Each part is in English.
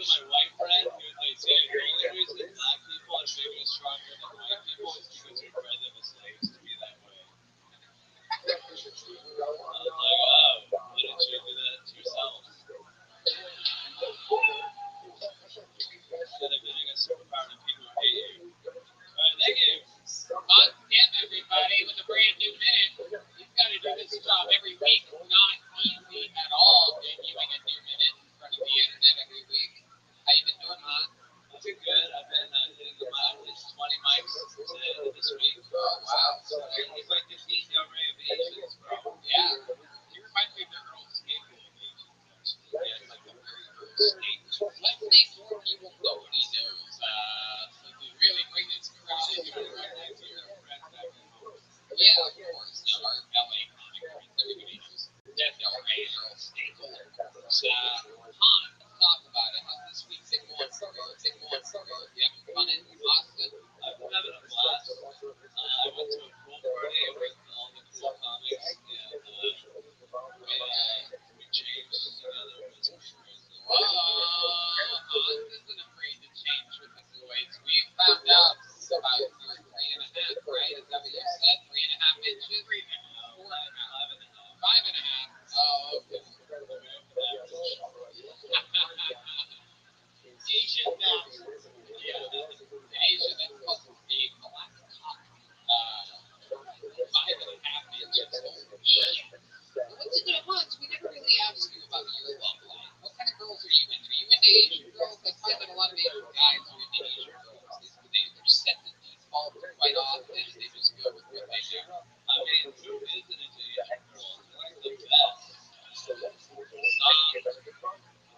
my white friend, he was like, "See, the only reason black people are bigger and stronger than white people is because we bred them as slaves to be that way." I was like, "Oh, why didn't you do that to yourself?" Instead of getting a superpower to people who hate you. Alright, thank you. On him, everybody, with a brand new minute. He's got to do this job every week. Not easy at all debuting a new minute in front of the internet every week. How you been doing, man? I've been good. I've been hitting the mic. It's 20 mics this week. Oh, wow. So he's like the peak array of Asians, bro. Yeah. He reminds me of the Earl skateboarding Asians, actually. Yeah, it's like the very first state. Let's make more people know what he knows. So to really bring this crowd into it right next to your friends back at home. Yeah, of course. No, our LA comic friends, everybody knows. Death Del Rey and Earl skateboarding. Han, let's talk about it. How's this week been going for you? You having fun in Austin? I've been having a blast. I went to a pool party with all the cool comics, and we changed together with some boys. Whoa, Han isn't afraid to change with the boys. We found out about your 3.5, right? Is that what you said? 3.5 inches? 4.5. 5.5. Oh, okay. Asian master. Yeah. Asian is supposed to be black cock. 5.5 inches. Holy shit. What's in your heart? We never really asked you about your love life. What kind of girls are you into? Are you into Asian girls? I find that a lot of Asian guys are into Asian girls. They're set in these balls quite often, and they just go with what they do. I mean, who isn't into Asian girls? They're like the best.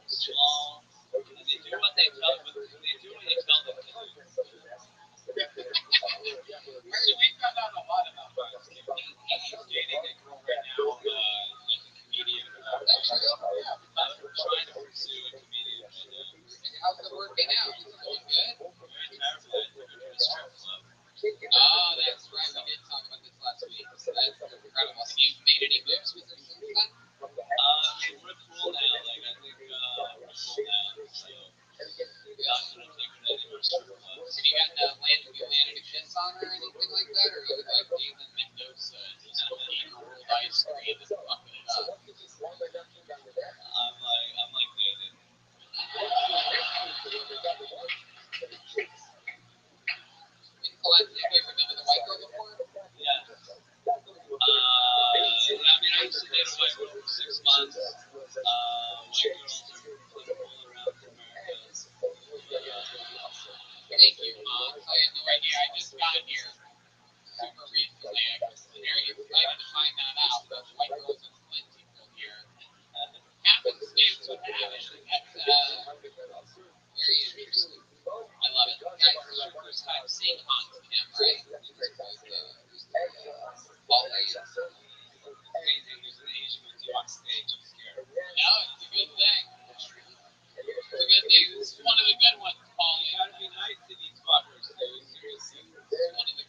Small, and they do what they tell them. They do what you tell them to do. Actually, we found out a lot about that. He's dating a girl right now, like a comedian. That's true. Yeah. I'm trying to pursue a comedian right now. How's it working out? Is it going good? Very terrible. I took her to a strip club. Oh, that's right. We did talk about this last week. That's incredible. Have you made any moves with her since then? I mean, we're cool now. Like, I think we're cool now. So, not gonna take her to any more strip clubs. Have you landed a kiss on her or anything like that? Or are you like Galen Mendoza and just eating rolled ice cream and fucking it up? I'm like David. Have you ever been with a white girl before? Yeah. I mean, I used to date a white girl for 6 months. White girls are plentiful around America. Thank you, Mom. I had no idea. I just got here super recently. I was very excited to find that out. Those white girls are plentiful here. Happenstance would have it. That's very interesting. I love it. Guys, this is your first time seeing Han Kim, right? All Asians. It's amazing. There's an Asian with you on stage. I'm scared. No, it's a good thing. It's a good thing. This is one of the good ones, Paul. You gotta be nice to these fuckers, dude. Seriously. This is one of the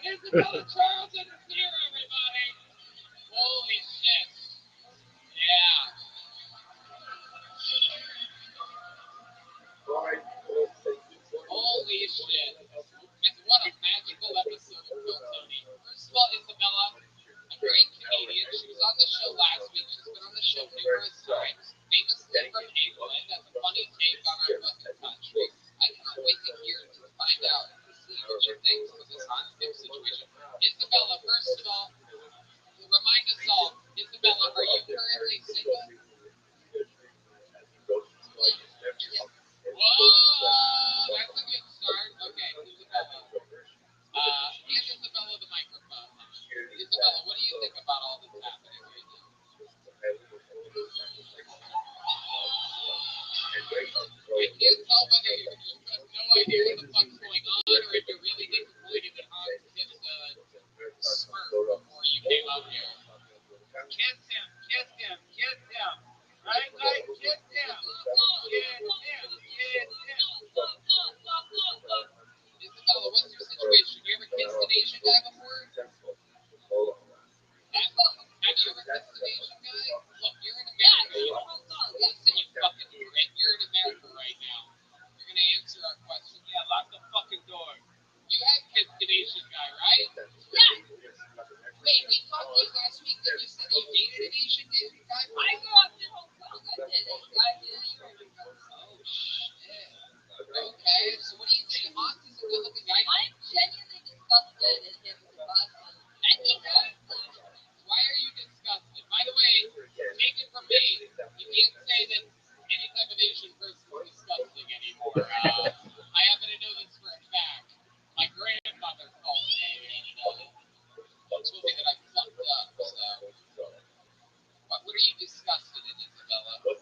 Isabella Charlton is here, everybody. Holy shit. Yeah. Holy shit. What a magical episode of Bill Tony. First of all, Isabella, a great comedian. She was on the show last week. She's been on the show numerous times. Famously from England. That's a funny take on our fucking country. I cannot wait to hear to find out to see what she thinks of this hot tip situation. Isabella, first of all, remind us all, Isabella, are you currently single? Whoa, that's a good start. Okay, Isabella. Give Isabella the microphone. Isabella, what do you think about all this happening right now? I can't tell whether you have no idea what the fuck's going on or if you really think completed the hot tip spurt before you came out here. Kiss him, kiss him, kiss him. Right, right, kiss him. Kiss him, kiss him. Isabella, what's your situation? You ever kissed an Asian guy before? Have you ever kissed an Asian guy? Look, you're in America. Listen, you fucking grit. You're in America right now. You're gonna answer our question. Yeah, lock the fucking door. You have kissed an Asian guy, right? Yeah. Wait, we talked to you last week and you said you dated an Asian guy? I grew up in Hong Kong. I did it. I did a year ago. Oh, shit. Okay, so what do you think? Hans is a good-looking guy. I'm genuinely disgusted at him as a person. And he knows that. Why are you disgusted? By the way, take it from me, you can't say that any type of Asian person is disgusting anymore. I happen to know this for a fact. My grandmother called me and told me that I fucked up, so. What are you disgusted in, Isabella? Help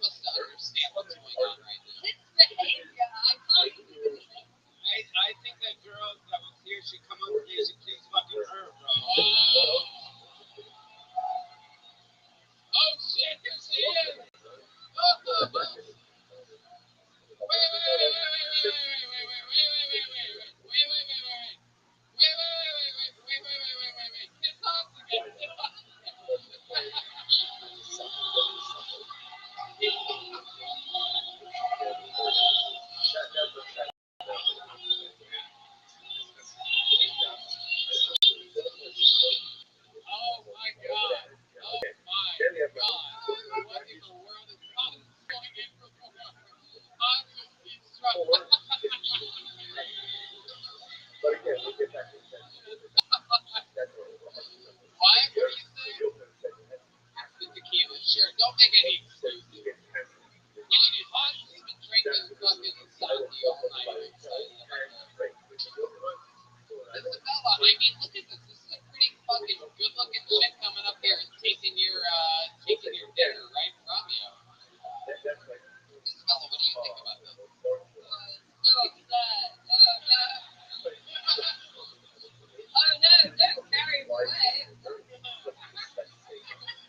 us to understand what's going on right now. His behavior, I can't even think. I think that girl that was here should come up here. She keeps fucking her, bro. Oh shit, here she is! Wait. Kiss Hans again. Oh my god. What in the world is Hans going in for? Hans is destructive. Why? What do you say? The tequila. Sure, don't make any excuses. Hans has been drinking fucking sake all night. Isabella, I mean, look at this. This is a pretty fucking good-looking chick coming up here and taking your dinner right from you. Isabella, what do you think about this? So upset. Oh no, don't carry away.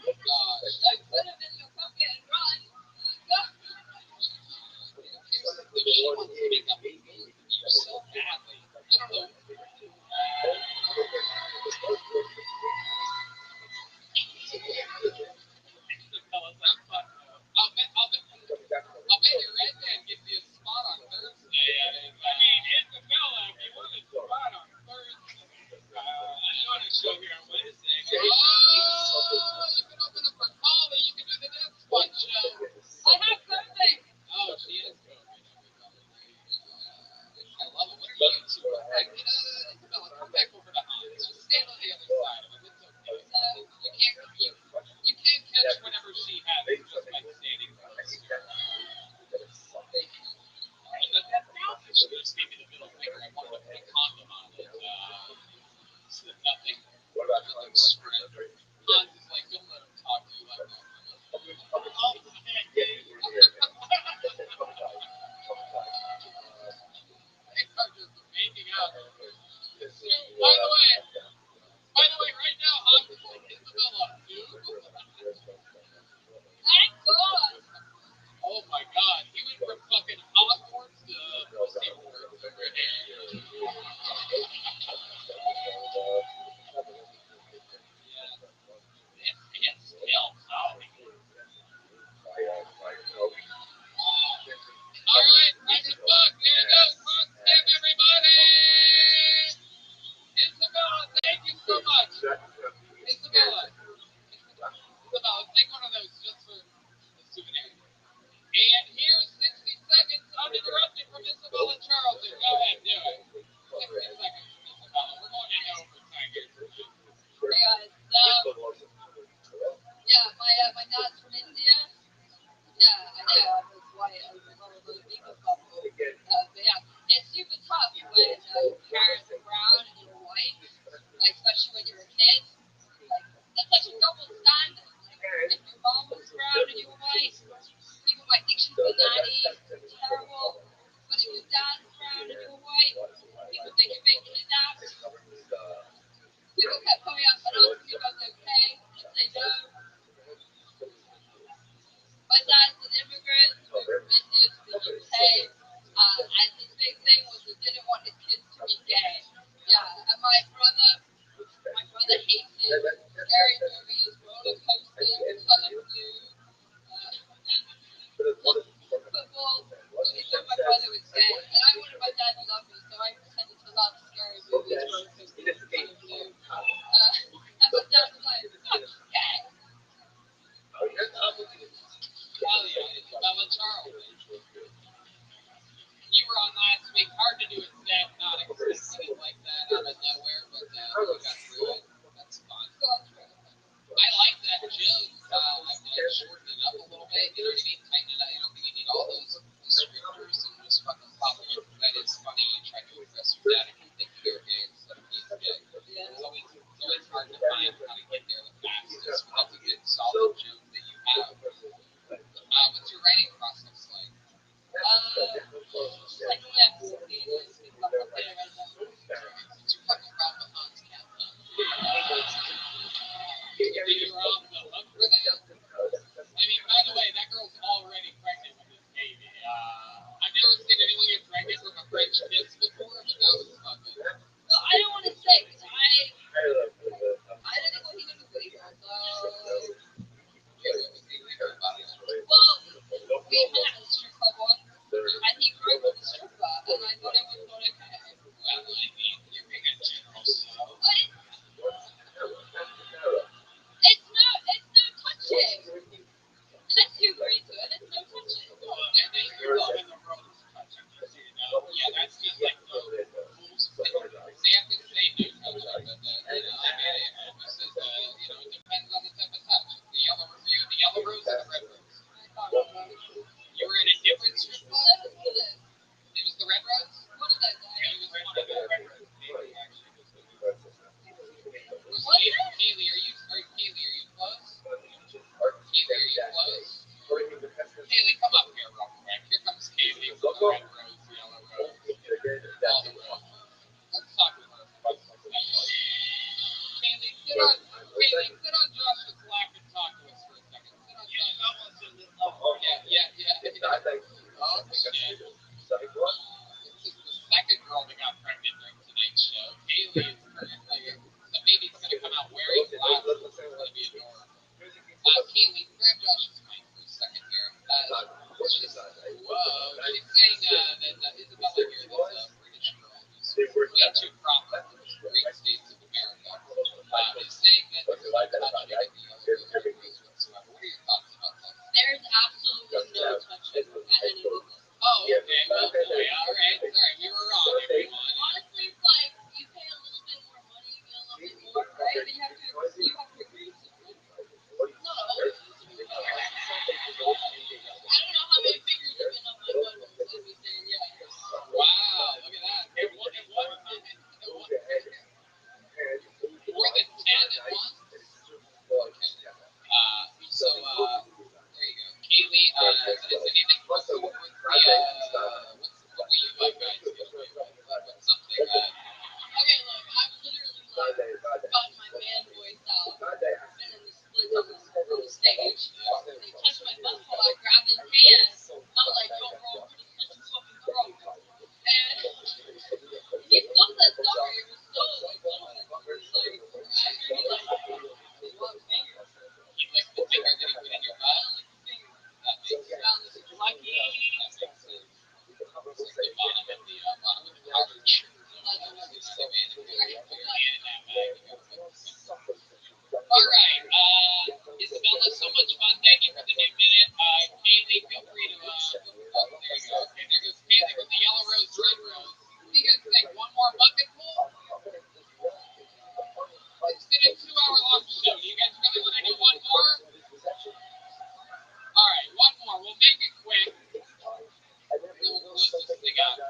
Gosh, don't put him in your pocket and run. If she wants to make up a move with you so badly, I don't know. I'll bet your red man gives you a spot on Thursday. I mean, Isabella, if you want a spot on Thursday, I want to show here on Wednesday. Oh, you can open up for Polly. You can do the next one show. I have COVID. Oh, she has COVID. I love it. What are you two? Isabella, come back over to Hans. Just stand on the other side of him. It's okay. You can't catch whatever she has just by standing close. She just gave me the middle finger. I wanted to put a condom on it. So that nothing spread. Hans is like, don't let him talk to you like that. They are just making out. By the way, right now, Hans is like, Isabella, dude. Thank God. Oh my God, he went from fucking Hogwarts to pussy words over here. Isabella. Isabella, take one of those just for a souvenir. And here's 60 seconds uninterrupted from Isabella Charlton. Go ahead, do it. 60 seconds, Isabella. We're going into overtime here tonight. Hey guys, my dad's from India. Yeah, I know. I was white. I was one of those people couple. But yeah, it's super tough when your parents are brown and you're white, like especially when you were kids. Like that's such a double standard. Like if your mom was brown and you were white, people might think she's a nanny, terrible. But if your dad's brown and you were white, people think you're being kidnapped. People kept coming up and asking me if I was okay. I say no. My dad's an immigrant, moved from India to the UK, and his big thing was he didn't want his kids to be gay. Yeah, and my brother hated scary movies, roller coasters, color blue, football. So he thought my brother was gay, and I wanted my dad to love me, so I pretended to love scary movies, roller coasters, color blue. And my dad was like, "Fuck, gay." Hell yeah, Isabella Charlton. You were on last week. Hard to do a stat not expecting it like that out of nowhere, but we got through it. That's fun. I like that joke. I shortened it up a little bit. You know what I mean? Tighten it up. You don't think you need all those descriptors and just fucking pop it. That is funny. You try to impress your dad and you think you're gay instead of he's gay. It's always hard to find how to get there the fastest. But that's a good solid joke that you have. What's your writing process like? Like left pages, think about what they right now. It's your fucking Rob the Hunt's count, huh? You're off the hook for that? I mean, by the way, that girl's already pregnant with this baby. I've never seen anyone get pregnant from a French kiss before, but that was fucking. No, I don't want to say, because I didn't know he was legal, so. Well, we met at a strip club once, and he broke with the stripper, and I thought it was not okay. Well, I mean, you're being a general, so. It's no touching. Unless you agree to it, it's no touching. You're loving the world is touching, just so you know. Yeah, that's just like the rules. They have to say no touching, but I mean, this is, it depends on the type of touch. The yellow rose or the red rose? You were in a different strip club? It was the red rose? One of those guys. It was one of the red rose. Maybe actually was the red rose. Kaylee, are you close? Kaylee, are you close? Kaylee, come up here real quick. Here comes Kaylee from the red rose, the yellow rose, all the rose. Let's talk to her. Kaylee, sit on Josh's lap and talk to us for a second. Sit on Josh's lap. Yeah. Oh, shit. This is the second girl that got pregnant during tonight's show. Kaylee is currently, the baby's going to come out wearing glasses. It's going to be adorable. Kaylee, grab Josh's mic for a second here. She's saying that Isabella here, this British girl who's way too proper for the great states of America, is saying that there's no touching at the other rose whatsoever. What are your thoughts about that? There's absolutely no touching at any of this. Oh, okay. Well, boy, all right. Sorry, we were wrong, everyone. Honestly, it's like you pay a little bit more money, you get a little bit more, right? But you have to agree to it. Not always. I don't know how many fingers have been up my butt instead of me saying yes. Wow, look at that. It one time. More than 10 at once? Okay. So, there you go. Kaylee, is anything, what were you guys get away with? What's something, Okay, look, I've literally gotten my man voice out, been in the splits on the stage. They touched my butthole, I grabbed his hand. I was like, yo, bro, I'm gonna slit your fucking throat. And he flipped that story. It was so like, gentleman. Like, after he one finger. He licked the finger that he put in your butt? I like the finger. That makes sense. Lucky. That makes sense. It's like the bottom of the couch. It's the man, if you're in that bag, you gotta put did a 2-hour-long show. You guys really want to do one more? All right, one more. We'll make it quick. And then we'll close this thing out.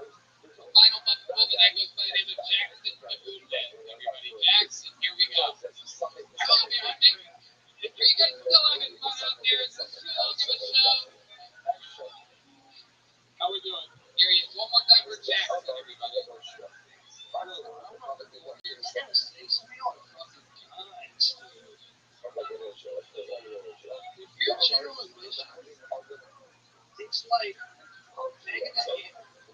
The final bucket of the night goes by the name of Jackson Abundez. Everybody, Jackson, here we go. Hello, everybody. Are you guys still having fun out there? Is this too long of a show? How we doing? Here he is. One more time for Jackson, everybody. If your general admission, it's like taking a hit.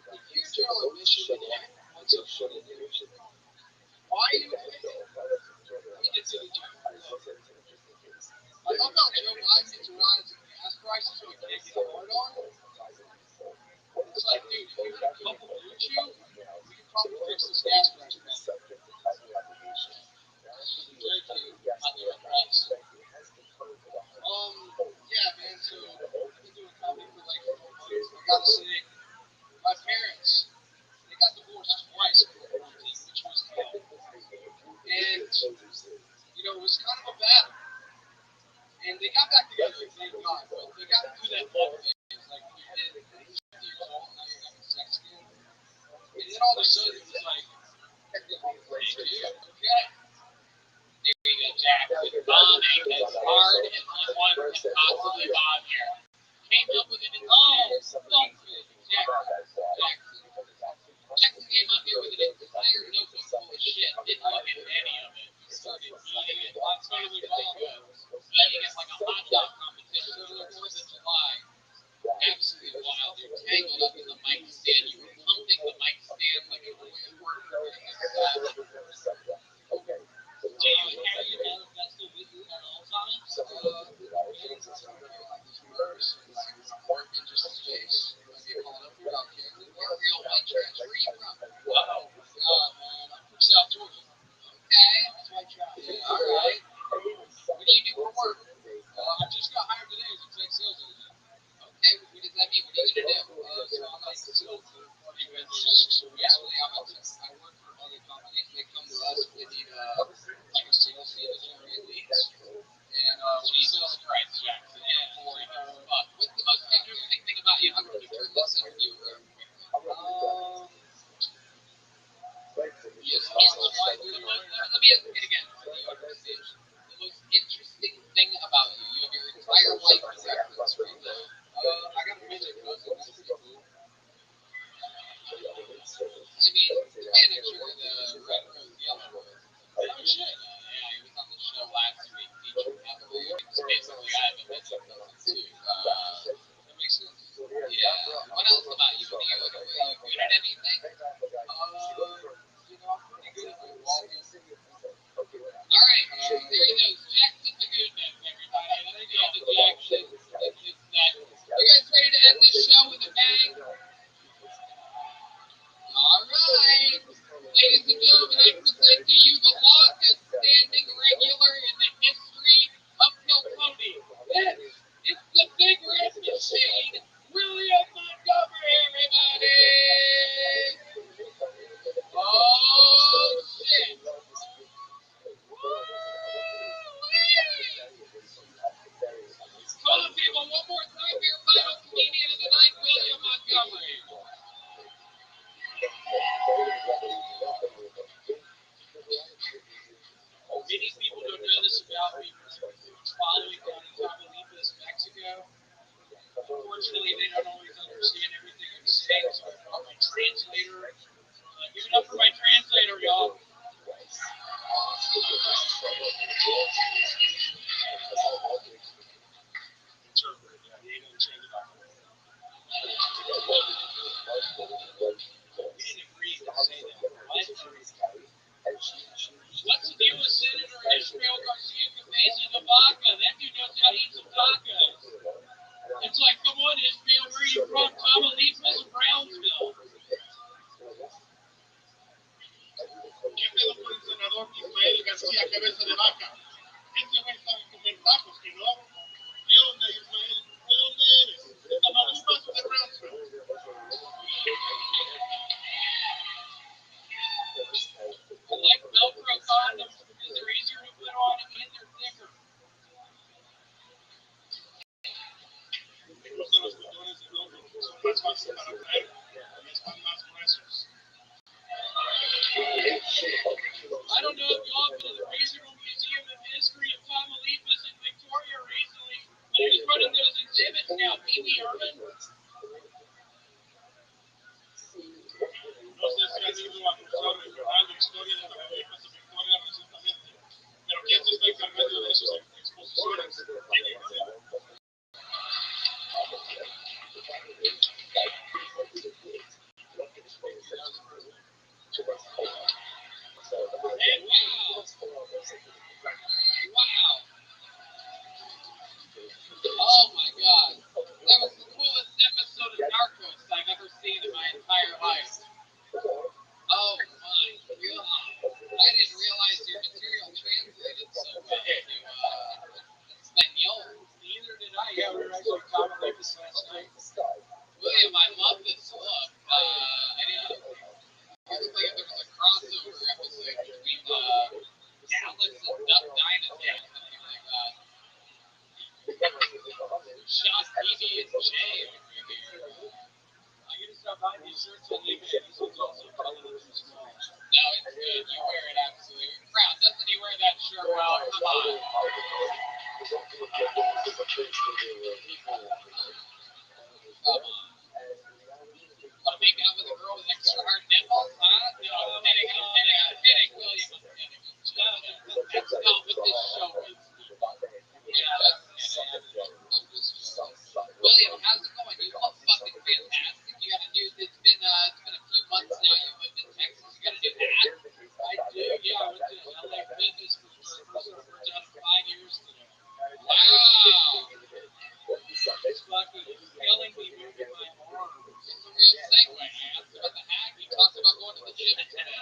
If your general admission wants a shitty news, why are you offended? I mean, it's a joke. I love how Joe Biden gets around to gas prices so he can't get hard on. It's like, dude, if you had a couple blue chew, we could probably fix this gas price problem. Very cute. I love it. Price. Yeah, man, so I've been doing comedy for like 4 months. I gotta say, my parents, they got divorced twice in quarantine, which was hell. And, you know, it was kind of a battle. And they got back together, thank God, but they got through that love phase. Like, you're 50 years old, now you're having sex again. And then all of a sudden, it was like, okay. There we go, Jackson. Bombing as hard as he wanted to possibly bomb here. Came up with an Jackson came up here with an entire notebook full of shit. Didn't look at any of it. He started eating it. That's totally wrong. Eating it like a hot dog competition for the 4th of July. Absolutely wild. You're tangled up in the mic stand. You were pumping the mic stand like a oil worker. Do you carry your manifesto with you at all times? Just in case. Might be called up here. I'll carry it. You're a real white trash. Where are you from? Oh, God, man. I'm from South Georgia. Okay. That's white trash. Yeah, all right. What do you do for work? I just got hired today as exec sales agent. Okay, what does that mean? What are you going to do? So I'm like sales basically, I work for other companies. They come to us if they need like a sales team to generate leads. And Jesus Christ, Jackson. Yeah, what's the most interesting thing about you? I'm going to turn this interview around. Yes, let me ask it again. The most interesting thing about you. You have your entire life as reference right now. I got a music cousin. That's pretty cool. I mean, the manager of the Red Rose Yellow Rose. Oh, shit. Yeah, he was on the show last week featuring heavily. Basically, I have a music cousin, too. That makes sense. Yeah. What else about you? Are you good at anything? You know, I'm pretty good at my walking. All right, there he goes. Jackson the Goodness, everybody. I think you have the Jackson. You guys ready to end this show with a bang? All right. Ladies and gentlemen, I present to you the longest standing regular in the history of Kilcody. This is the Big Red Machine, William Montgomery, everybody. Oh, shit. Call the people one more time for your final comedian of the night, William Montgomery. Many people don't know this about me. Following down in Tamaulipas, Mexico. Unfortunately, they don't always understand everything I'm saying, so I brought my translator. Give it up for my translator, y'all. Interpret, yeah, he ain't gonna change it up. We didn't agree to say that. What's the deal with Senator Ishmael Garcia Cabeza de Vaca? That dude knows how to eat some tacos. It's like, come on, Ishmael, where are you from? Tamaulipas or Brownsville? ¿Qué pedo con el senador Ismael García Cabeza de Vaca? Ese güey sabe comer tacos, ¿que no? ¿Qué onda, Ismael? ¿De dónde eres? ¿De Tamaulipas o de Brownsville? Like Velcro condoms because they're easier to put TV Armin. No sé si has ido a cruzar el canal de historia de la viejas y Victoria recientemente, pero ¿quién se está encargando de esas exposiciones? Wow. Oh my god. That was the coolest episode of Narcos I've ever seen in my entire life. Oh my god. I didn't realize your material translated so well to Espanol. Neither did I. Yeah, we were actually talking about this last night. William, I love this look. I didn't. It looked like there was a crossover episode between Dallas and Duck Dynasty or something like that. Shot BB and J over here. I get to stop buying these shirts on eBay. This one's also probably too small. No, it's good. You wear it absolutely. Crowd, doesn't he wear that shirt well? Come on. Come on. Want to make out with a girl with extra hard nipples? Huh? No, I'm kidding. William. I'm kidding. That's not what this show is. William, how's it going? You look fucking fantastic. You got a new. It's been a few months now. You've lived in Texas. You got a new hat. I do, yeah. I went to LA Fitness for the first time in 5 years today. Wow. It's fucking killing me moving my arms. It's a real segue. I asked about the hack. He talks about going to the gym today.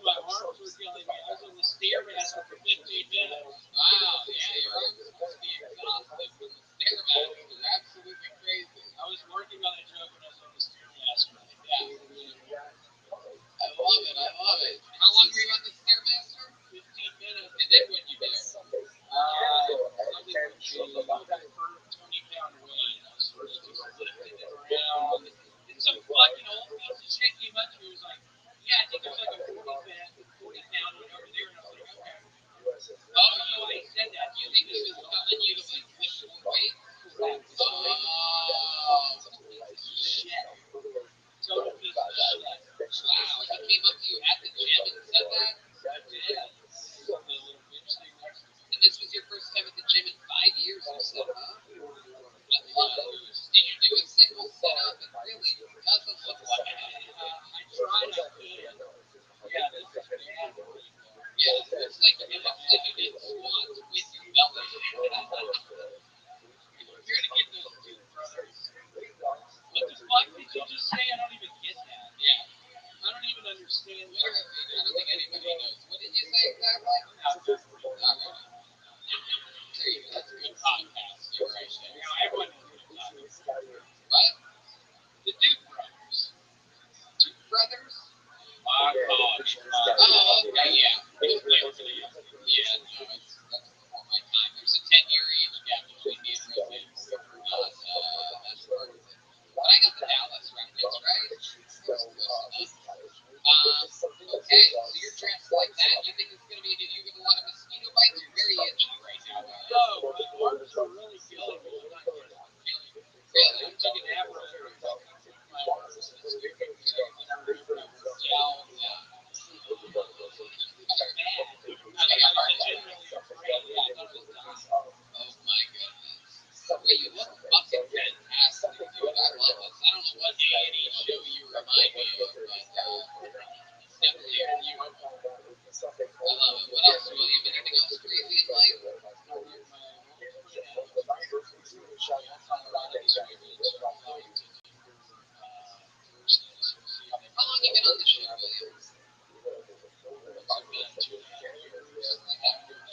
My arms were killing me. I was on the Stairmaster for 15 minutes. Wow, yeah, your arms must be exhausted from the Stairmaster. Absolutely crazy. I was working on a joke when I was on the Stairmaster. Yeah. I love it. How long were you on the Stairmaster? 15 minutes. And then what'd you do? Something with the 20-pound weight. I sort of just lifted it around. And some fucking old piece of shit came up to me. He was like, yeah, I think there's like a 40 pound one over there. And I was like, okay. Oh, So I said that. you think he was telling you to like lift more weight? Correct. So Oh, shit. Total piece of shit. wow, he came up to you at the gym and said that? I did. The little bitch thing next to me. And this was your first time at the gym in 5 years, you said, huh? I love it. Did you do a single sit-up? It really doesn't look like it. I tried. I couldn't. Yeah, this is bad. Yeah, it looks like you did squats with your belly. You're gonna get those two brothers. What the fuck did you just say? I don't even get that. Yeah. I don't even understand. I don't think anybody knows. What did you say exactly? There you go. That's a good podcast. You're right there. Yeah, I wasn't good at that. What? The Duke brothers. Two brothers? My God. Oh, okay, yeah. Yeah, no, that's before my time. There's a 10-year age gap between me and Rothschild'S. That's part of it. But I got the Dallas reference, right? Close enough. Okay, so you're dressed like that. You think it's going to be, did you get a lot of mosquito bites? You're very itchy right now. No, my arms are really killing me. I'm not kidding. Really? I'm taking Abraxane. My arms is stupid. Oh my goodness. Well, you look fucking fantastic, dude. I love this. I don't know what A&E show you remind me of, but it's definitely a view. I love it. What else, William? Anything else crazy in life? How long have you been on the show, William?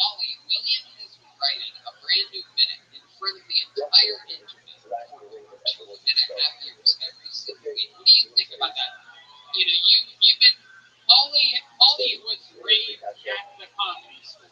Holly, William has been writing a brand new minute in front of the entire internet for 2.5 years every single week. What do you think about that? You know, you've been Holly was raised at the comedy store.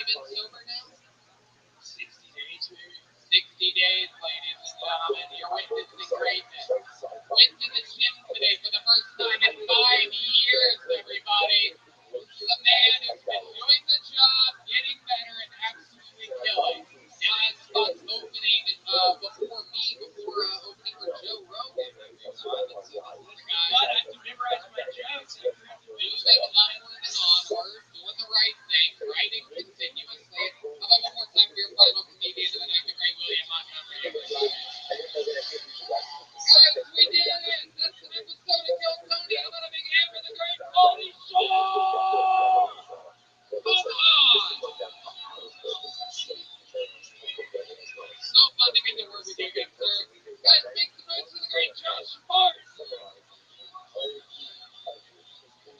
you been sober now? 60 days, maybe. 60 days, ladies and gentlemen. You're witnessing greatness. Went to the gym today for the first time in 5 years, everybody. This is a man who's been doing the job, getting better, and absolutely killing. Now has spots opening before opening for Joe Rogan. But I have to memorize my jokes. Moving onward and onward, doing the right thing, writing continuously. How about one more time for your final comedian of the night, the great William Montgomery, everybody? Guys, we did it! That's an episode of Yo Tony. I'm gonna big hand for the great Tony Shaw! Come on! So fun to get to work with you, good sir. Guys, make some noise for the great Josh Hart!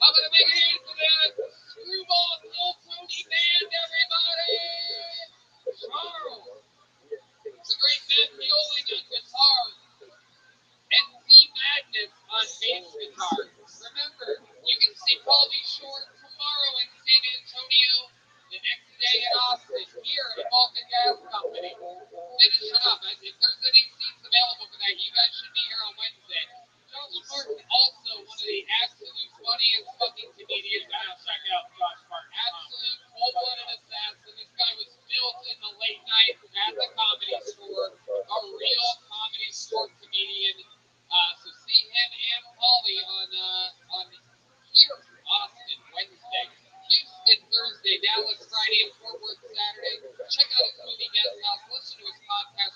I'm gonna make it here for the Screwball Yo Tony band, everybody! Charles! The great Ben Fioling on guitar. And C Magnus on bass guitar. Remember, you can see Paulie Shore tomorrow in San Antonio, the next day in Austin, here at Vulcan Gas Company. Finish it up. If there's any seats available for that, you guys should be here on Wednesday. Josh Martin, also one of the absolute funniest fucking comedians. Check out Josh Martin. Absolute cold-blooded assassin. This guy was built in the late night at the Comedy Store. A real Comedy Store comedian. So see him and Paulie on here, Austin, Wednesday. Houston, Thursday. Dallas, Friday. And Fort Worth, Saturday. Check out his movie Guest House. Listen to his podcast,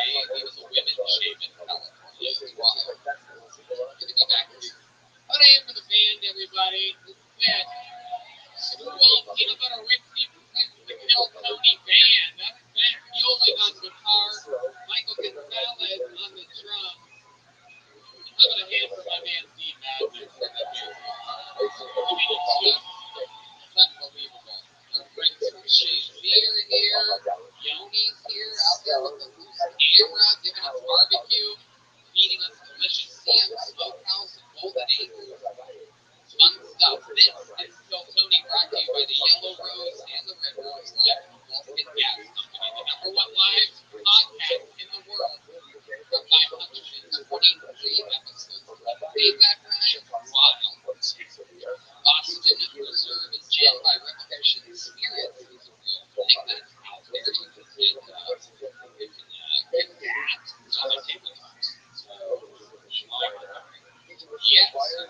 He was a women's shave in California. It was wild. Good to be back here. What I am for the band, everybody. This is it. School Peanut Butter Whiskey presents the Kill Tony Band. That's Matt Mueling on guitar, Michael Gonzalez on the drums. How about a hand for my man D Madness on the bass guitar? I mean, it's unbelievable. Our friends from Shazier here, Yoni's here, out there with the loose camera, giving us barbecue, feeding us delicious Sam Smokehouse and Golden Acres. Fun stuff. This is Kill Tony, brought to you by the Yellow Rose and the Red Rose Live from Wolfgang Gas Company, the #1 live podcast in the world. For 523 episodes. Say that right? Wild. Boston Reserve and Gin by Revolution Spirits. I think that's out there. You can get that on the tabletops. So, yes, you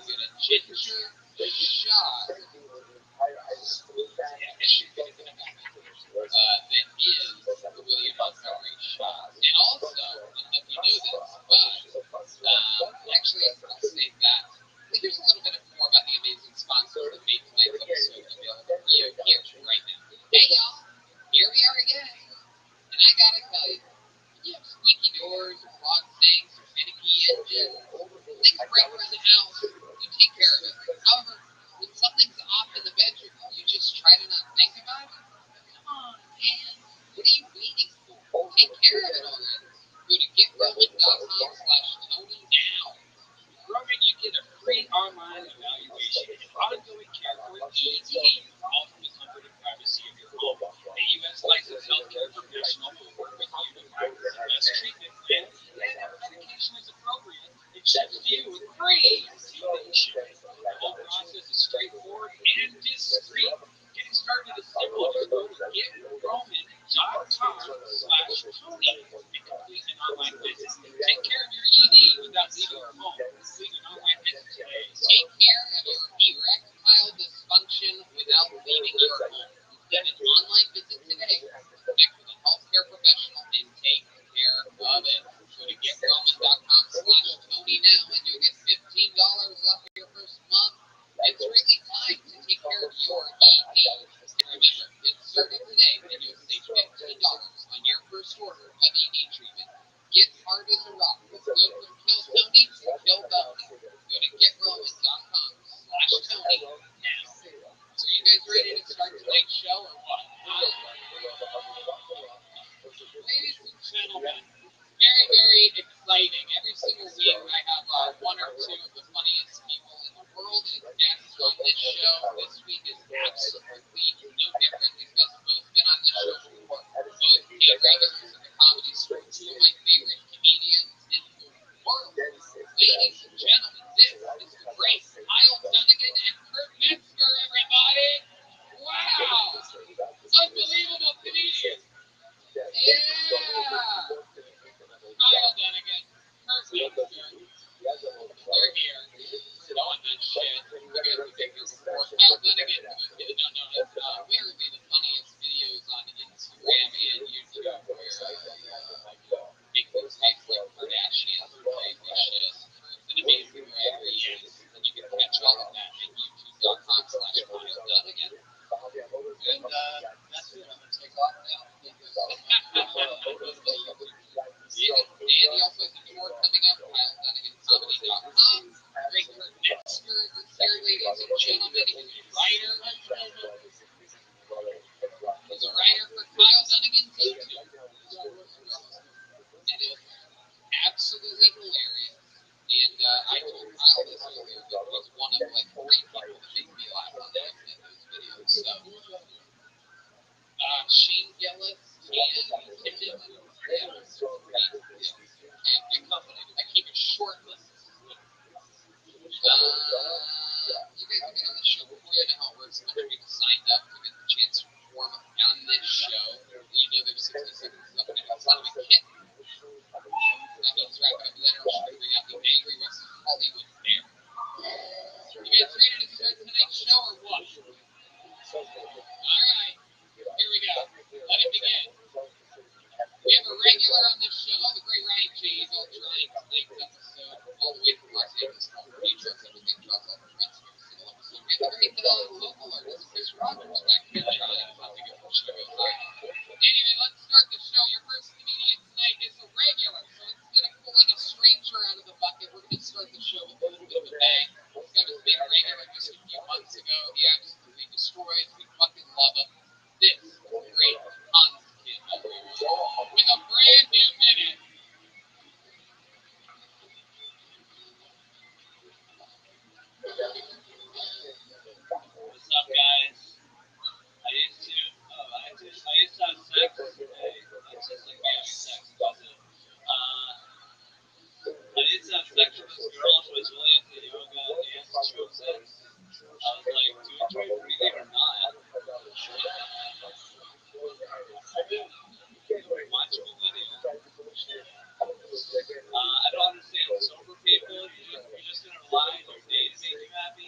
get a ginger shot. That is the William Montgomery shot. And also, I don't know if you know this, but actually, I'll say that. Here's a little bit more about the amazing sponsor that made tonight's episode available for you here right now. Hey, y'all, here we are again. And I gotta tell you, when you have squeaky doors, or clogged sinks, or finicky engines, things break around the house, you take care of it. However, when something's off in the bedroom, you just try to not think about it. Come on, man. What are you waiting for? Take care of it already. Go to GetRoman.com/Tony now. Roman, you get a free online evaluation and ongoing care for ED, all from the comfort and privacy of your home. A U.S. licensed healthcare professional will work with you to find the best treatment plan, and if medication is appropriate, it ships to you with free two-day shipping. The whole process is straightforward and discreet. Getting started is simple. Just go to GetRoman.com/Tony and complete an online visit. Take care of your ED without leaving your home. Complete an online visit today. Take care of your erectile dysfunction without leaving your home. Get an online visit today. Connect with a healthcare professional and take care of it. Go to GetRoman.com/Tony now and you'll get $15 off your first month. It's really time to take care of your ED. Remember, get started today and you'll save $15 on your first order of ED treatment. Get hard as a rock. Go from Kill Tony to Kill Tony. Go to GetRoman.com/Tony now. So you guys ready to start tonight's show or what? Ladies and gentlemen, very, very exciting. Every single week I have one or two of the funniest people in the world as guests on this show. This week is absolutely no different. These guys have both been on this show before. Both regulars of the Comedy Store, two of my favorite comedians in the world. Ladies and gentlemen, this is the great Kyle Dunnigan and Kurt Metzger, everybody. Wow! Unbelievable comedians. Yeah! Kyle Dunnigan, Kurt Metzger. They're here. We're doing this shit. You guys have been here before. Kyle Dunnigan, for those of you that don't know, has literally the funniest videos on Instagram and YouTube where make things taste like Kardashians or crazy shit. Kurt's an amazing writer, yes. And you can catch all of that at youtube.com/Kyle Dunnigan. And that's it. I'm going to take off now. And he also has a tour coming up, KyleDunniganComedy.com. Great Kurt Metzger is here, ladies and gentlemen. He's a writer. He's a writer for Kyle Dunnigan's YouTube. And it's absolutely hilarious. And I told Kyle this earlier, but he's one of like 3 people that make me laugh on those videos. So, Shane Gillis and Tim Dillon. Yeah, and good company. local artist Chris Rogers back here trying not to get the show goes on. Anyway, let's start the show. Your first comedian tonight is a regular, so instead of pulling a stranger out of the bucket, we're going to start the show with a little bit of a bang. He's got his big regular just a few months ago. He absolutely destroys. We fucking love him. This is the great Hans Kid with a brand new minute. What's up, guys? I used to have sex today. That's just like having sex, doesn't it? I used to have sex with this girl. She was really into yoga and dance, and she was sex. I was like, do you enjoy breathing or not? Watch me video. I don't understand sober people. You're just gonna rely on your day to make you happy.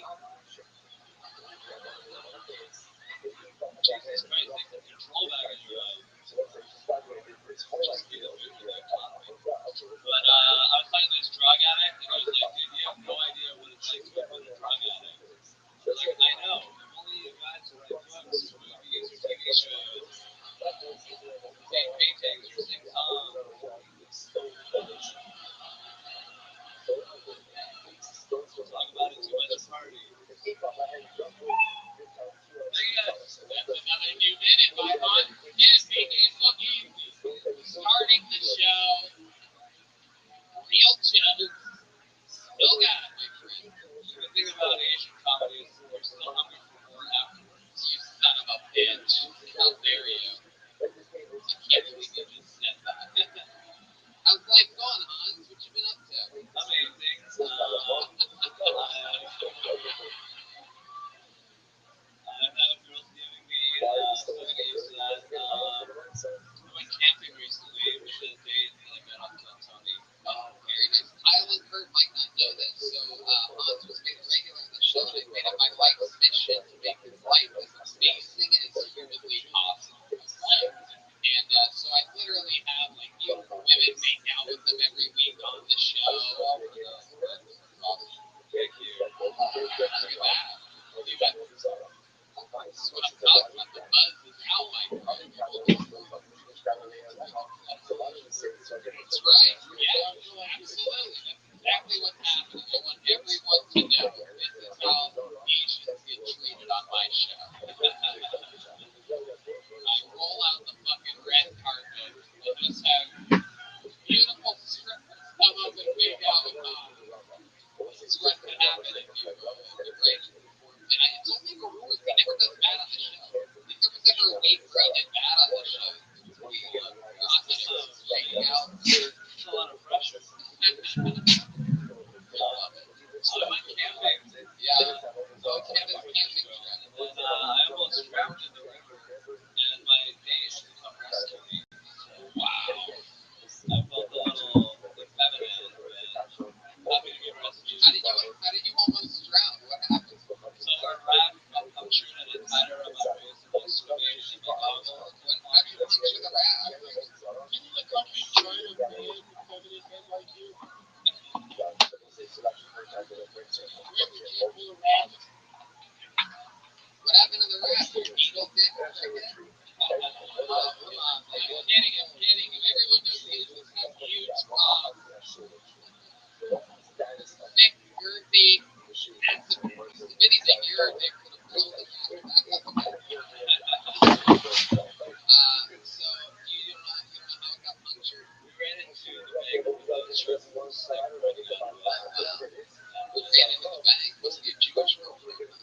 Jesus Christ, take some control back in your life. Just be the truth of the economy. But I was talking to this drug addict, and he was like, dude, you have no idea what it's like to have been a drug addict. I was like, I know. If only you guys would write books or movies or TV shows, take paychecks or sing songs. Talk about it too much party. That's another new minute by Hans Kid. Make it look easy. Starting the show. Real chill. Still got it, my friend. The thing about Asian comedy is you're still hungry for more afterwards. You son of a bitch. How dare you? I can't believe you just said that. How's life going, Hans? What you been up to? Amazing. I have girls giving me, so I get used to that. I went camping recently. We should have dated and I met up to Tony. Oh, very nice. Kyle and Kurt might not know this, so Hans was made a regular on the show, and I made it my life's mission to make his life as amazing as humanly possible. And so I literally have like beautiful women make out with them every week on the show. Thank you. Look at that. You got this is what I'm talking about. The buzz is out, my bro. That's right. Yeah, absolutely. That's exactly what's happening. I want everyone to know this is how Asians get treated on my show. I roll out the fucking red carpet and just have beautiful strippers come up and make out with This is what could happen if you right? And it's only rewards. He never does bad on the show. If there was ever a week where he did bad on the show, It's a lot of pressure. I love it. I went camping. Yeah. So Kevin's camping trip. And I almost drowned in the river, and my date had to come rescue me. Wow. I felt a little effeminate, but happy to be rescued. How did you almost drown? What happened? So her wrap punctured and I tied her on my waist and I swayed in my goggles. How do you puncture the rat? Didn't the company try to ban feminine men like you? Really can't pull a rat. What happened to the rat? Your needle dick chicken? Oh, come on, man. I'm kidding. Everyone knows Asians have huge claws. Thick, girthy, massive. If anything, your dick could have blown the cat back up again. So you don't know how it got punctured? We ran into the bank without a shirt and was like ready to go. We ran into the bank. Was he a Jewish girlfriend?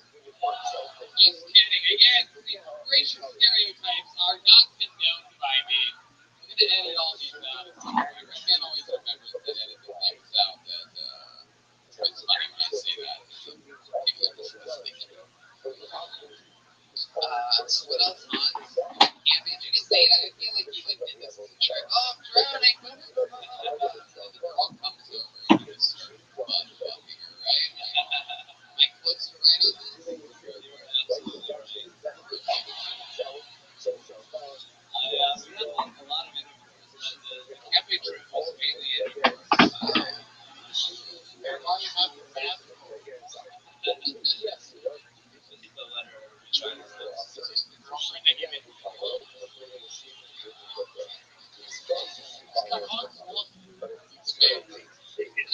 Just kidding. Again, these racial stereotypes are not condoned by me. I'm going to edit all these out. I can't always remember to edit the things out that it's funny when I say that. People are just listening to it. So what else, Hans? Did you get laid? I feel like you did this as a trick. Oh, I'm drowning. And the girl comes over and you just start butt fucking her, right? It's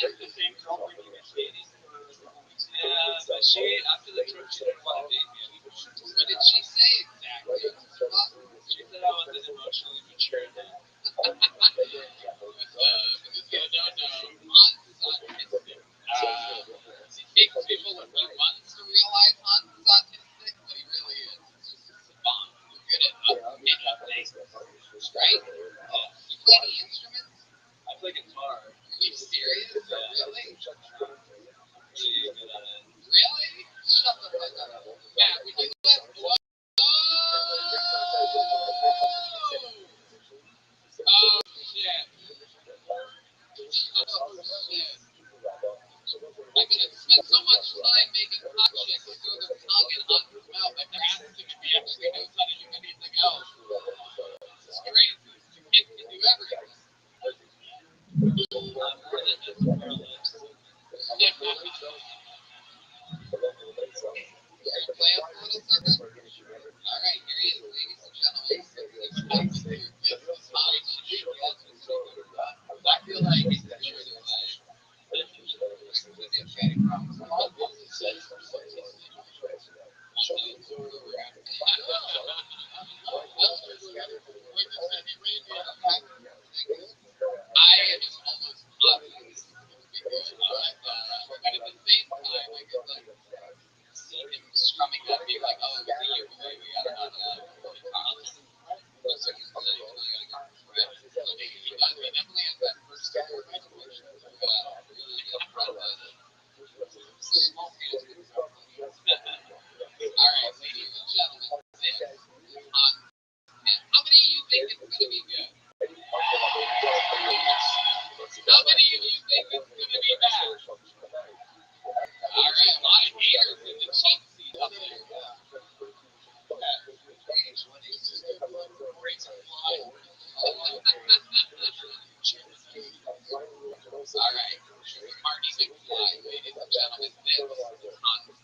the same girlfriend you were dating for a couple weeks ago. Yeah, but she, after the trip, she didn't want to date me anymore. What did she say exactly? She said I wasn't emotionally mature enough. Because you don't know, Hans is autistic. It takes people a few months to realize Hans is autistic, but he really is. He's just a savant. He's good at picking up things, right? You play any instruments? I play guitar. Are you serious? Really? Pretty good at it. Really? Shut the fuck up. Matt, would you let... Whoa! Oh, shit. Oh, shit. I'm gonna spend so much time making hot chicks throw their tongue in Hunt's mouth. I've never asked him if he actually knows how to do anything else. It's crazy. The kid can do everything. More than just her lips. You're gonna play us a little something? Alright, here he is, ladies and gentlemen. This is Hans Schultz. I feel like he's the truth of life. I am almost positive this is going to be good. But at the same time, I could like see him strumming that beat like, oh, it's a year away. We gotta not Carlson. So he's really gotta get this right. So he definitely has that first chord. Small hands. All right, ladies and gentlemen, this is Hans. How many of you think it's going to be good? How many of you think it's going to be bad? All right, a lot of haters in the cheap seat up there. All right, Marty McFly, ladies and gentlemen, this is Hans.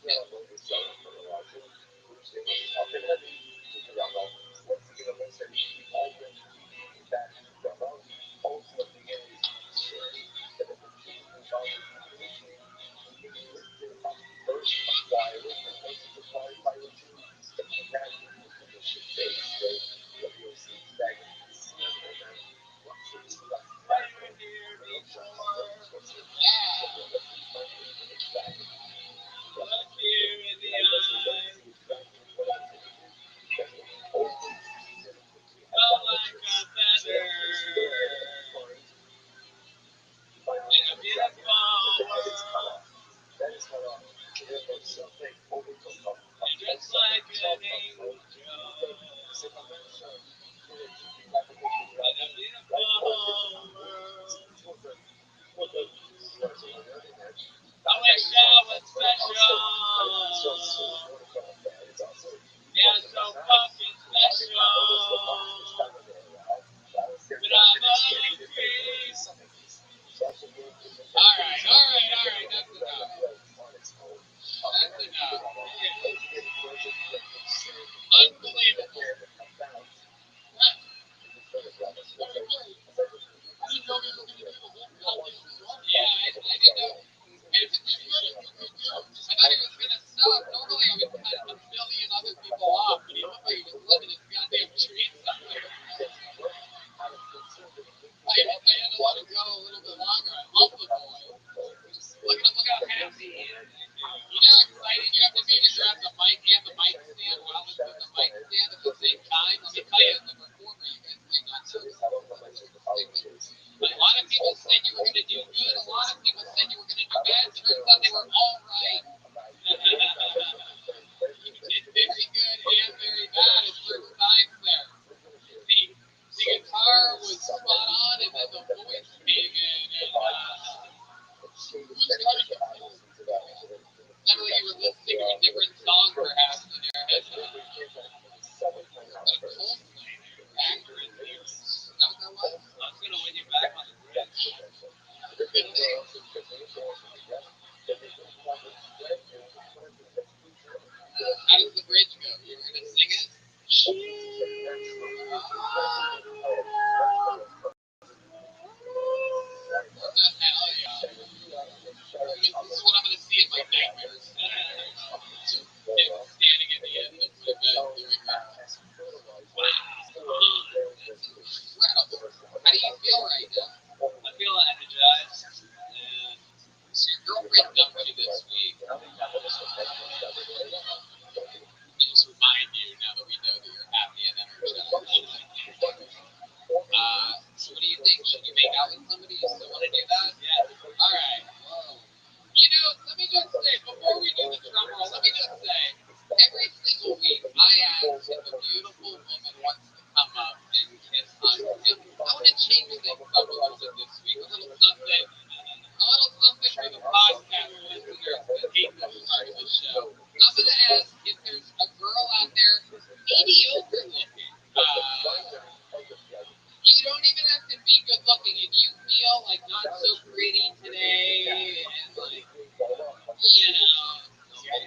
like not so pretty today, and like, you know. We're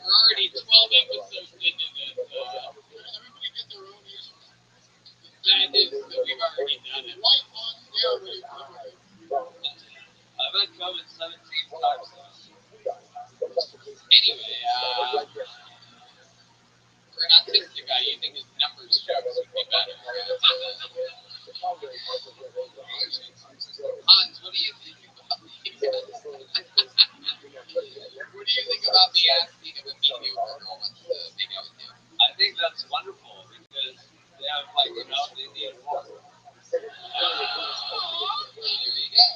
already 12 episodes into this. Everybody get their own issues. That is that we've already done it. White on steroids. I've had COVID 17 times now. Anyway, for an autistic guy, you think his numbers jokes would be better. Hans, what do you think about what do you think about me asking if a mediocre girl wants to make out with you? I think that's wonderful because they have, like, you know, they need more. There you go.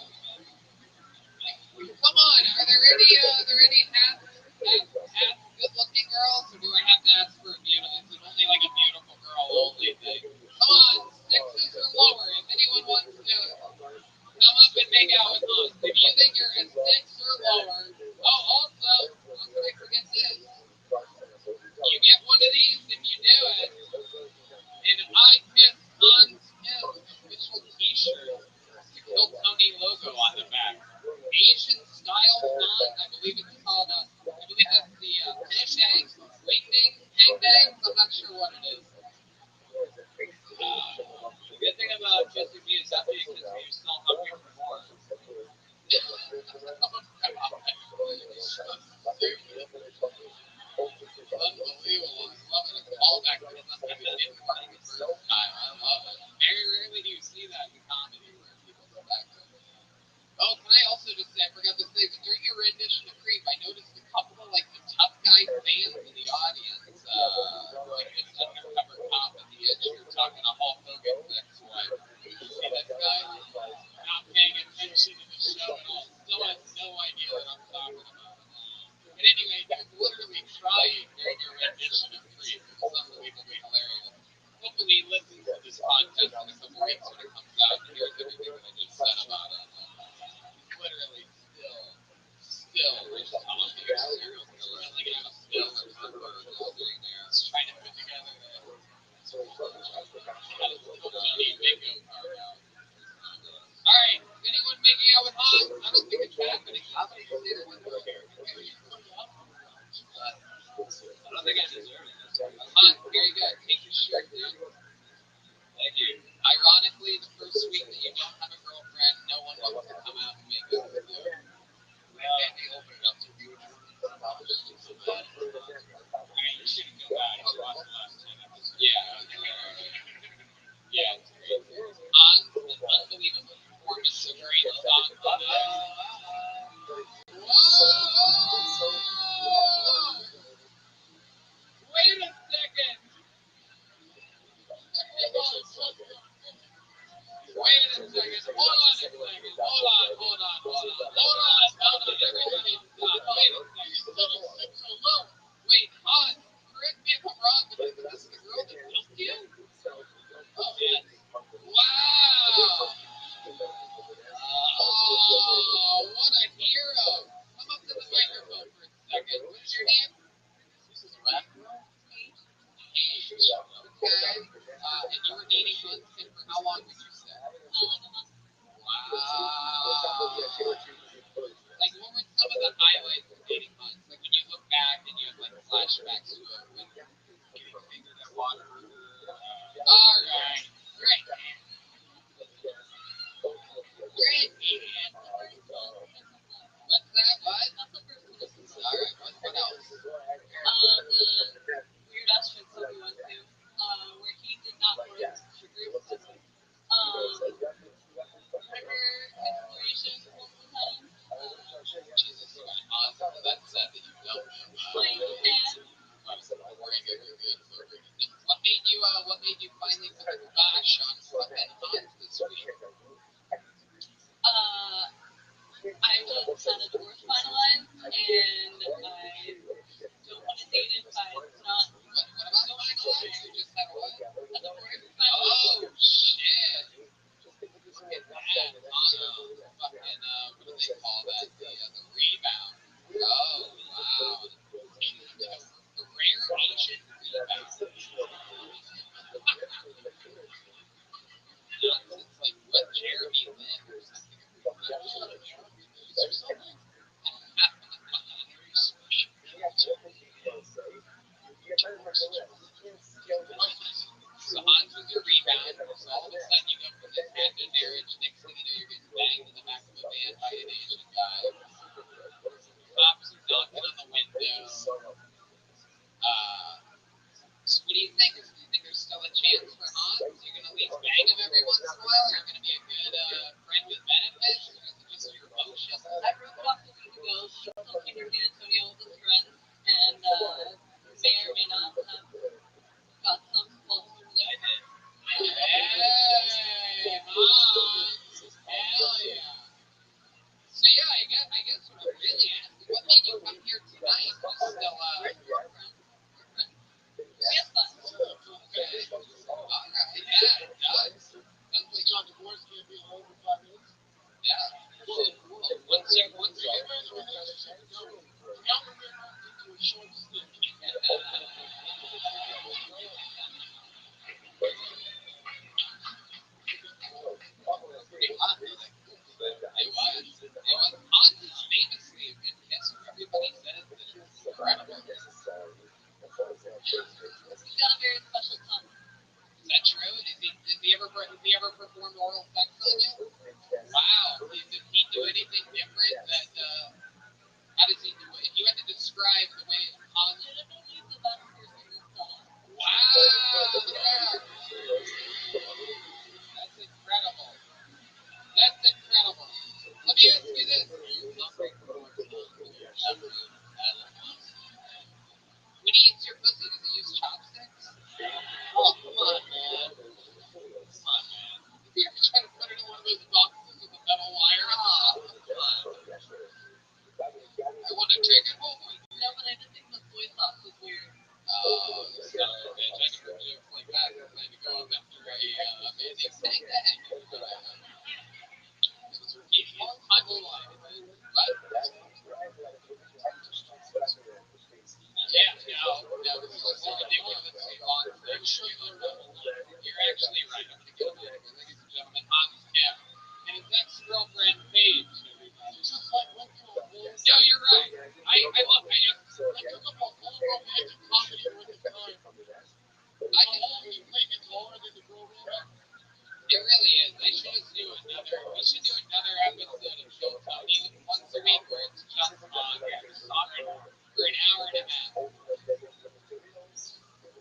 Come on, are there any half good-looking girls, or do I have to ask for a beautiful? Is it only like a beautiful girl only thing? Come on, 6s or lower. If anyone wants to come up and make out with us, if you think you're a 6 or lower, also, how could I forget this? You get one of these if you do it. And I Kiss Hans Kim official T-shirt. The Kill Tony logo on the back. Asian style font. I believe it's called. I believe that's the fish eggs, wingdings, hangbangs. I'm not sure what it is. The good thing about kissing me is after you kiss me, you're still hungry for more. Unbelievable. I love it. A callback to something that didn't work the first time. I love it. Very rarely do you see that in comedy where people go back to it. Oh, can I also just say, I forgot to say, but during your rendition of Creep, I noticed a couple of, like, the tough guy fans in the audience, like this undercover cop at the edge here talking to Hulk Hogan's ex-wife. Did you see this guy? Not paying attention to the show at all. Still has no idea what I'm talking about. But anyway, he was literally crying during your rendition of Creep. It was unbelievably hilarious. Hopefully he listens to this podcast in a couple weeks when it comes out and hears everything that I just said about it. Literally still responsible. Serial killer. Like a still remember doing there. Trying to put together the bingo card out. Alright, is anyone making out with Hans? I don't think it's happening. I don't think I deserve it. Hans, here you go. Take your shirt, dude. Thank you. Ironically, the first week that you don't have a girlfriend, no one wants to come out and make out with you. They open it up to you. I mean, you shouldn't feel bad. You watched the last 10 episodes. Yeah, it's great. Hans, an unbelievable performance. So great song on it. Whoa! Wait a second. Wait a second. Hold on a second. Hold on. Everybody stop. Wait a second. Wait, Hans, correct me if I'm wrong, but is this the girl that milked you? Oh, yes. Wow. Oh, what a hero. Come up to the microphone for a second. What's your name? This is Rabbi. Age. Okay. And you were dating Munson for how long would you say? Wow. Like, what were some of the highlights of dating Munson? Like, when you look back and you have, like, flashbacks to it, when getting fingered at water. All right. Great. What's that? What? All right. What else? The weird Auschwitz that we went to, where he did not want us to group. River exploration one time. Jesus Christ. Awesome. That's sad that you don't know. Playing with dad. What made you finally put the kibosh on flipping Hans this week? I was at a divorce finalized, and I don't want to date if I'm not. What about finalized? You just had a what? A divorce finalized. Oh, shit. Look at that. Fucking, what do they call that? The rebound. Oh, wow. The rare Asian rebound. Hans was your rebound. So all of a sudden you go from this happy marriage. Next thing you know, you're getting banged in the back of a van by an Asian guy. Cops are knocking on the window. So what do you think? Do you think there's still a chance for Hans? You're gonna at least bang him every once in a while? You're gonna be a good friend with benefits? Or is it just your emotion? I broke up a week ago, so I'm still keeping San Antonio with his friends, and may or may not have got some close over there. Hey, Hans! Hell yeah! So yeah, I guess what I'm really asking, what made you come here tonight? Is still Girlfriend. We have fun. okay. Alright, yeah, it does. Sounds like John divorce can't be over 5 minutes. yeah. Cool. Once you Get married in a relationship, no. Younger men into a short stint. pretty hot. It was. Hans is famously a good kisser. Everybody says that it's incredible. He's got a very special tongue. Is that true? Does he ever perform oral sex on you? Wow. Did he do anything different that how does he do it? If you had to describe the way Hans Legitimately the best person in this planet. wow. That's incredible. That's incredible. Let me ask you this. Are you hungry for more time? When he eats your pussy, does he use chopsticks? Oh, come on, man. Come on, man. Is he ever trying to put it in one of those boxes with a metal wire on top? Come on. I want to take it home. No, but I did think the soy sauce was weird. Oh, you son of a bitch. I never knew it like that. I plan to go up after a amazing steak to hang you. It's all my whole life. But, yeah, no, this is also ridiculous. You're actually right. I'm going to get him over. Ladies and gentlemen, Hans Kemp and his ex-girlfriend, Paige. No, you're right. I took up a whole romantic comedy worth of time. I can only play guitar and then the girl romance. It really is. We should do another episode of Joe Tony once a week where it's just talking for an hour and a half.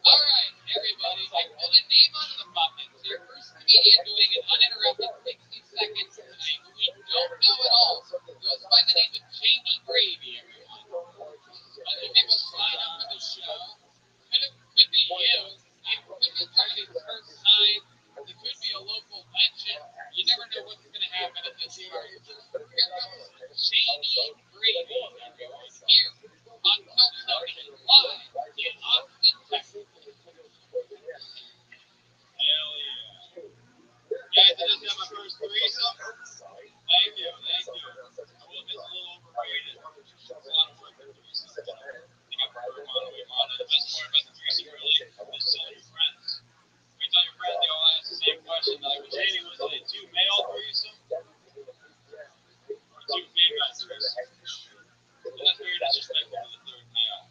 All right, everybody. I pulled a name out of the bucket. So your first comedian doing an uninterrupted 60 seconds tonight who we don't know at all. Goes by the name of Jamie Gravy, everyone. Other people sign up for the show. Could be you. It could be somebody's first time. It could be a local legend. You never know what's going to happen at this party. Here comes Jamie Gravy, everyone. Here on Kill Tony, live in Austin, Texas. Hell yeah. Guys, I just got my first threesome. Thank you. I will admit it's a little overrated. It's a lot of work for threesomes. I think I prefer mono. The best part about the threesome really is tell your friends. When you tell your friends, they all ask the same question. They're like, Jamie, was it a two-male threesome? Or two-female threesome? Well, that's very disrespectful to the third male.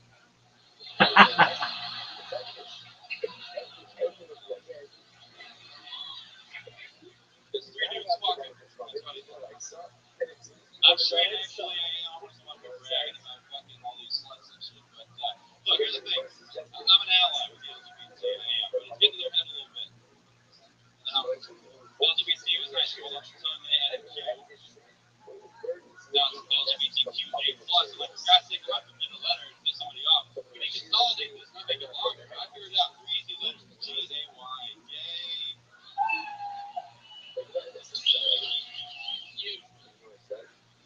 It's three dudes fucking. That's what it is. I'm straight, actually. I'm not bragging about fucking all these sluts and shit. But look, here's the thing. I'm an ally with the LGBT. I am. But it's getting to their head a little bit. LGBT was high school at the time they had it. Now it's LGBTQA+. I'm like, for God's sake, I'm about to get a letter and piss somebody off. We need to consolidate this. Not make it longer. I figured it out. 3 easy letters. G-A-Y. Yay.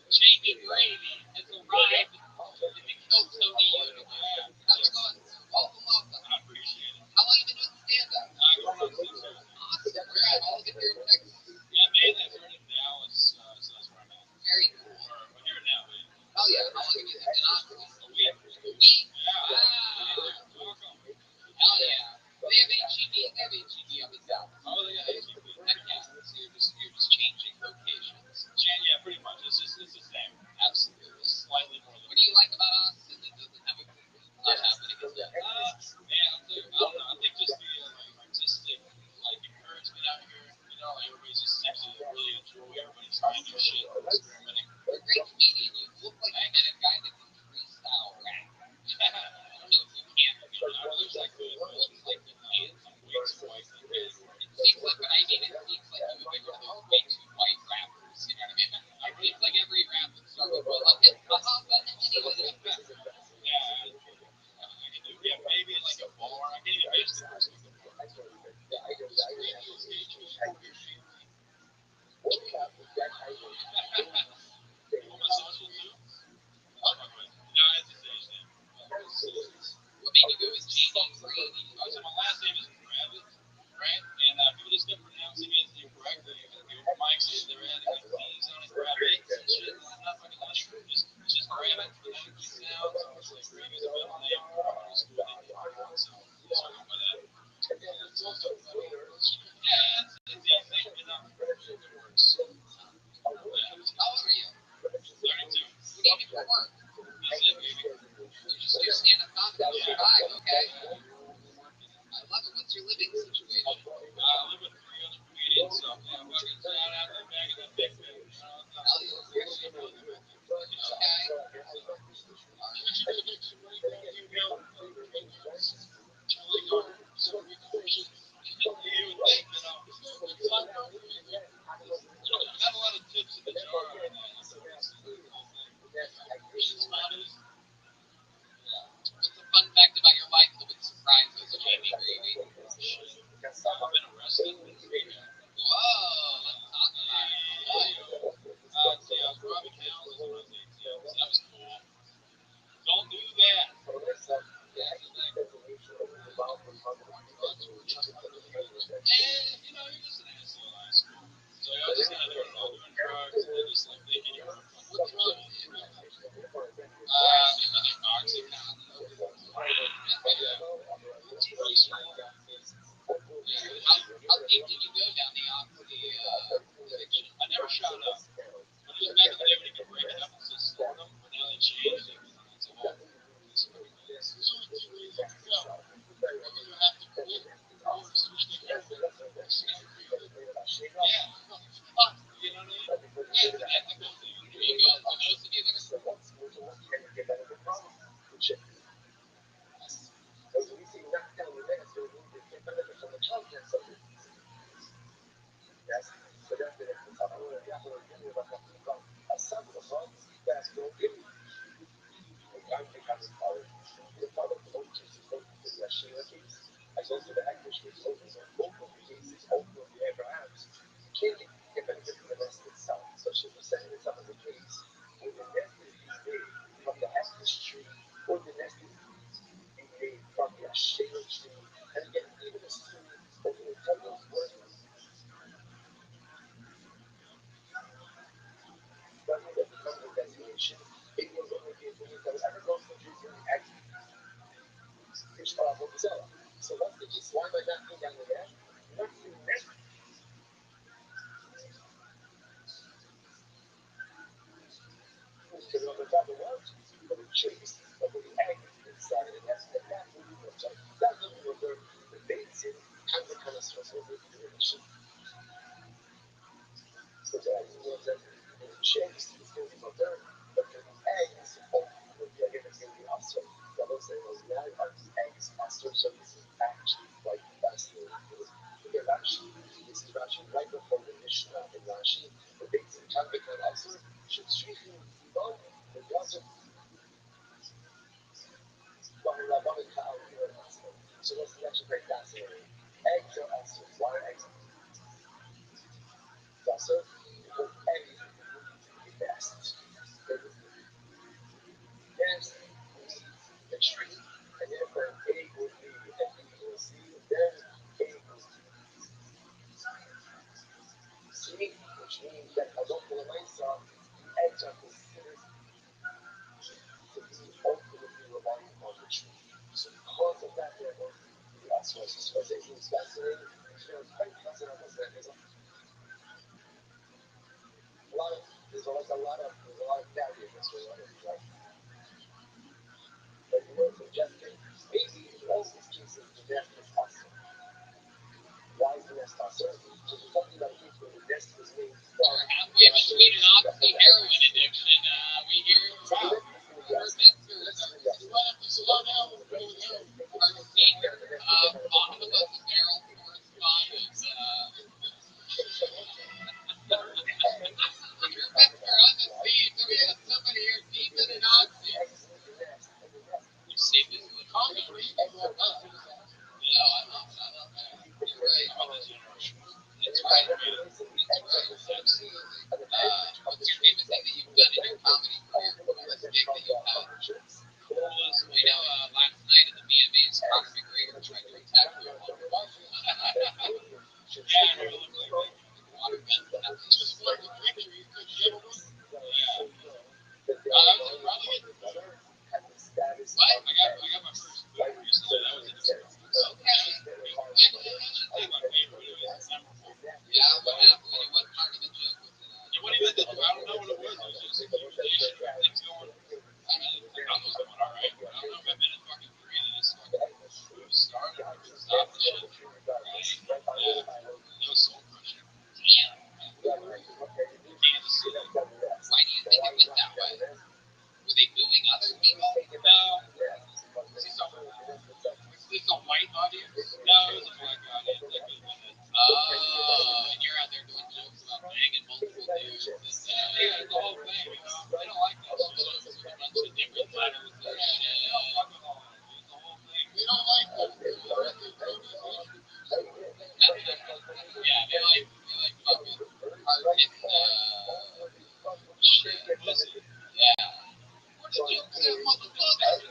Jamie Gravy has arrived in the Kill Tony universe. How's it going? Welcome. I appreciate it. How long have you been doing stand-up? Going on 6 years. Awesome. Where at? All of it here in Texas? Yeah, mainly I started in Dallas, so that's where I'm at. Very cool. We're here now, baby. Oh yeah. How long have you lived in Austin? A week. Yeah. Welcome. Hell yeah. They have HEB. They have HEB up in Dallas. Oh, they got HEB. Heck yeah. So you're just changing locations. Yeah, pretty much. It's the same. Absolutely. Slightly more. What do you like about Austin that doesn't have a not happening? Yeah, I don't know. I think just the artistic trying new shit, experimenting. You're a great comedian. You look like the kind of guy that can freestyle rap. I don't know if you can or I not. wish I could, but Looks like you can. I'm way too white for the category. It seems like, but I mean, it seems like you would be one of those way too white rappers. You know what I mean? It seems like every rap would start with, well, look, but anyway. Yeah, maybe like a bar. I can't even match the first one. On my social too? Oh, by the way. No, it's a stage name. What made you go with JD3? So my last name is Rabbit, right? And people just kept pronouncing it incorrectly. The open mics, they were adding like D's on it, Rabbit and shit. And I'm not fucking not true. It's just Rabbit phonetically sounds. So it's like Rabbit's a middle name. Primary school name. So just went by that. Yeah, it's a D thing. Enough. It works. How old are you? 32. What do you do for work? That's it, baby. You just do stand-up comedy. Yeah. Okay. I love it. What's your living situation? I live with 3 other comedians, so yeah, fucking shout out to the bag of that big bag. Hell yeah. You're actually really good. Okay. Not a lot of tips in the jar on that. What's a fun fact about your life that would surprise us, Jamie Gravy? I've been arrested in rehab. Whoa, let's talk about it. See, I was robbing houses when I was 18, so that was cool. Don't do that. And, you're just an asshole in high school. So I just kind of doing it all, doing drugs, and then just like thinking you're a fucking Oxycontin. How deep did you go down the addiction? I never shot up. But it was back in the day when you could break it up and still snort them, but now they changed it. It's a whole. Yeah. You know what I mean? Yeah, that's a cool thing. There you go. For those of you that halfway between an oxy heroin addiction. We hear our listeners are slow down. Our senior bottom of the barrel correspondent. Your Mr. on the scene. So we have somebody here deep in an oxy. You see this in the comment. No, I'm not. You're right. That's right. Absolutely. What's your favorite thing that you've done in your comedy career? Coolest gig that you've had? Coolest. I know last night at the BMAs, Conor McGregor tried to attack you on the wall. Yeah, it looked like water gun. Just like the picture, you couldn't get one. Yeah. Probably get what? I got my first book recently. That was in the okay. That's my favorite. It was memorable. Yeah, what happened? What part of the joke was it? It wasn't even I don't know what it was. It was just accumulation of things going. I was going all right. I don't know if I've been in fucking three of this fucking started or stopped the shit. Right? Yeah. That was soul crushing. Damn. Kansas City. Why do you think it went that way? Were they booing other people? No. Was this a white audience? No, it was a black audience. And you're out there doing jokes about banging multiple dudes. Yeah, the whole thing. They don't like that shit. It's a bunch of different letters and shit. They don't fuck with all of it. It's the whole thing. They don't like that. Yeah, they like fucking hard-hitting shit. Pussy. Yeah. What did you say, motherfucker?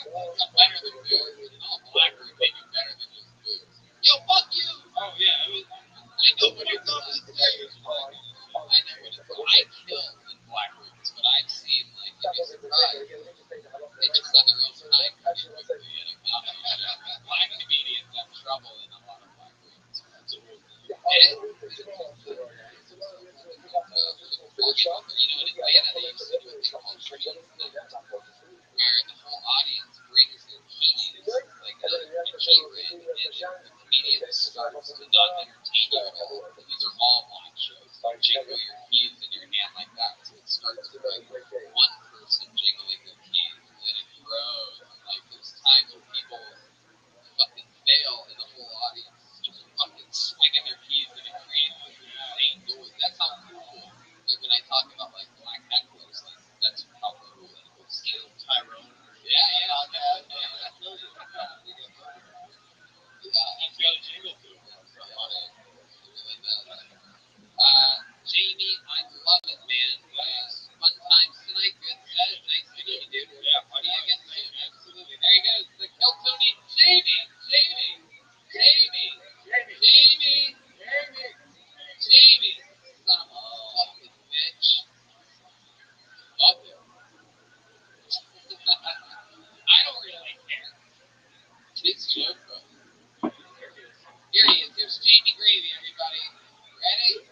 I'm better than booze. No, black room make you better than just booze. Yo, fuck you! Oh, yeah. I know what you're going to say. I know what it's like. I kill in black rooms, but I've seen, like, you'd be surprised. They just have their own time pretty quickly in a comedy show. Black comedians have trouble in a lot of black rooms. That's a weird thing. You know, in Atlanta, they used to do a thing called trees, where the whole audience brings their keys, like a key ring, and the comedian starts to not entertain you at all. These are all black shows. You jingle your keys in your hand like that, so it starts with like one person jingling their keys, and then it grows. Like there's times where people fucking fail, and the whole audience just fucking swinging their keys, and it creates this insane noise. That's how cool. Like when I talk about like black hecklers, like that's how cool that was. Tyrone. Yeah, I'll definitely. Yeah, that's got a jingle to it. It's so funny. It really does. Jamie, I love it, man. Fun times tonight. Good set. Nice meeting you, dude. Yeah, funny again soon. Absolutely. There he goes. The Kill Tony. Jamie. Son of a fucking bitch. Fuck him. I don't really care. It's a joke, bro. Here he is. Here's Jamie Gravy, everybody. Ready?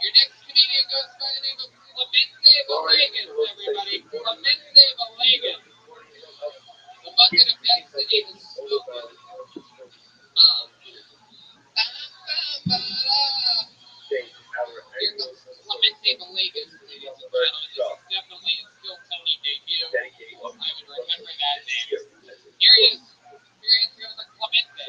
Your next comedian goes by the name of Clemente Villegas, everybody. Clemente Villegas. The bucket of destiny is spoken. Here comes Clemente Villegas, ladies and gentlemen. This is definitely a Still Tony debut. I would remember that name. Here he is. Here he is, Mr. Clemente.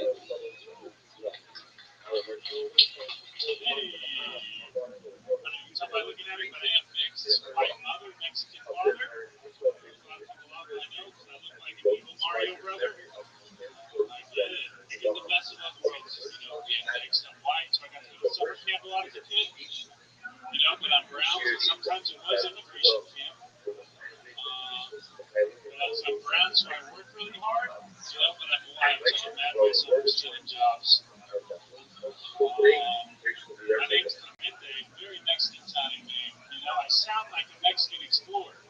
Tell by looking at it, but I am mixed. White mother, Mexican father. There's a lot of people out there I know because I look like an evil Mario brother. I did it. I did the best of both worlds. You know, being mixed, I'm white, so I got to go to summer camp a lot as a kid. You know, but I'm brown, so sometimes it was immigration camp. But I'm brown, so I work really hard. You know, but I'm white, so I'm mad myself for stealing jobs. My name's Clemente, very Mexican sounding name. You know, I sound like a Mexican explorer.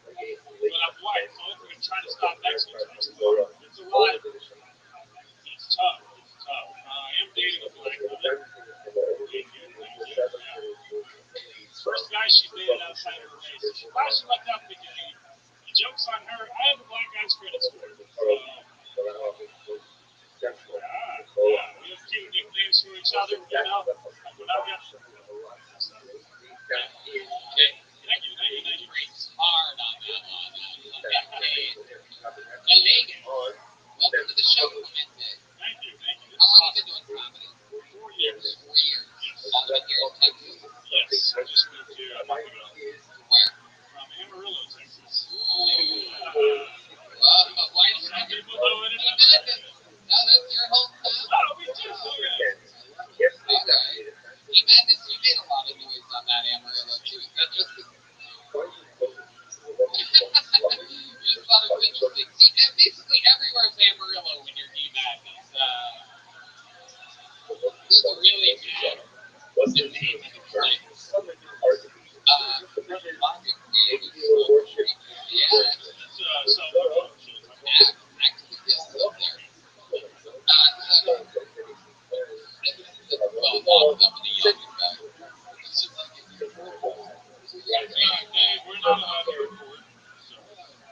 But I'm white, folks. We're trying to stop Mexicans from exploring. It's a lot. It's tough. I am dating a black woman. First guy she dated outside of her race. She flashed like that because the joke's on her. I have a black guy's credit score. Southern, you know, Aguinaldo. Okay. Thank you. Rates hard on that one. Clemente. Welcome to the show, Clemente. Thank you. How long have you been doing comedy? 4 years. 4 years. All been here in Texas. Yes, I just moved here a month ago. Where? From Amarillo, Texas. Why do you Some people know it. No, that's your hometown. Oh, we do. Okay. Hey, Madness, you made a lot of noise on that Amarillo, too. Is that just you just thought it was interesting. See, basically everywhere is Amarillo when you're D-Madness. This is really bad. What's the name of the place? Logic Creative Street. Yeah. It's South Dakota. Actually, still live there. Well, some of the younger guys. Dave, we're not allowed to record.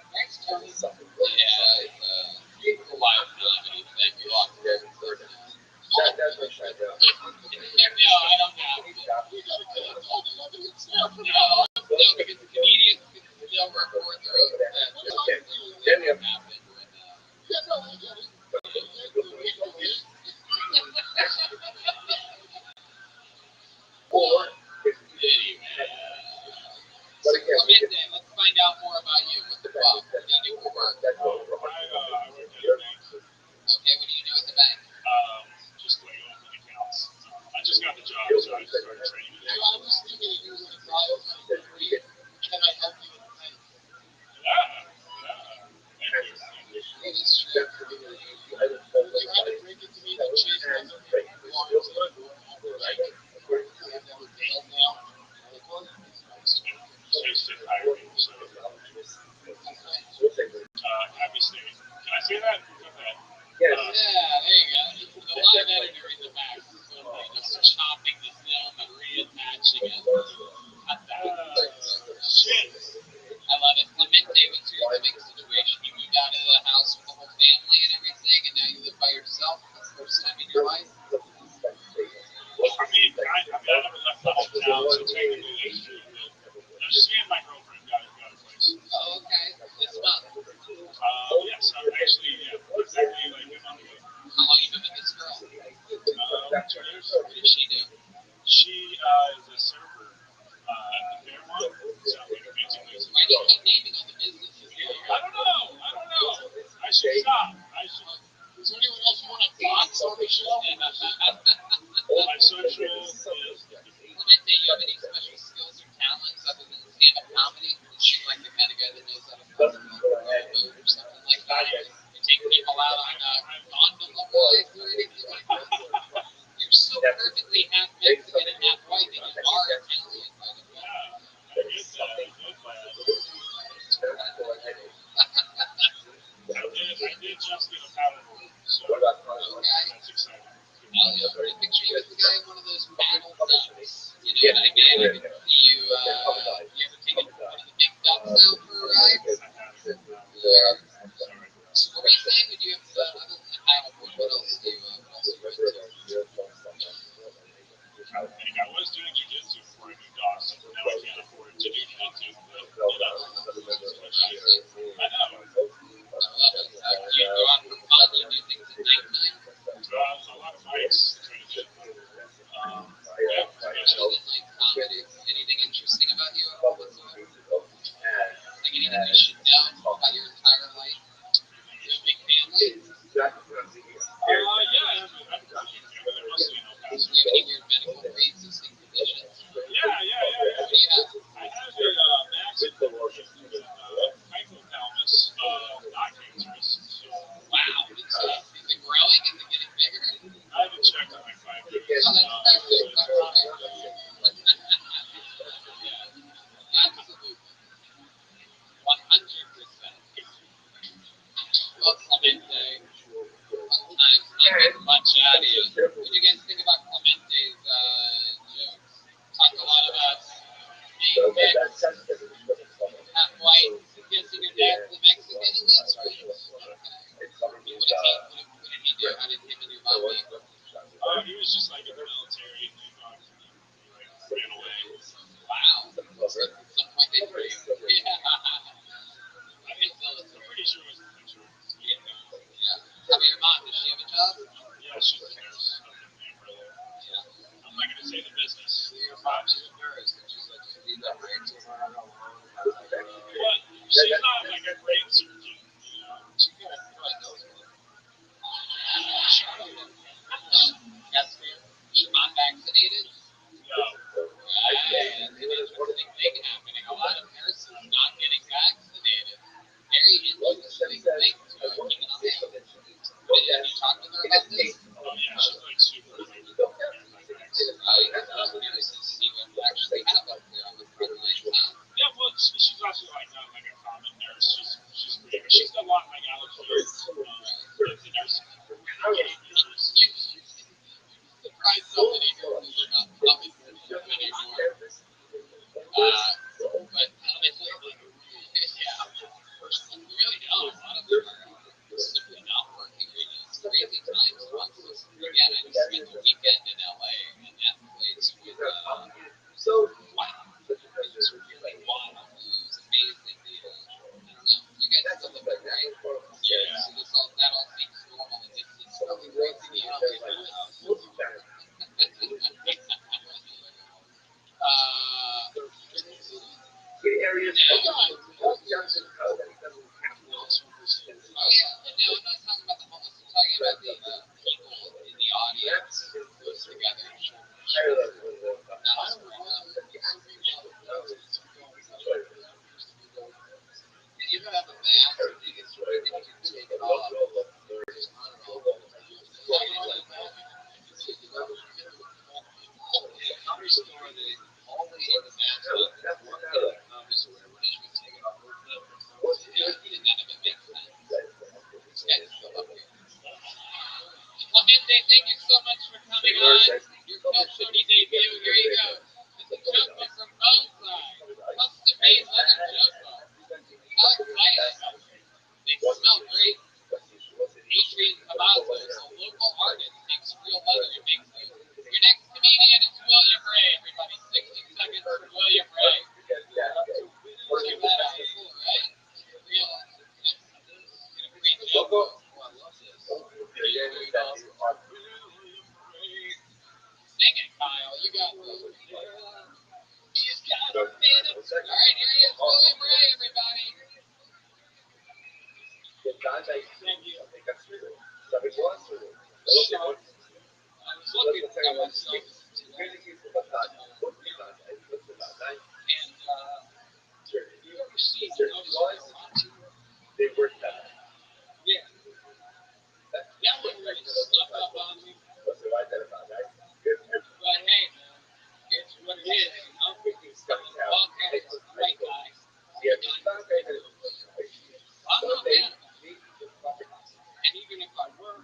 Thanks, Tony. Yeah, it's a live comedy thing. We lost it. No, I don't know. No, because the comedians can still record their own set. They don't have it anyway. So, Clemente, let's find out more about you. What the fuck? What do you do for work? I work at a bank. Okay, what do you do at the bank? Just like open accounts. I just got the job, so I just started training. I was thinking of using a drive for free. Can I help you with the bank? Yeah. That is true. They tried to break into me, but Chase wasn't long as good. I've never bailed now. Chase didn't hire me, so. Happy State. Can I say that? Okay. Yeah, there you go. There's a lot of editor in the back. Just chopping the film and reattaching it. Cut that. Shit. I love it. Clemente, what's your living situation? You moved out of the house with the whole family and everything, and now you live by yourself for the first time in your life? Well, I never left the hometown, so technically that's true. But just me and my girlfriend got a place. Oh, okay. This month. Yes, I'm actually, exactly like a month ago. How long you been with this girl? 2 years. What does she do? She is a server at the Fairmont. Sounds like a fancy place. Why do you keep naming all the businesses here? I don't know. I should stop. Is there anyone else you want to box on the show? My social is... Clemente, you have any special skills or talents other than stand-up comedy? Is she like the kind of guy that knows how to fuck a boat or something like that? You take people out on condom rides or anything like that? You're so perfectly half Mexican and half white that you are Italian, by the way. I did just get a paddleboard, so that's exciting. I picture you as the guy in one of those paddle ducks. You know what I mean? I can see you, you ever taken one of the big ducks out for a ride? So what were you saying? Would you have, other than the paddleboard, what else do you into? I think I was doing jiu-jitsu before I moved off, so now I can't afford to do jiu-jitsu, but, I know. I love it. You go out for fun, you do things at nighttime. A lot of bikes, trying to get fun. Other than like comedy, anything interesting about you whatsoever? Like anything we should know about your entire life? You have a big family? Yeah, I have a big family, mostly in El Paso. Do you have any weird medical pre-existing conditions? Yeah. What do you have? I have a massive hypothalamus not cancerous. So, Wow, is it growing? Is it getting bigger? I haven't checked in like 5 years. Oh, that's perfect. Yeah, absolutely. 100%. Well, Clemente, long time, not getting much out of you. What do you guys think about Clemente's jokes? Talk a lot about being mixed, half white, guessing your dad's the Mexican in this, right? Okay. What did he do? How did him and your mom meet? He was just like a really tried so many girls, they're not coming anymore. But honestly, yeah, you really don't. A lot of them are simply not working right now. It's crazy times. Again, I just spent the weekend in LA, and that place was wow. It was really wild. It was amazing. I don't know. You guys still live there, right? Yeah. So that all seems normal, and it's really crazy. You don't leave your house. Oh yeah. No, I'm not talking about the homeless. I'm talking about the people in the audience close together. Not us right now. You don't have a mask. I think it's right. You can take it off. Just not at all. Comedy store, they always have a mask on. Comedy store, everybody should take it off. Yeah, and none of it makes sense. This guy is still up here. Well, Midday, thank you so much for coming on. Your Coach Cody debut. Here you go. It's a joke book from Bonsai. Custom made leather joke book. How exciting. They smell great. Adrian Cavazzo is a local artist, makes real leather and makes those. Your next comedian is William Ray, everybody. 60 seconds for William Ray. Check that out. Cool, right? Real. Great joke book. Oh, I love this. Sing it, Kyle. You got this. He's got a minute. All right, here he is, William Ray, everybody. I was looking at myself today, and you ever see those watching? Yeah. That one really snuck up on me. But hey, man, it's what it is, you know? Okay, white guy. I'm not mad about it. And even if I were,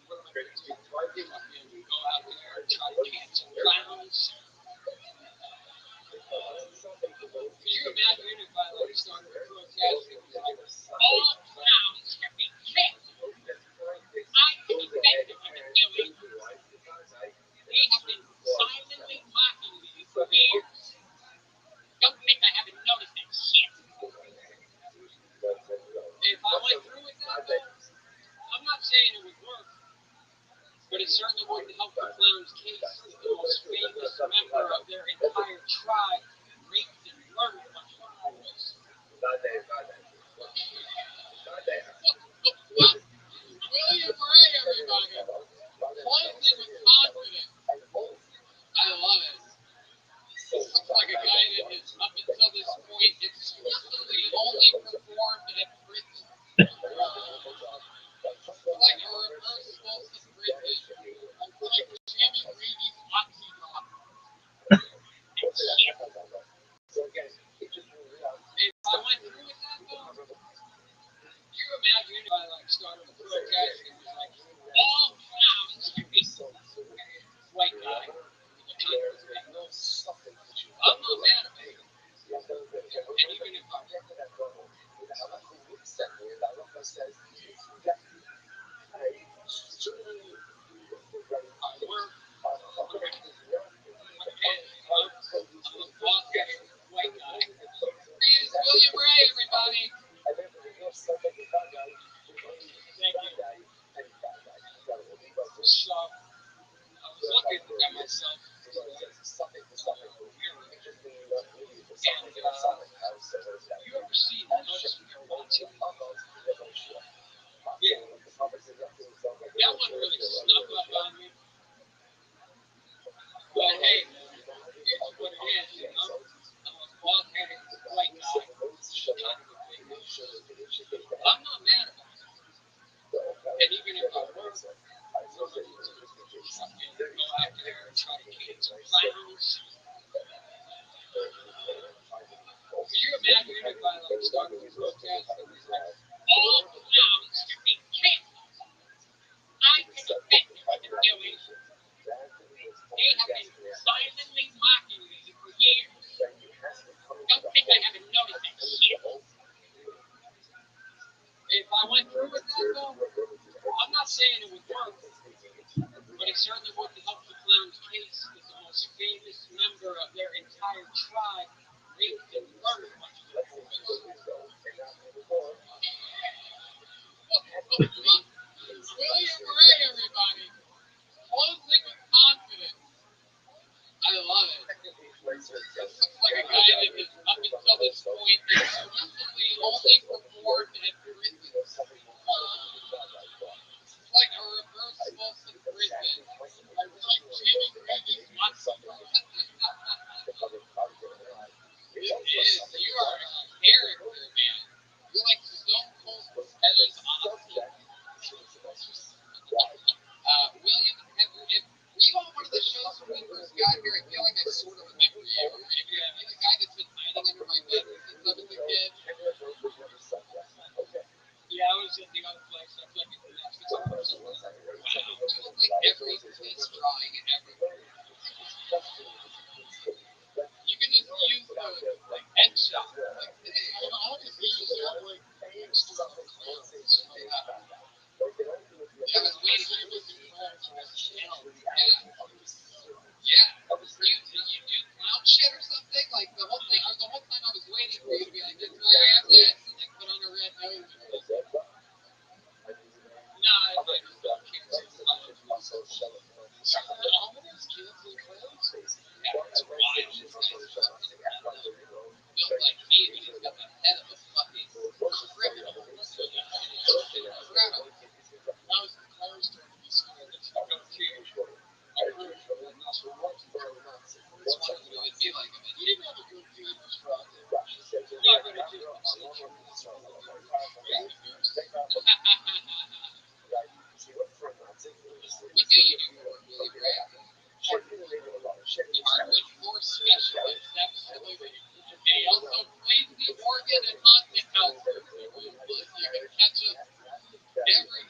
what am I going to do? Go out there and try to catch some clowns? Could you imagine if I started a protest and was like, all clowns can be kicked? I can defend them in Philly. They have been silently mocking me for years. Don't think I haven't noticed that shit. If I went through with that, though, I'm not saying it would work, but it certainly wouldn't help the clown's case that the most famous member of their entire tribe raped and murdered a was. William Ray, everybody. Closing with confidence. I love it. This looks like a guy that has, up until this point, exclusively only performed at prison. Like a reverse Wilson Bridges. Like Jimmy Reedy's oxymoron. If I went through with that, though, can you imagine if I started a protest and was like, all clowns can be white guy. I'm not mad about it. And even if I white guy. Here's William Ray, everybody. Thank you. So, I was looking at myself in the mirror, and you ever see notice when you're watching? Yeah. That one really snuck up on me. They have been silently mocking me for years. Don't think I haven't noticed that shit. If I went through with that, though, I'm not saying it would work, but it certainly wouldn't help the clown's case as the most famous member of their entire tribe raped and murdered much of their boys. William Ray, everybody. Closing with confidence. I love it. This looks like a guy that has, up until this point, exclusively only performed at prisons. It's like a reverse Folsom prison. Like Jimmy Reeves Watson. It is. You are a character, man. You're like Stone Cold Steve's Austin. William, were you on one of the shows when we first got here? I feel like I sort of remember you. Or maybe you're the guy that's been hiding under my bed since I was a kid. Yeah, I was at the other place. I played with the next guitar. Wow. You look like every kiss drawing ever. You can just use those like headshots. Like, hey, all just use like clowns. Yeah, I was waiting for you to clowns on this channel. Yeah. You do clown shit or something? Like the whole time I was waiting for you to be like, this is why I have this, and like put on a red nose. No, I just don't care. Ominous kids and clowns? Yeah, it's wild. This guy's built like me, but he's got the head of a fucking criminal. Incredible. Now it's the car store to be scared. It's not going to change. I heard it from the National Watch very much. This one would always be like him. He didn't have a good team to struggle. Yeah, but it just What do you do for work, William Ray? Hardwood floor specialist, absolutely. And he also plays the organ and haunted houses. You can catch us every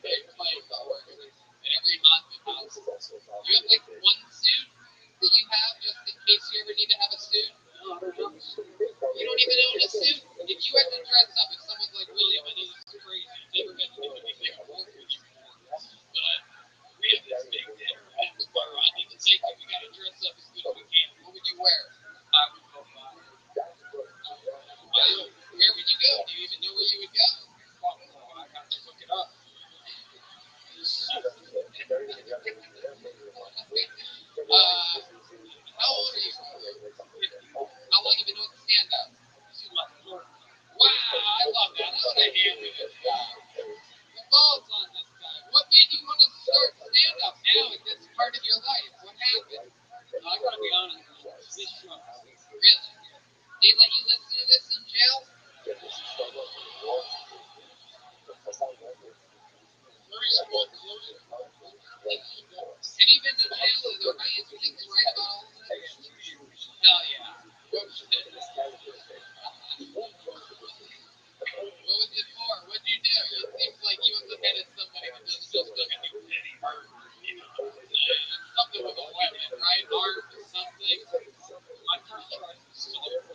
day playing the organ in every haunted house. You have like one suit that you have just in case you ever need to have a suit? You don't even own a suit? If you had to dress up, if someone's like, William, I know this is crazy, I've never been to anything I work with you before, but we have this big dinner at the bar. I need to take you. We got to dress up as good as we can. What would you wear? I would go by. Wow. Where would you go? Do you even know where you would go? I have to look it up. How old are you? How long have you been doing stand-up? This is my fourth. Wow, I love that. I want to hammer this guy. The balls on this guy. What made you want to start stand-up now at this part of your life? What happened? I gotta be honest. This show. Really? They let you listen to this in jail? Have you been to jail? Are the Ryan's things right about all of this? Hell yeah. What was it for? What'd you do? It seems like you must have headed somebody that doesn't just look at you petty murder, you know. Something with a weapon, right? Armed or something. My first choice was solid.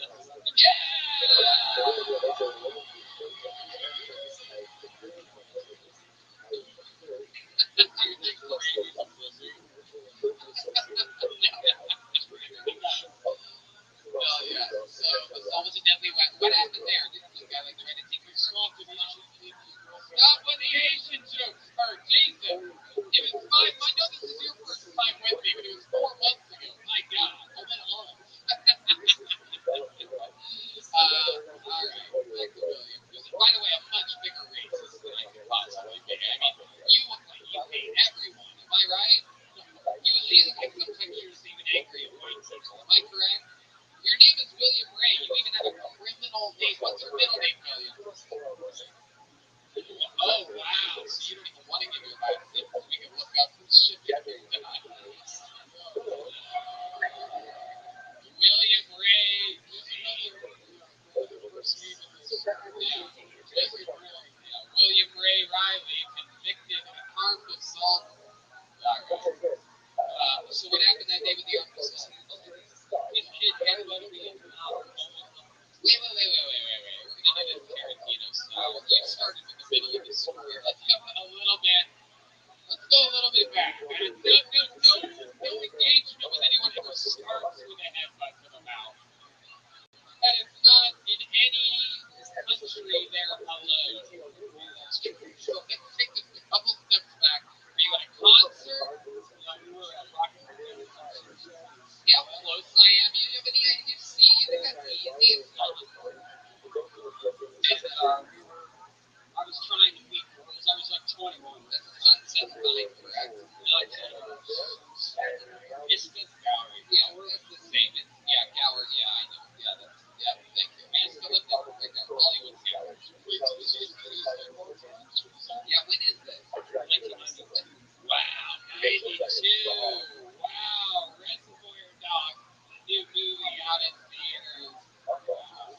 2. Wow, Reservoir Dogs, new movie out in theaters.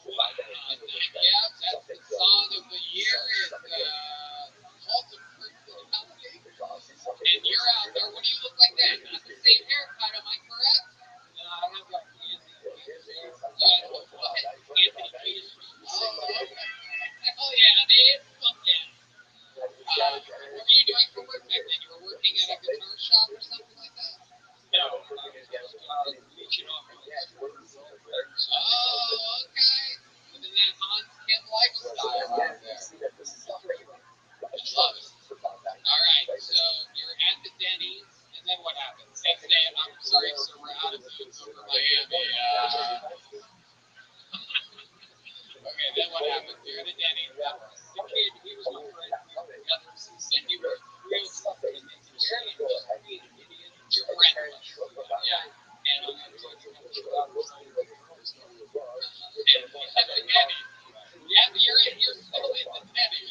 Yeah, that's the song of the year is Cult of Personality. And you're out there. What do you look like then? Not the same haircut, am I correct? No, I have like Anthony Kiedis. Yeah, what? Anthony Kiedis. Oh, okay. Hell yeah, dude. Fuck yeah. What were you doing for work back then? You were working at a guitar shop or something like that? No, I was just reaching off my Oh, okay. Living that Hans Kim lifestyle out there. Love it. All right, so you're at the Denny's, and then what happens? Next day, I'm sorry, sir, we're out of boots over Miami. Okay, then what happens? You're at the Denny's. The kid, he was my friend. We were together since then. He was real tough. And then he changed. Just being an idiot. You're friendless. Yeah. And I'm going to tell you, I'm sure I was trying to get girls. And at the Denny's. Yeah, you're still in the Denny's.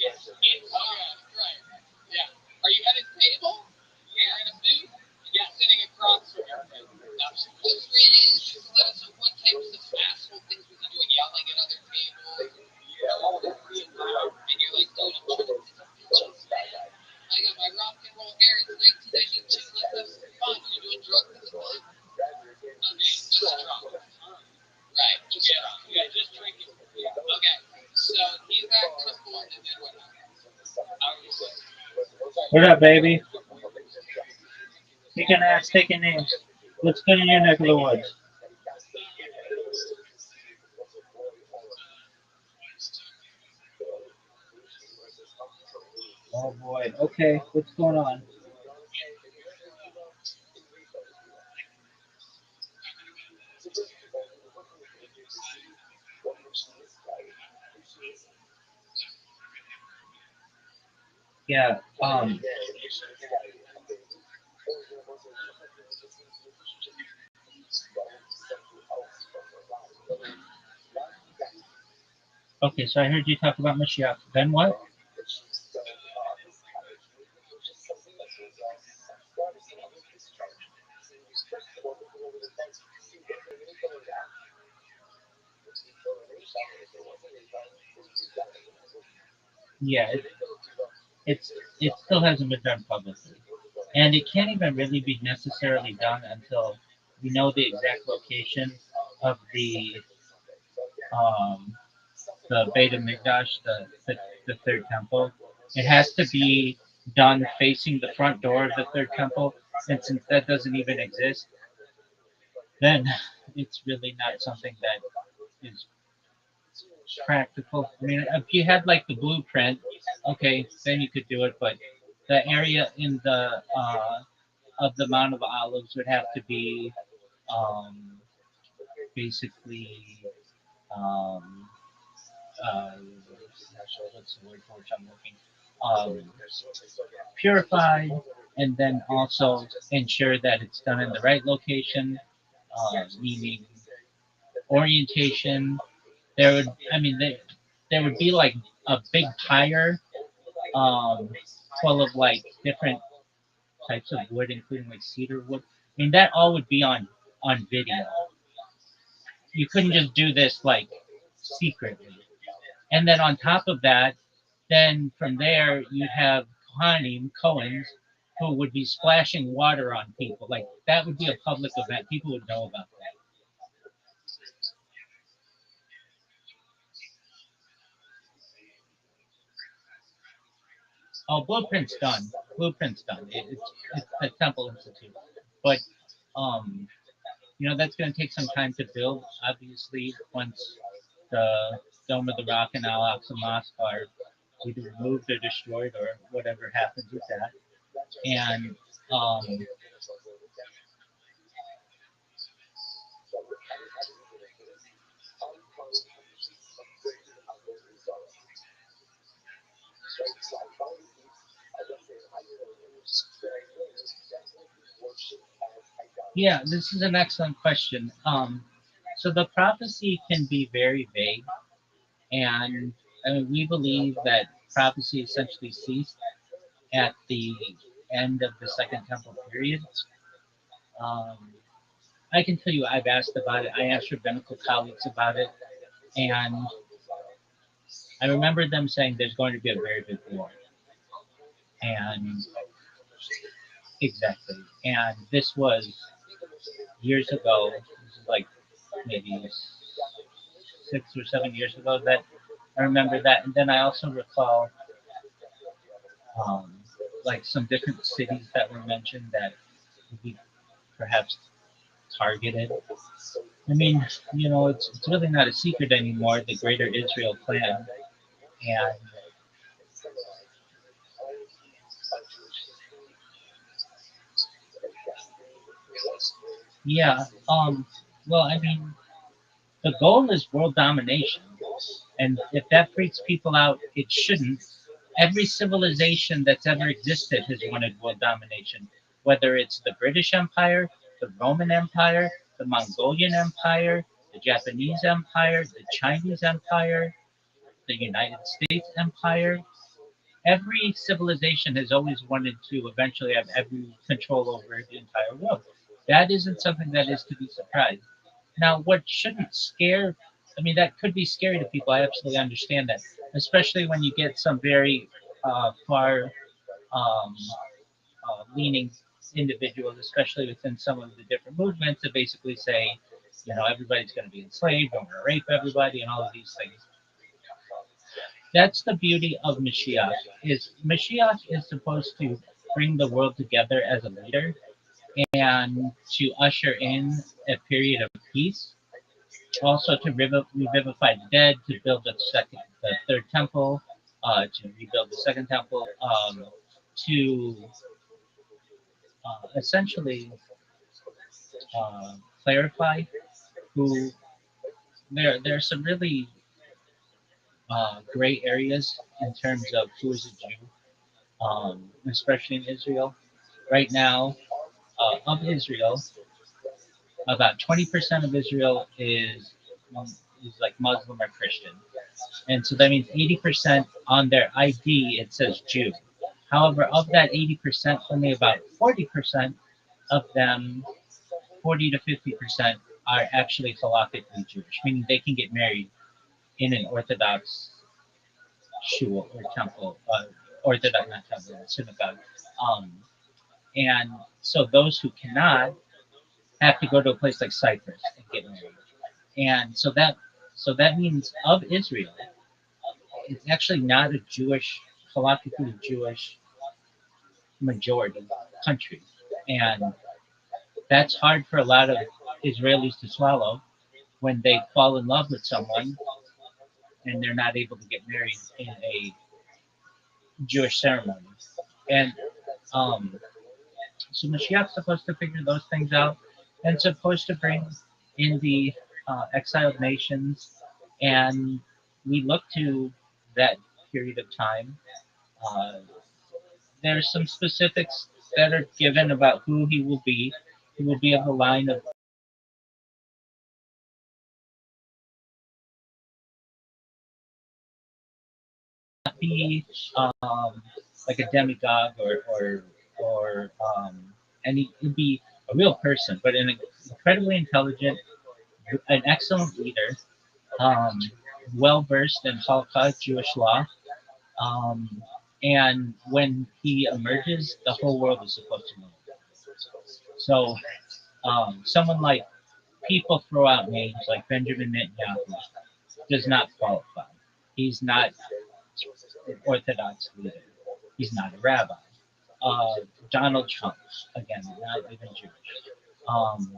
All right. Yeah. Are you at a table? You're in a booth? Yeah. Sitting across from your friend. Now, just let us know what types of asshole things were you doing? Yelling at other tables? Yeah, all that real loud. And you're like, dude, I'm trying to bitches, man. I got my rock and roll hair. It's 1992. Let's have some fun. You doing drugs at the time? Okay, just drunk. Right. Yeah, just drinking. Yeah. Okay. So he's acting a fool, and then what happens? What up, baby? You can ask taking names. What's good in your neck of the woods? Oh boy. Okay, what's going on? Yeah. Okay, so I heard you talk about Mashiach. Then what? Yeah, it still hasn't been done publicly, and it can't even really be necessarily done until we know the exact location of um the Beit Hamikdash, the third temple. It has to be done facing the front door of the third temple, and since that doesn't even exist, then it's really not something that is practical. I mean, if you had like the blueprint, okay, then you could do it, but the area in the of the Mount of Olives would have to be um, basically um, what's the word for which I'm looking? Um, Purified, and then also ensure that it's done in the right location, meaning orientation. There would, I mean, there would be like a big tire um, full of like different types of wood, including like cedar wood. I mean, that all would be on video. You couldn't just do this like secretly. And then on top of that, then from there you'd have Cohens, who would be splashing water on people. Like that would be a public event. People would know about that. Oh, blueprint's done. Blueprint's done. It's the Temple Institute, but um, that's going to take some time to build. Obviously, once the Dome of the Rock and Al Aqsa Mosque are either removed or destroyed or whatever happens with that, and yeah, this is an excellent question. So the prophecy can be very vague, and I mean, we believe that prophecy essentially ceased at the end of the Second Temple period. Um, I can tell you, I've asked about it. I asked rabbinical colleagues about it, and I remember them saying there's going to be a very big war, and exactly. And this was years ago. This is like maybe 6 or 7 years ago that I remember that. And then I also recall um, like some different cities that were mentioned that would be perhaps targeted. I mean, it's really not a secret anymore, the Greater Israel Plan. And yeah, well, I mean, the goal is world domination. And if that freaks people out, it shouldn't. Every civilization that's ever existed has wanted world domination, whether it's the British Empire, the Roman Empire, the Mongolian Empire, the Japanese Empire, the Chinese Empire, the United States Empire. Every civilization has always wanted to eventually have every control over the entire world. That isn't something that is to be surprised. Now, what shouldn't scare, I mean, that could be scary to people. I absolutely understand that, especially when you get some very far um, leaning individuals, especially within some of the different movements that basically say, everybody's going to be enslaved, we're going to rape everybody, and all of these things. That's the beauty of Mashiach. Is Mashiach is supposed to bring the world together as a leader and to usher in a period of peace, also to revivify the dead, to build the third temple, to rebuild the second temple, to essentially clarify who there are some really gray areas in terms of who is a Jew, especially in Israel. Right now, of Israel, about 20% of Israel is like Muslim or Christian. And so that means 80% on their ID it says Jew. However, of that 80%, only about 40% of them, 40 to 50%, are actually halakhically Jewish, meaning they can get married in an Orthodox shul or temple, Orthodox, not temple, synagogue. Um, and so those who cannot have to go to a place like Cyprus and get married. And so that means of Israel, it's actually not a Jewish, halakhically Jewish majority country. And that's hard for a lot of Israelis to swallow when they fall in love with someone and they're not able to get married in a Jewish ceremony. And um, so Mashiach's supposed to figure those things out and supposed to bring in the exiled nations. And we look to that period of time. Uh, there's some specifics that are given about who he will be. He will be of the line of be like a demigod or and he'll be a real person, but an incredibly intelligent, an excellent leader, um, well versed in Holocaust Jewish law. Um, and when he emerges, the whole world is supposed to know. So someone like people throw out names like Benjamin Netanyahu does not qualify. He's not an Orthodox leader. He's not a rabbi. Uh, Donald Trump, again, not even Jewish. Um,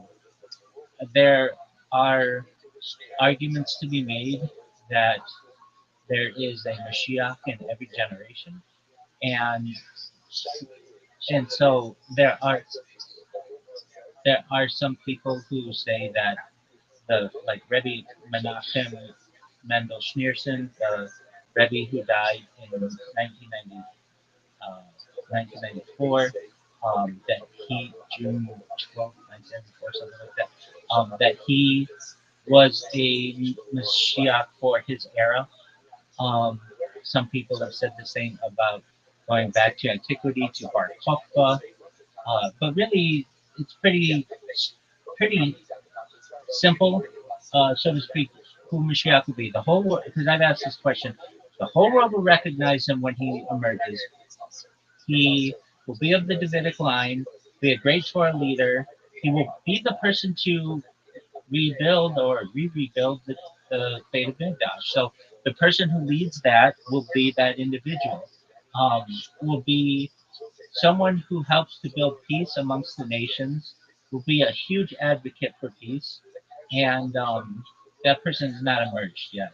there are arguments to be made that there is a Mashiach in every generation, and so there are some people who say that the like Rabbi Menachem Mendel Schneerson, the Rebbe who died in 1994, that he, June 12th, 1994, something like that, that he was a Mashiach for his era. Um, some people have said the same about going back to antiquity, to Bar Kokhba. But really, it's pretty simple, so to speak, who Mashiach will be. The whole world, because I've asked this question, the whole world will recognize him when he emerges. He will be of the Davidic line, be a great Torah leader. He will be the person to rebuild or re-rebuild the Beit of Mikdash. So the person who leads that will be that individual. Um, will be someone who helps to build peace amongst the nations. Will be a huge advocate for peace, and that person has not emerged yet.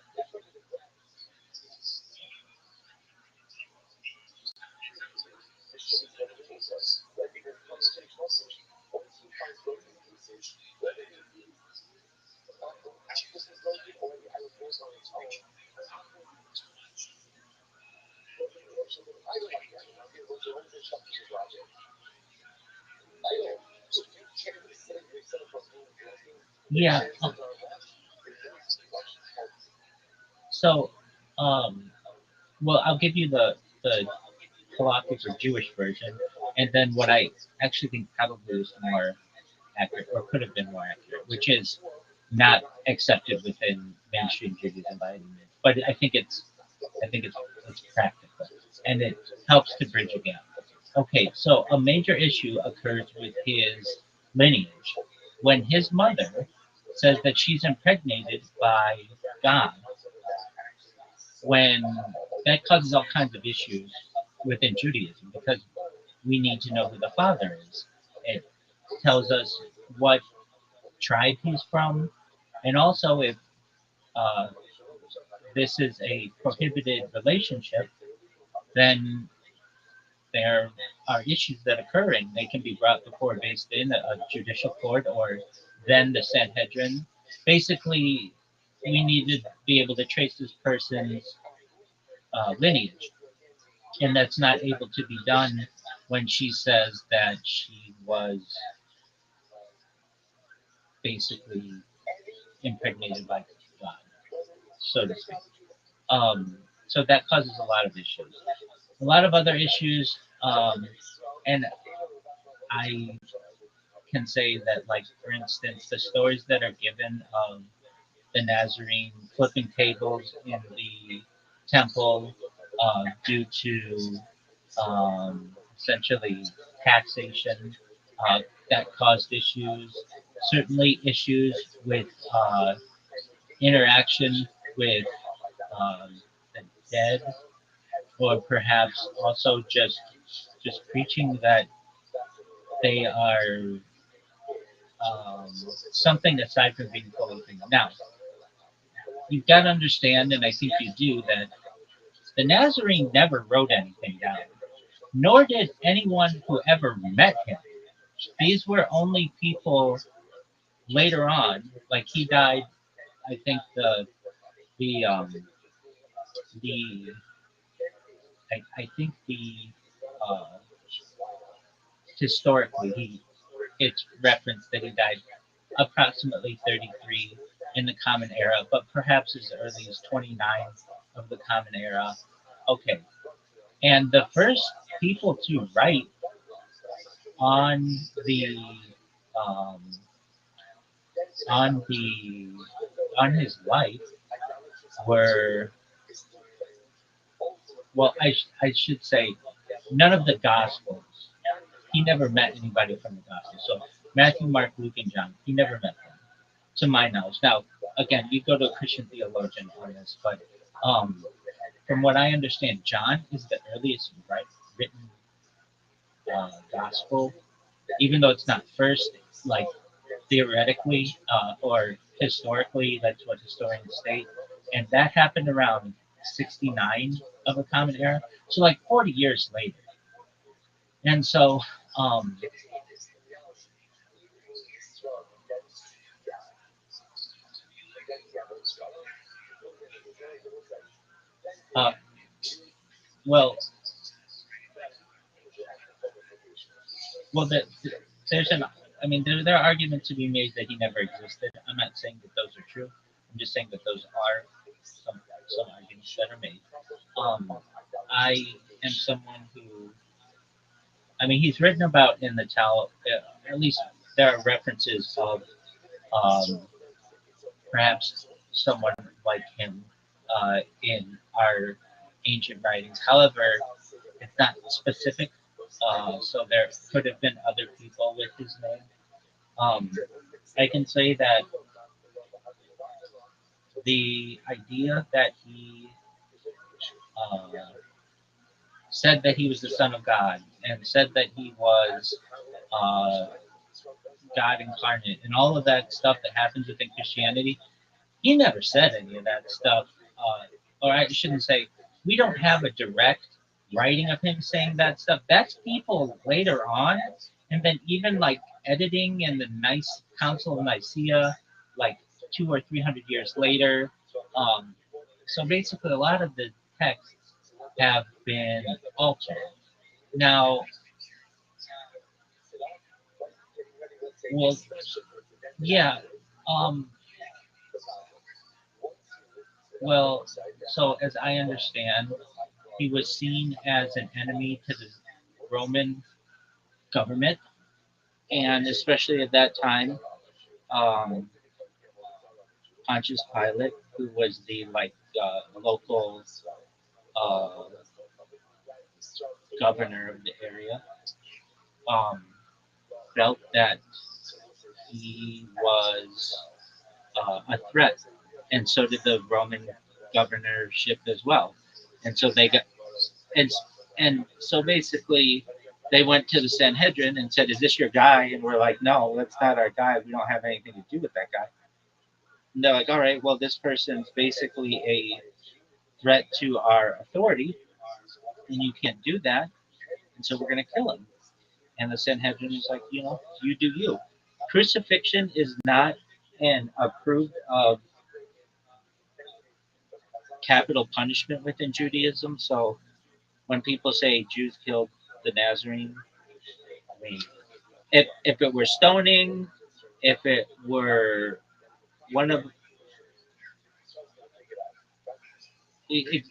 Yeah. So, um, well, I'll give you the Halakhic or Jewish version, and then what I actually think probably is more accurate or could have been more accurate, which is not accepted within mainstream Judaism by any means. But I think it's practical and it helps to bridge a gap. Okay, so a major issue occurs with his lineage when his mother says that she's impregnated by God. When that causes all kinds of issues within Judaism because we need to know who the father is. It tells us what tribe he's from, and also if uh, this is a prohibited relationship, then there are issues that occur and they can be brought before based in a judicial court or then the Sanhedrin. Basically, we need to be able to trace this person's lineage, and that's not able to be done when she says that she was basically impregnated by God, so to speak. So that causes a lot of issues. A lot of other issues, and I can say that, like for instance, the stories that are given of the Nazarene flipping tables in the temple due to essentially taxation that caused issues. Certainly, issues with interaction with the dead, or perhaps also just preaching that they are um, something aside from being fully human. Now, you've got to understand, and I think you do, that the Nazarene never wrote anything down, nor did anyone who ever met him. These were only people later on, like he died. I think the I think the uh, historically he it's referenced that he died approximately 33 in the Common Era, but perhaps as early as 29 of the Common Era. Okay, and the first people to write on the um, on the on his life were, well, I should say none of the Gospels. He never met anybody from the Gospels. So Matthew, Mark, Luke, and John. He never met them, to my knowledge. Now, again, you go to a Christian theologian on this, but um, from what I understand, John is the earliest written gospel, even though it's not first, like theoretically or historically, that's what historians state. And that happened around 69 of the Common Era, so like 40 years later. And so, um, uh, well, well, there's an, I mean, there are arguments to be made that he never existed. I'm not saying that those are true. I'm just saying that those are some arguments that are made. Um, I am someone who I mean, he's written about in the Talmud. At least there are references of um, perhaps someone like him in our ancient writings. However, it's not specific, so there could have been other people with his name. Um, I can say that the idea that he uh, said that he was the Son of God and said that he was uh, God incarnate and all of that stuff that happens within Christianity, he never said any of that stuff. Or I shouldn't say, we don't have a direct writing of him saying that stuff. That's people later on, and then even like editing in the Nice Council of Nicaea, like 200 or 300 years later. So basically, a lot of the texts have been altered. Now, well, yeah. Um, well, so as I understand, he was seen as an enemy to the Roman government, and especially at that time, um, Pontius Pilate, who was the local uh, governor of the area, um, felt that he was a threat, and so did the Roman governorship as well. And so they got and and so basically they went to the Sanhedrin and said, "Is this your guy?" And we're like, "No, that's not our guy. We don't have anything to do with that guy." And they're like, "All right, well, this person's basically a threat to our authority, and you can't do that, and so we're gonna kill him." And the Sanhedrin is like, you do you. Crucifixion is not an approved of capital punishment within Judaism. So when people say Jews killed the Nazarene, I mean, if it were stoning, if it were one of it,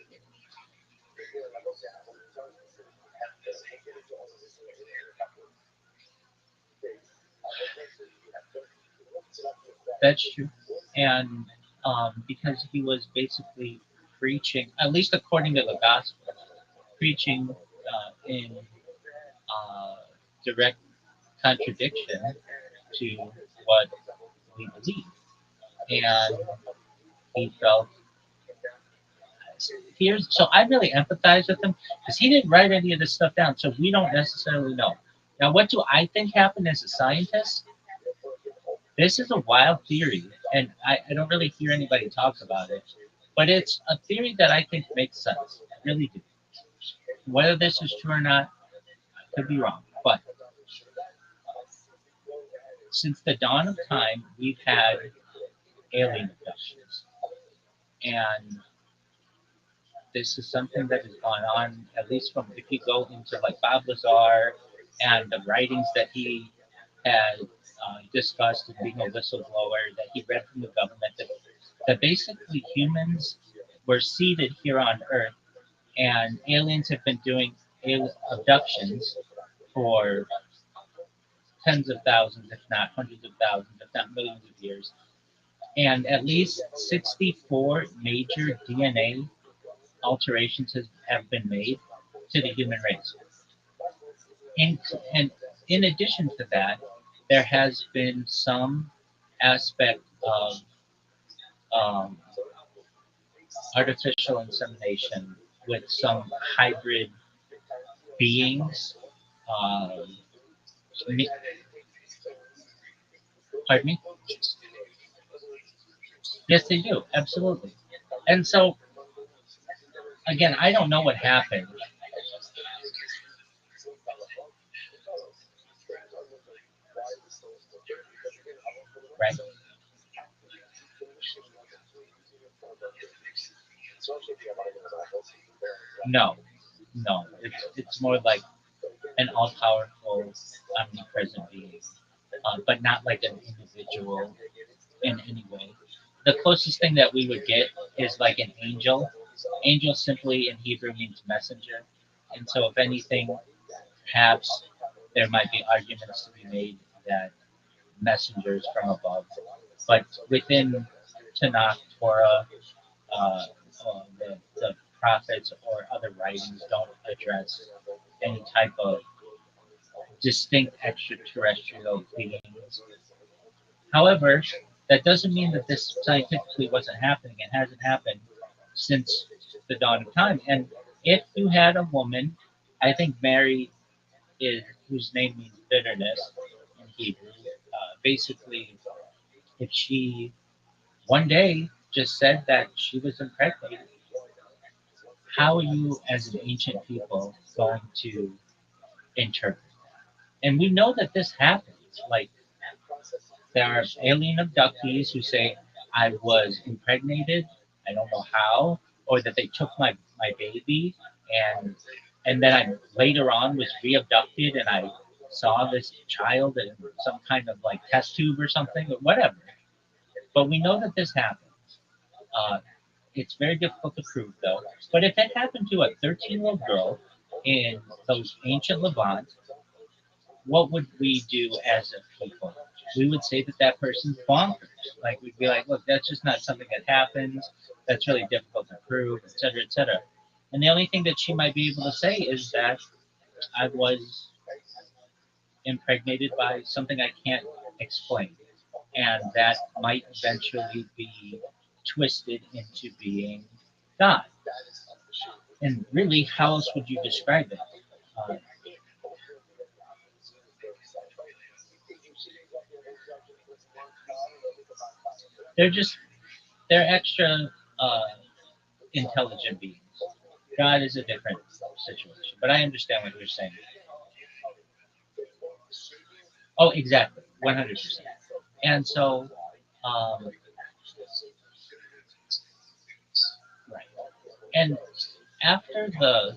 that's true, and because he was basically preaching, at least according to the gospel, preaching in uh, direct contradiction to what we believe, and he felt here's so I really empathize with him because he didn't write any of this stuff down, so we don't necessarily know. Now, what do I think happened as a scientist? This is a wild theory, and I don't really hear anybody talk about it, but it's a theory that I think makes sense. I really do. Whether this is true or not, I could be wrong, but since the dawn of time, we've had alien abductions, and this is something that has gone on at least from if you go into like Bob Lazar and the writings that he had discussed and being a whistleblower that he read from the government that basically humans were seated here on Earth and aliens have been doing abductions for tens of thousands, if not hundreds of thousands, if not millions of years. And at least 64 major DNA alterations have been made to the human race. And, and in addition to that, there has been some aspect of um, artificial insemination with some hybrid beings. Um, Pardon me? Yes, they do. Absolutely. And so, again, I don't know what happened, right? No, no. It's more like an all powerful, omnipresent being, but not like an individual in any way. The closest thing that we would get is like an angel. Angel simply in Hebrew means messenger. And so, if anything, perhaps there might be arguments to be made that messengers from above, but within Tanakh, Torah, uh, the prophets or other writings don't address any type of distinct extraterrestrial beings. However, that doesn't mean that this scientifically wasn't happening. It hasn't happened since the dawn of time. And if you had a woman, I think Mary is whose name means bitterness in Hebrew. Basically, if she one day just said that she was impregnated, how are you as an ancient people going to interpret? And we know that this happens. Like there are alien abductees who say I was impregnated, I don't know how, or that they took my baby and then I later on was re-abducted and I saw this child in some kind of like test tube or something or whatever. But we know that this happens. Uh, it's very difficult to prove though. But if it happened to a 13-year-old girl in those ancient Levant, what would we do as a people? We would say that that person's bonkers. Like we'd be like, look, that's just not something that happens. That's really difficult to prove, et cetera, et cetera. And the only thing that she might be able to say is that I was impregnated by something I can't explain, and that might eventually be twisted into being God. And really, how else would you describe it? Uh, they're just they're extra uh, intelligent beings. God is a different situation, but I understand what you're saying. Oh, exactly, 100%. And so, right. And after the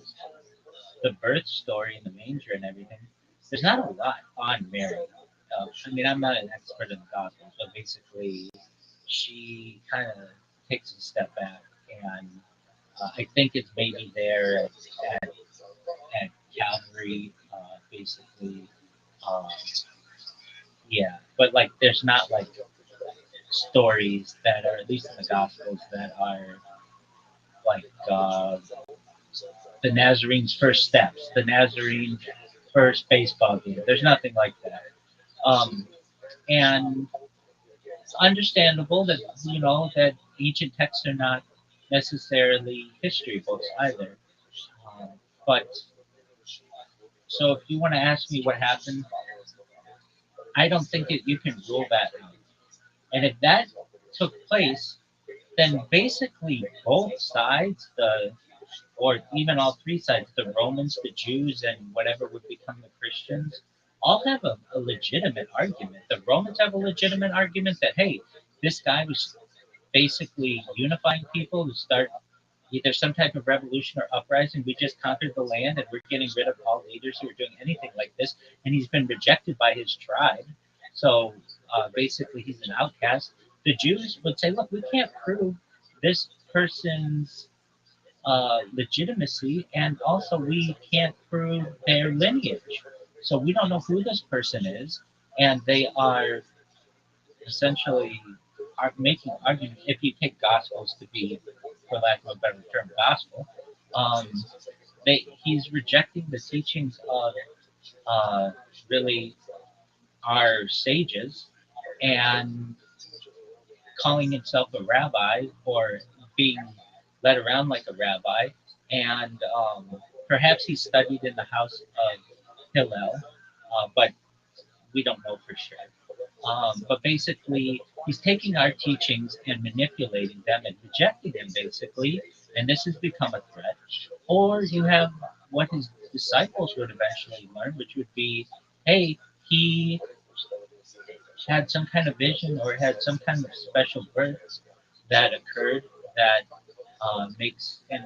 birth story and the manger and everything, there's not a lot on Mary. I mean, I'm not an expert in the Gospels, but basically, she kind of takes a step back, and I think it's maybe there at Calvary, basically. Um, yeah, but like, there's not like stories that are at least in the Gospels that are like the Nazarene's first steps, the Nazarene first baseball game. There's nothing like that. And it's understandable that that ancient texts are not necessarily history books either. Um, but so if you want to ask me what happened, I don't think that you can rule that out. And if that took place, then basically both sides, or even all three sides, the Romans, the Jews, and whatever would become the Christians, all have a legitimate argument. The Romans have a legitimate argument that, hey, this guy was basically unifying people to start either some type of revolution or uprising. We just conquered the land and we're getting rid of all leaders who are doing anything like this. And he's been rejected by his tribe. So basically, he's an outcast. The Jews would say, look, we can't prove this person's legitimacy, and also we can't prove their lineage. So we don't know who this person is, and they are essentially are making arguments. If you take gospels to be, for lack of a better term, gospel, um, he's rejecting the teachings of uh, really our sages and calling himself a rabbi or being led around like a rabbi. And perhaps he studied in the house of Hillel, but we don't know for sure. But basically, he's taking our teachings and manipulating them and rejecting them, basically, and this has become a threat. Or you have what his disciples would eventually learn, which would be, hey, he had some kind of vision or had some kind of special birth that occurred that makes and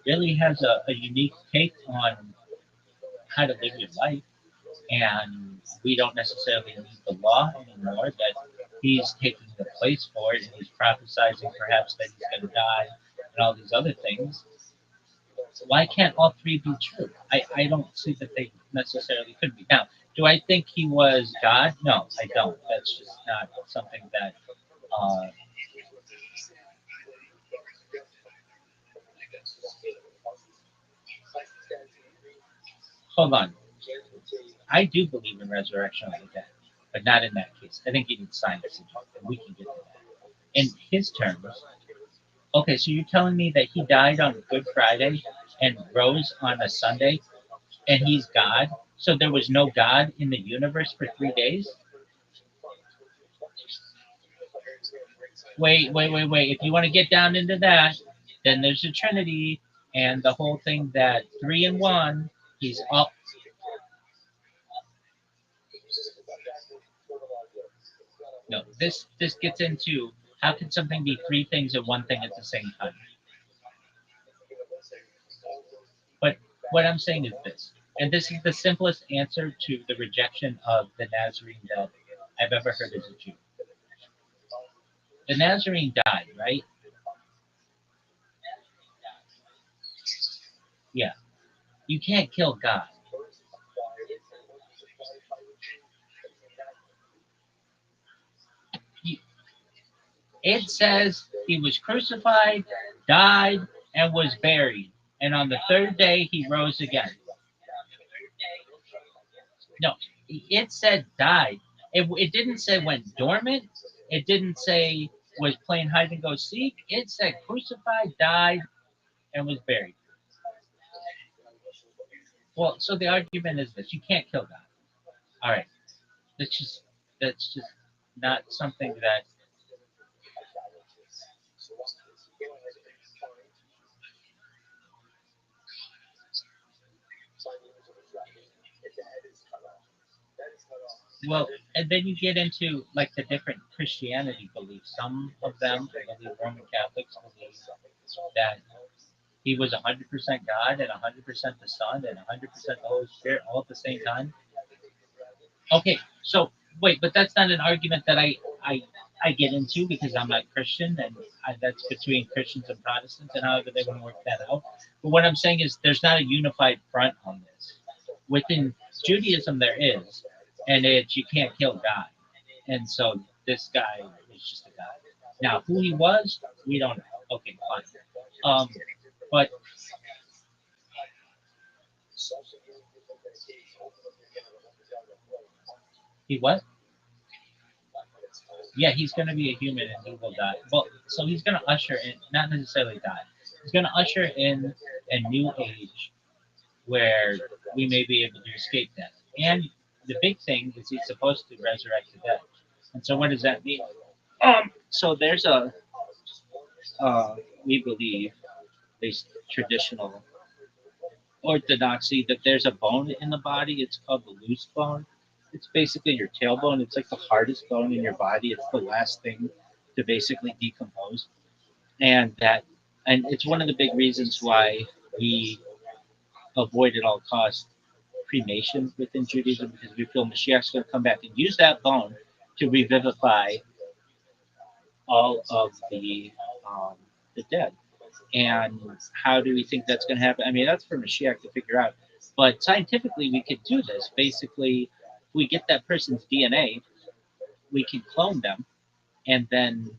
really has a unique take on how to live your life. And we don't necessarily need the law anymore, that he's taking the place for it and he's prophesizing perhaps that he's going to die and all these other things. Why can't all three be true? I don't see that they necessarily could be. Now, do I think he was God? No, I don't. That's just not something that. Uh, hold on. I do believe in resurrection of the dead, but not in that case. I think you need science to do it, and we can get to that. In his terms, okay, so you're telling me that he died on Good Friday and rose on a Sunday, and he's God? So there was no God in the universe for 3 days? Wait. If you want to get down into that, then there's the Trinity and the whole thing that three and one, he's up. No, this gets into how can something be three things and one thing at the same time? But what I'm saying is this, and this is the simplest answer to the rejection of the Nazarene that I've ever heard as a Jew. The Nazarene died, right? Yeah. You can't kill God. You, it says he was crucified, died, and was buried. And on the third day, he rose again. No, it said died. It didn't say went dormant. It didn't say was playing hide and go seek. It said crucified, died, and was buried. Well, so the argument is this: you can't kill God. All right, that's just that's just not something that. Well, and then you get into like the different Christianity beliefs. Some of them, I believe Roman Catholics believe that he was 100% God and 100% the Son and 100% the Holy Spirit all at the same time. Okay, so wait, but that's not an argument that I get into because I'm not Christian, and that's between Christians and Protestants, and however they want to work that out. But what I'm saying is, there's not a unified front on this. Within Judaism, there is, and it's you can't kill God, and so this guy is just a guy. Now, who he was, we don't know. Okay, fine. But he what? Yeah, he's going to be a human and he will die. Well, so he's going to usher in, not necessarily die. He's going to usher in a new age where we may be able to escape death. And the big thing is he's supposed to resurrect the dead. And so, what does that mean? So there's a we believe, at least traditional orthodoxy, that there's a bone in the body. It's called the loose bone. It's basically your tailbone. It's like the hardest bone in your body. It's the last thing to basically decompose. And that, and it's one of the big reasons why we avoid at all costs cremation within Judaism, because we feel Mashiach's going to come back and use that bone to revivify all of the dead. And how do we think that's going to happen? I mean, that's for Mashiach to figure out. But scientifically, we could do this. Basically, we get that person's DNA, we can clone them, and then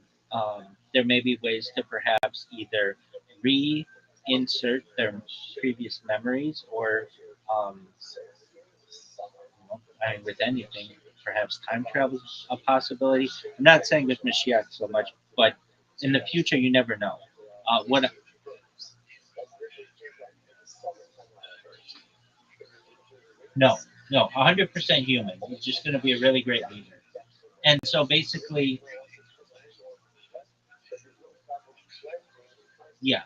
there may be ways to perhaps either reinsert their previous memories or, um, I mean, with anything, perhaps time travel is a possibility. I'm not saying with Mashiach so much, but in the future, you never know. What No, no, 100% human. He's just going to be a really great leader. And so basically, yeah,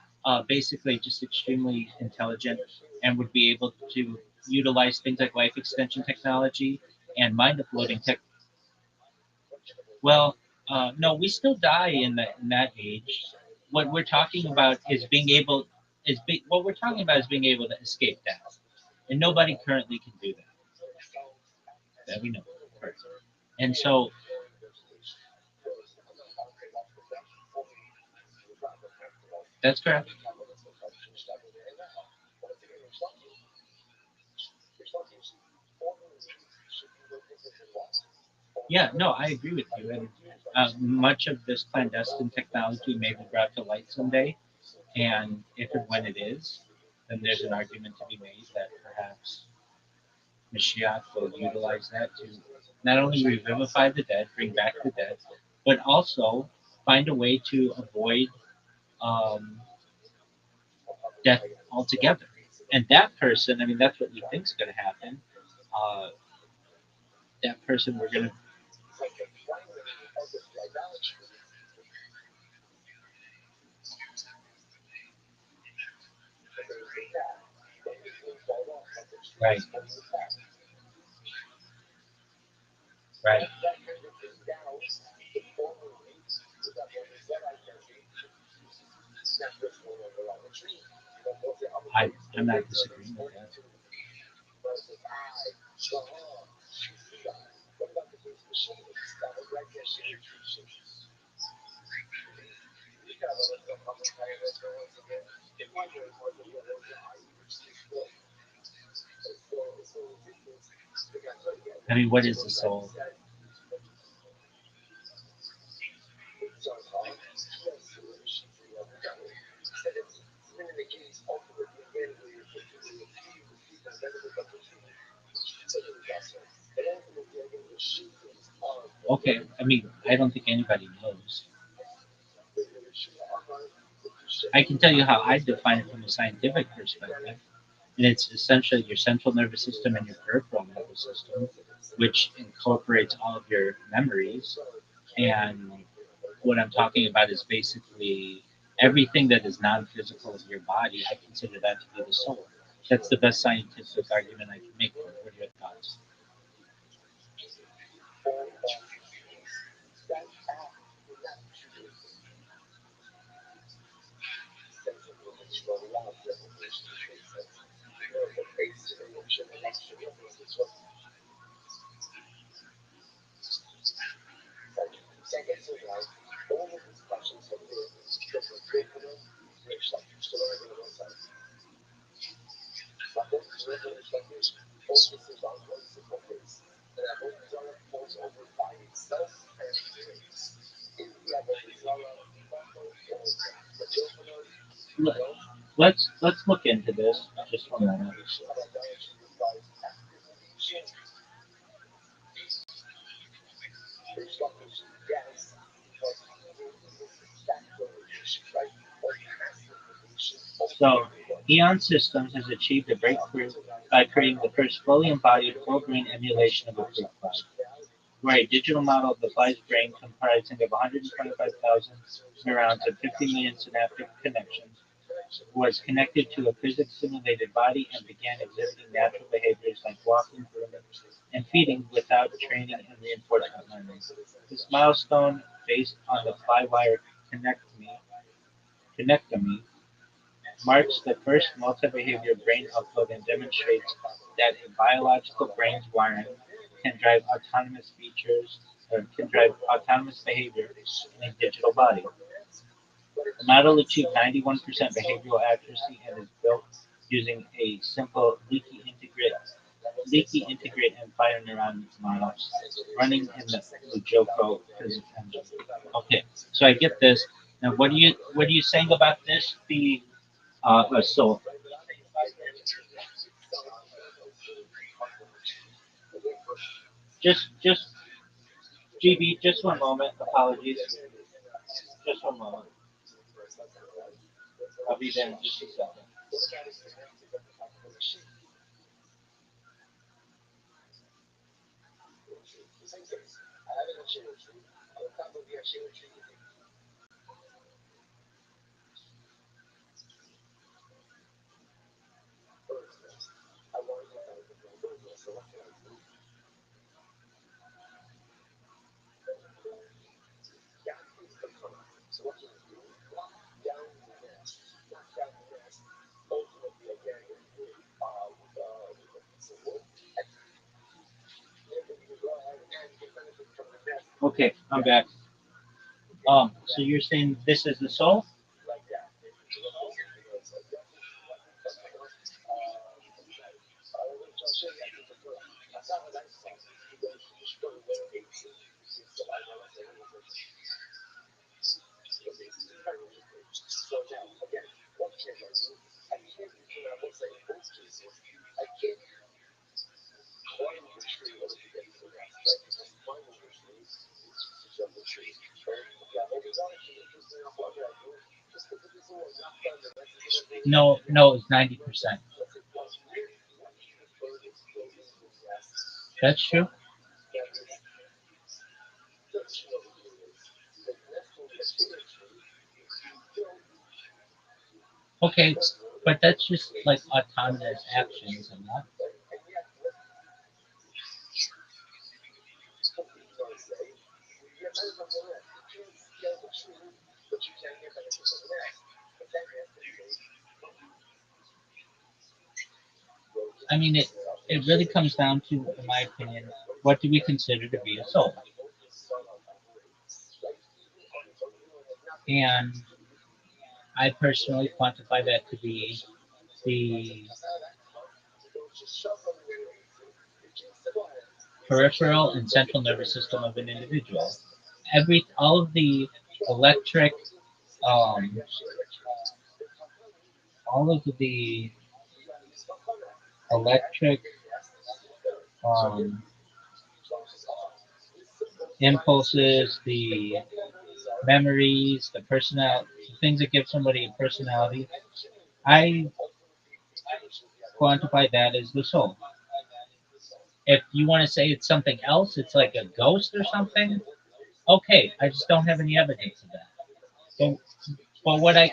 basically just extremely intelligent and would be able to utilize things like life extension technology and mind uploading tech. Well, no, we still die in that age. What we're talking about is being able what we're talking about is being able to escape death, and nobody currently can do that we know. Of. And so that's correct. Yeah, no, I agree with you. And much of this clandestine technology may be brought to light someday. And if and when it is, then there's an argument to be made that perhaps Mashiach will utilize that to not only revivify the dead, bring back the dead, but also find a way to avoid um, death altogether. And that person, I mean, that's what we think is going to happen. Uh, that person, we're going to, right, right. I, I'm not disagreeing with that. I mean, what is the soul? Okay, I mean, I don't think anybody knows. I can tell you how I define it from a scientific perspective, and it's essentially your central nervous system and your peripheral nervous system, which incorporates all of your memories. And what I'm talking about is basically everything that is non-physical of your body. I consider that to be the soul. That's the best scientific argument I can make for it. What are your thoughts? Let- let's look into this just for a moment. So, Eon Systems has achieved a breakthrough by creating the first fully embodied full-grain emulation of a fruit fly, where a digital model of the fly's brain comprising of 125,000 neurons and 50 million synaptic connections was connected to a physics-simulated body and began exhibiting natural behaviors like walking, grooming, and feeding without training and reinforcement learning. This milestone, based on the flywire connectomy, marks the first multi-behavior brain upload and demonstrates that a biological brain's wiring can drive autonomous features or can drive autonomous behavior in a digital body. The model achieved 91% behavioral accuracy and is built using a simple leaky integrate and fire neuron model running in the Lujoko physics engine. Okay, so I get this. Now, what are you saying about this being so just GB, just one moment. Apologies. Just one moment. I'll be there in just a second. Okay, I'm back. So you're saying this is the soul? No, no, it's 90%. That's true. Okay, but that's just like autonomous actions and not. I mean, it really comes down to, in my opinion, what do we consider to be a soul? And I personally quantify that to be the peripheral and central nervous system of an individual. All of the electric, um, all of the electric um, impulses, the memories, the things that give somebody a personality. I quantify that as the soul. If you want to say it's something else, it's like a ghost or something. Okay, I just don't have any evidence of that. But, but what I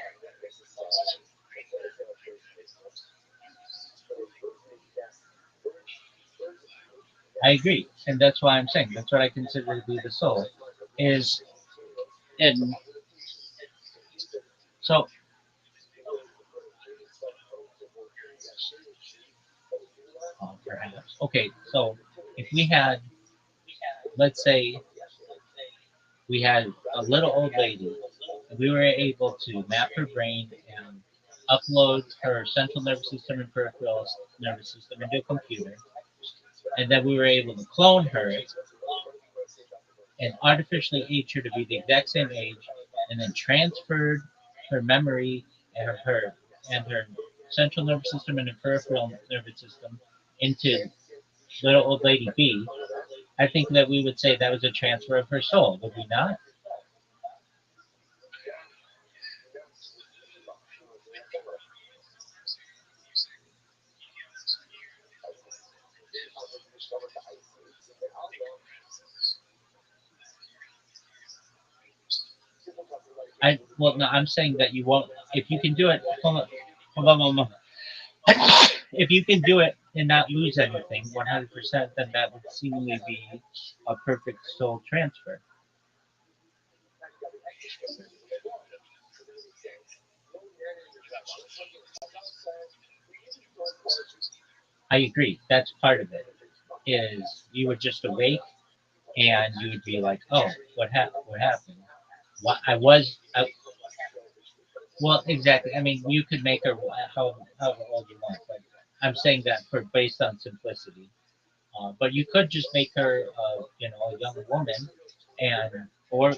agree, and that's why I'm saying that's what I consider to be the soul. Is and so perhaps okay. So if we had, let's say, we had a little old lady, and we were able to map her brain and upload her central nervous system and peripheral nervous system into a computer, and then we were able to clone her and artificially age her to be the exact same age, and then transferred her memory and her central nervous system and her peripheral nervous system into little old lady B. I think that we would say that was a transfer of her soul, would we not? No, I'm saying that you won't. If you can do it, hold on. If you can do it and not lose anything, 100%, then that would seemingly be a perfect soul transfer. I agree. That's part of it. Is you would just awake and you would be like, oh, what happened? What happened? What I was. Well, exactly. I mean, you could make her however old you want, but I'm saying that for based on simplicity. But you could just make her, a young woman, and or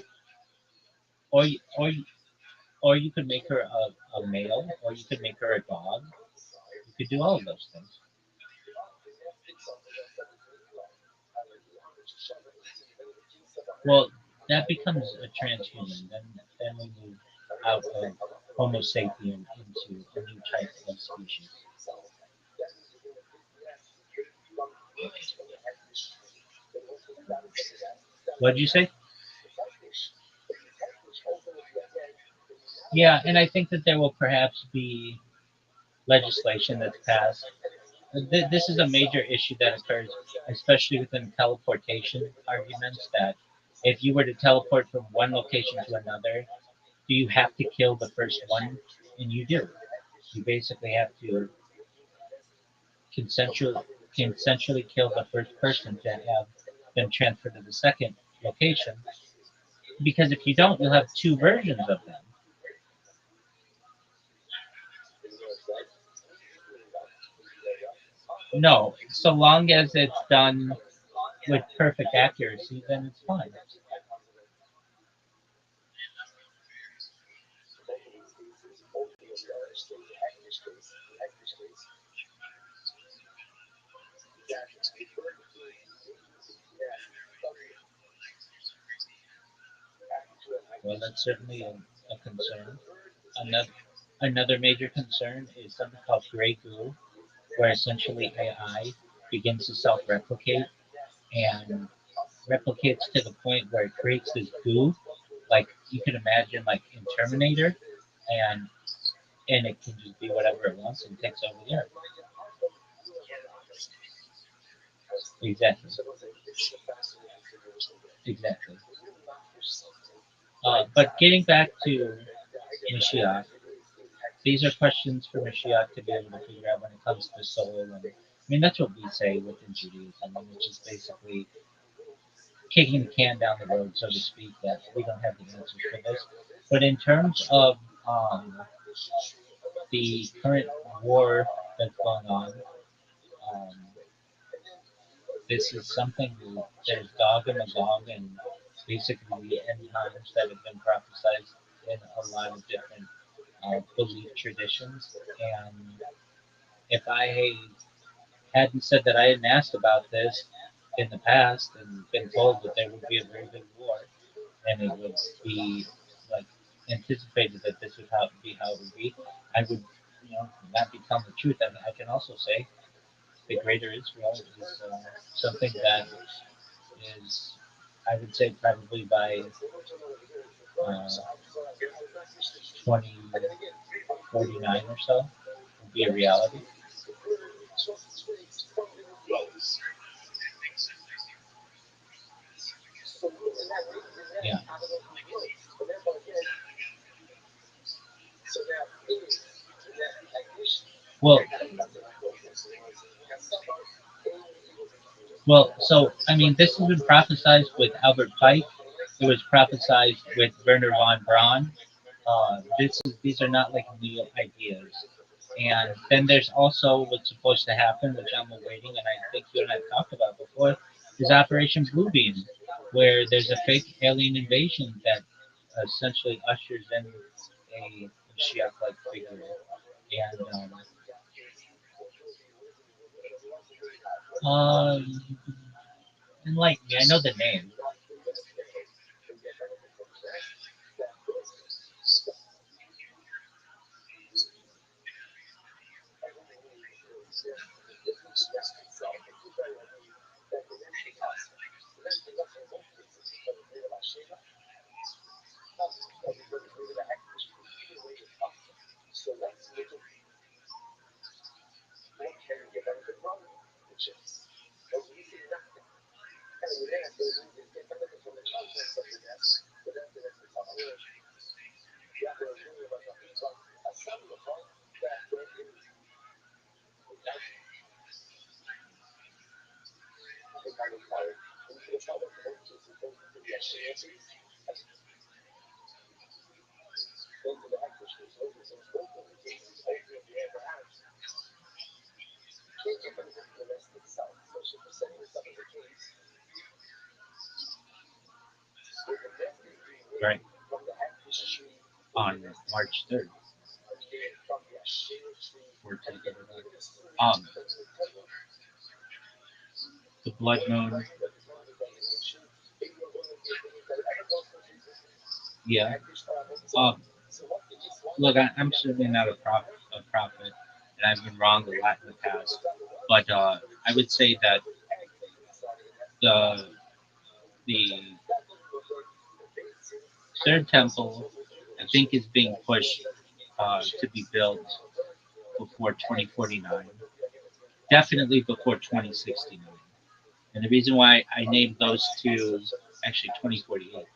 or or you could make her a male, or you could make her a dog. You could do all of those things. Well, that becomes a transhuman. Then we move out of Homo sapien into a new type of species. What did you say? Yeah, and I think that there will perhaps be legislation that's passed. This is a major issue that occurs, especially within teleportation arguments. That if you were to teleport from one location to another, do you have to kill the first one? And you do. You basically have to consensually consensually kill the first person to have them transferred to the second location. Because if you don't, you'll have two versions of them. No, so long as it's done with perfect accuracy, then it's fine. Well, that's certainly a concern. Another major concern is something called gray goo, where essentially AI begins to self-replicate and replicates to the point where it creates this goo, like you can imagine, like in Terminator, and it can just be whatever it wants and takes over the earth. Exactly. Exactly. But getting back to Mashiach, these are questions for Mashiach to be able to figure out when it comes to soul. And I mean, that's what we say within Judaism, which is basically kicking the can down the road, so to speak, that we don't have the answers for this. But in terms of um, the current war that's going on, um, this is something that there's Gog and Magog and basically the end times that have been prophesied in a lot of different belief traditions. And if I hadn't said that I hadn't asked about this in the past and been told that there would be a very big war and it would be like anticipated that this would be how it would be, I would, not be telling the truth. And I can also say the greater Israel is something that is, I would say, probably by uh, 2049 or so, will be a reality. Yeah. Well, so I mean, this has been prophesied with Albert Pike. It was prophesied with Werner von Braun. These are not like new ideas. And then there's also what's supposed to happen, which I'm awaiting, and I think you and I have talked about before, is Operation Bluebeam, where there's a fake alien invasion that essentially ushers in a Mashiach-like figure. And enlighten me, I know the name. Right. On March 3rd. We're taking it up. The blood moon. Yeah. Um, Look, I'm certainly not a prophet, and I've been wrong a lot in the past. But I would say that the the third temple, I think, is being pushed to be built before 2049, definitely before 2069. And the reason why I named those two, actually 2048,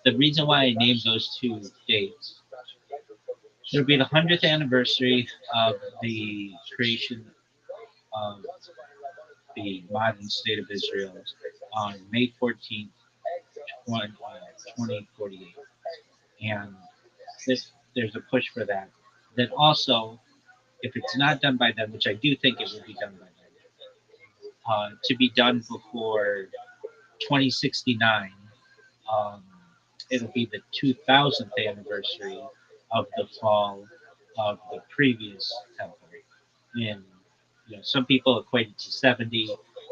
the reason why I named those two dates, it'll be the 100th anniversary of the creation of the modern state of Israel on May 14th, 2048. And there's a push for that. Then also, if it's not done by then, which I do think it will be done by then, to be done before 2069, um, it'll be the 2000th anniversary of the fall of the previous temple. In some people equate it to 70.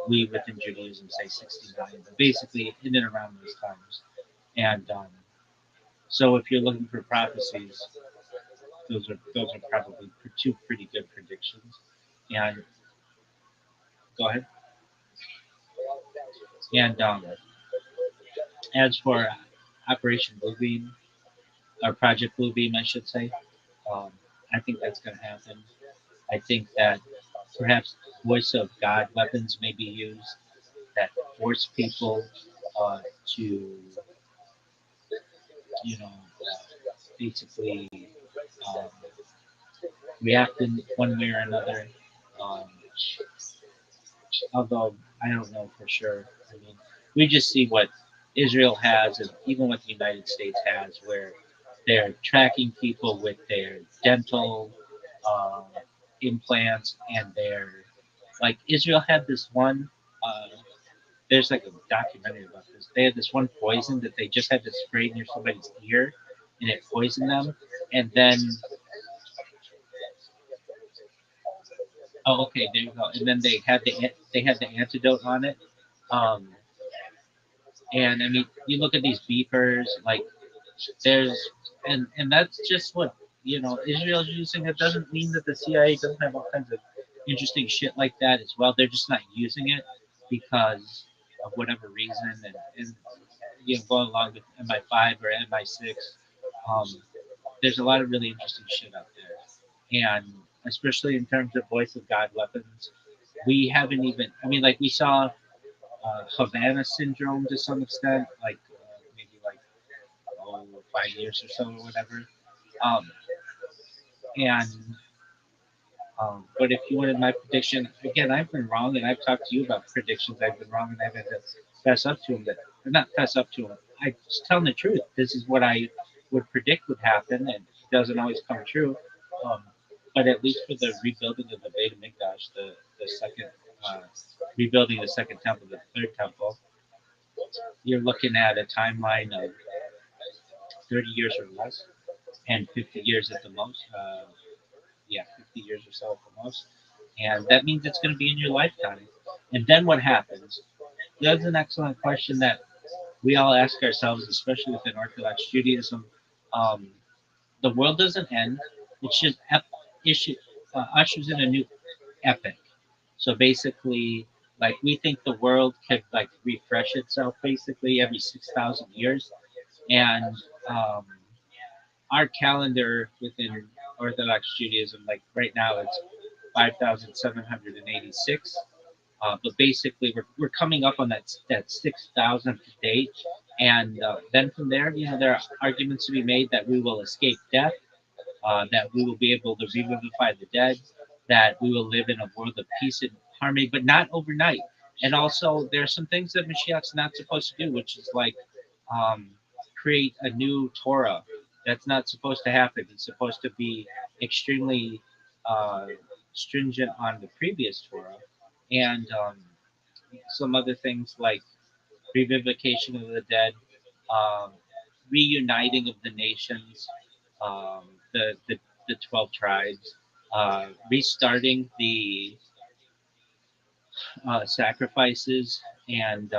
We within Judaism say 69, but basically in and around those times. And so if you're looking for prophecies, those are probably two pretty good predictions. And go ahead. And as for Operation Bluebeam, or Project Bluebeam, I should say, um, I think that's going to happen. I think that perhaps voice of God weapons may be used that force people to, basically um, react in one way or another. Um, Although I don't know for sure. I mean, we just see what Israel has, and even what the United States has, where they're tracking people with their dental uh, implants, and they're like Israel had this one. There's like a documentary about this. They had this one poison that they just had to spray near somebody's ear, and it poisoned them. And then, oh, okay, there you go. And then they had the antidote on it. Um, And I mean, you look at these beepers, like there's, and that's just what Israel's using. It doesn't mean that the CIA doesn't have all kinds of interesting shit like that as well. They're just not using it because of whatever reason, and going along with MI5 or MI6. Um, there's a lot of really interesting shit out there, and especially in terms of voice of God weapons, we haven't even. I mean, like we saw Havana syndrome to some extent, like maybe like 5 years or so or whatever. Um, and but if you wanted my prediction, again, I've been wrong, and I've talked to you about predictions. I've been wrong, and I've had to fess up to them. That or not fess up to them. I just tell them the truth. This is what I would predict would happen, and it doesn't always come true. Um, but at least for the rebuilding of the Beit Hamikdash, the second rebuilding the second temple, the third temple, you're looking at a timeline of 30 years or less, and 50 years at the most. Yeah, 50 years or so at the most. And that means it's going to be in your lifetime. And then what happens? That's an excellent question that we all ask ourselves, especially within Orthodox Judaism. Um, the world doesn't end. It's just ushers in a new epoch. So basically, like we think the world could like refresh itself basically every 6,000 years, and um, our calendar within Orthodox Judaism, like right now, it's 5,786. But basically, we're coming up on that 6,000th date, and then from there, there are arguments to be made that we will escape death, that we will be able to revivify the dead, that we will live in a world of peace and harmony, but not overnight. And also, there are some things that Mashiach's not supposed to do, which is like um, create a new Torah. That's not supposed to happen. He's supposed to be extremely uh, stringent on the previous Torah, and some other things like revivification of the dead, um, reuniting of the nations, um, the 12 tribes, restarting the sacrifices, and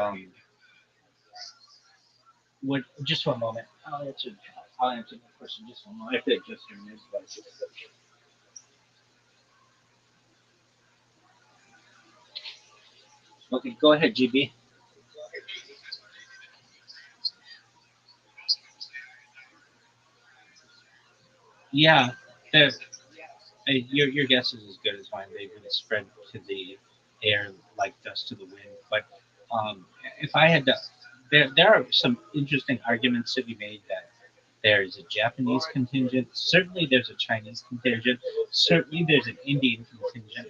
what? Just one moment. I'll answer the question. Just one moment. I have to adjust your news device. Okay, go ahead, GB. Yeah, the, your guess is as good as mine. They've been spread to the air like dust to the wind. But um, if I had to, there are some interesting arguments to be made that there is a Japanese contingent. Certainly, there's a Chinese contingent. Certainly, there's an Indian contingent.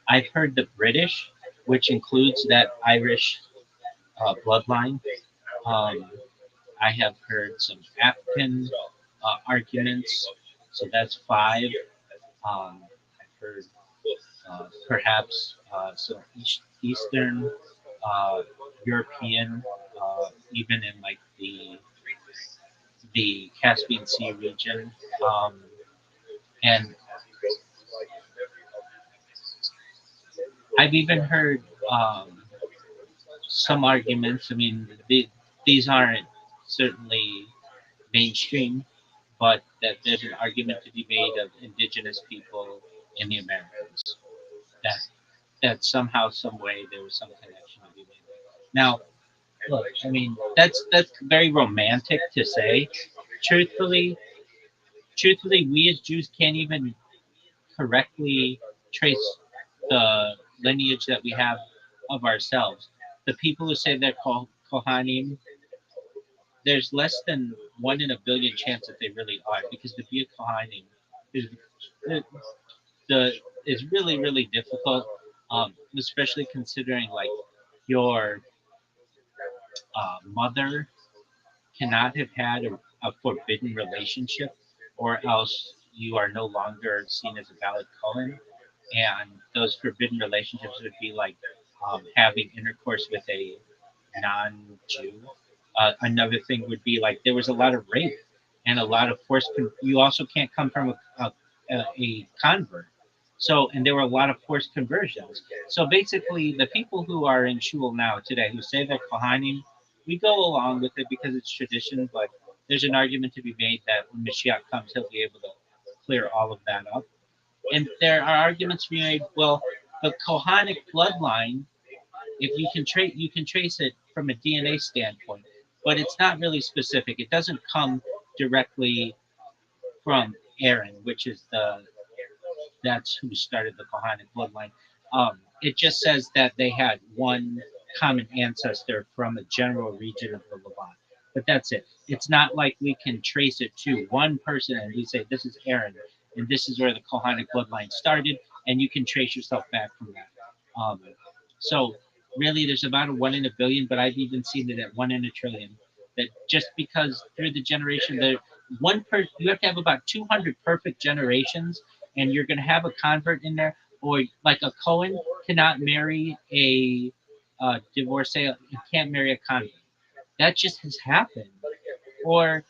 I've heard the British, which includes that Irish bloodline. Um, I have heard some African arguments. So that's five. I've heard perhaps some Eastern European, even in like the Caspian Sea region. Um, And I've even heard some arguments. I mean, these aren't certainly mainstream, but that there's an argument to be made of indigenous people in the Americas. That somehow, some way, there was some connection to be made there. Now, look, I mean, that's very romantic to say. Truthfully, we as Jews can't even correctly trace the lineage that we have of ourselves. The people who say they're Kohanim, there's less than 1 in a billion chance that they really are, because to be a Kohanim is the is really really difficult, especially considering like your mother cannot have had a forbidden relationship, or else you are no longer seen as a valid Cohen. And those forbidden relationships would be like having intercourse with a non-Jew. Another thing would be like there was a lot of rape and a lot of forced. You also can't come from a convert. So, and there were a lot of forced conversions. So basically, the people who are in shul now today who say they're Kohanim, we go along with it because it's tradition. But there's an argument to be made that when Mashiach comes, he'll be able to clear all of that up. And there are arguments to be made. Well, the Kohanic bloodline, if you can trace it from a DNA standpoint, but it's not really specific. It doesn't come directly from Aaron, which is that's who started the Kohanic bloodline. It just says that they had one common ancestor from a general region of the Levant, but that's it. It's not like we can trace it to one person and we say this is Aaron and this is where the Kohanic bloodline started, and you can trace yourself back from that. So really, there's about a 1 in a billion, but I've even seen it at 1 in a trillion. That just because through the generation, you have to have about 200 perfect generations, and you're going to have a convert in there, or like a Cohen cannot marry a divorcee, he can't marry a convert. That just has happened. Or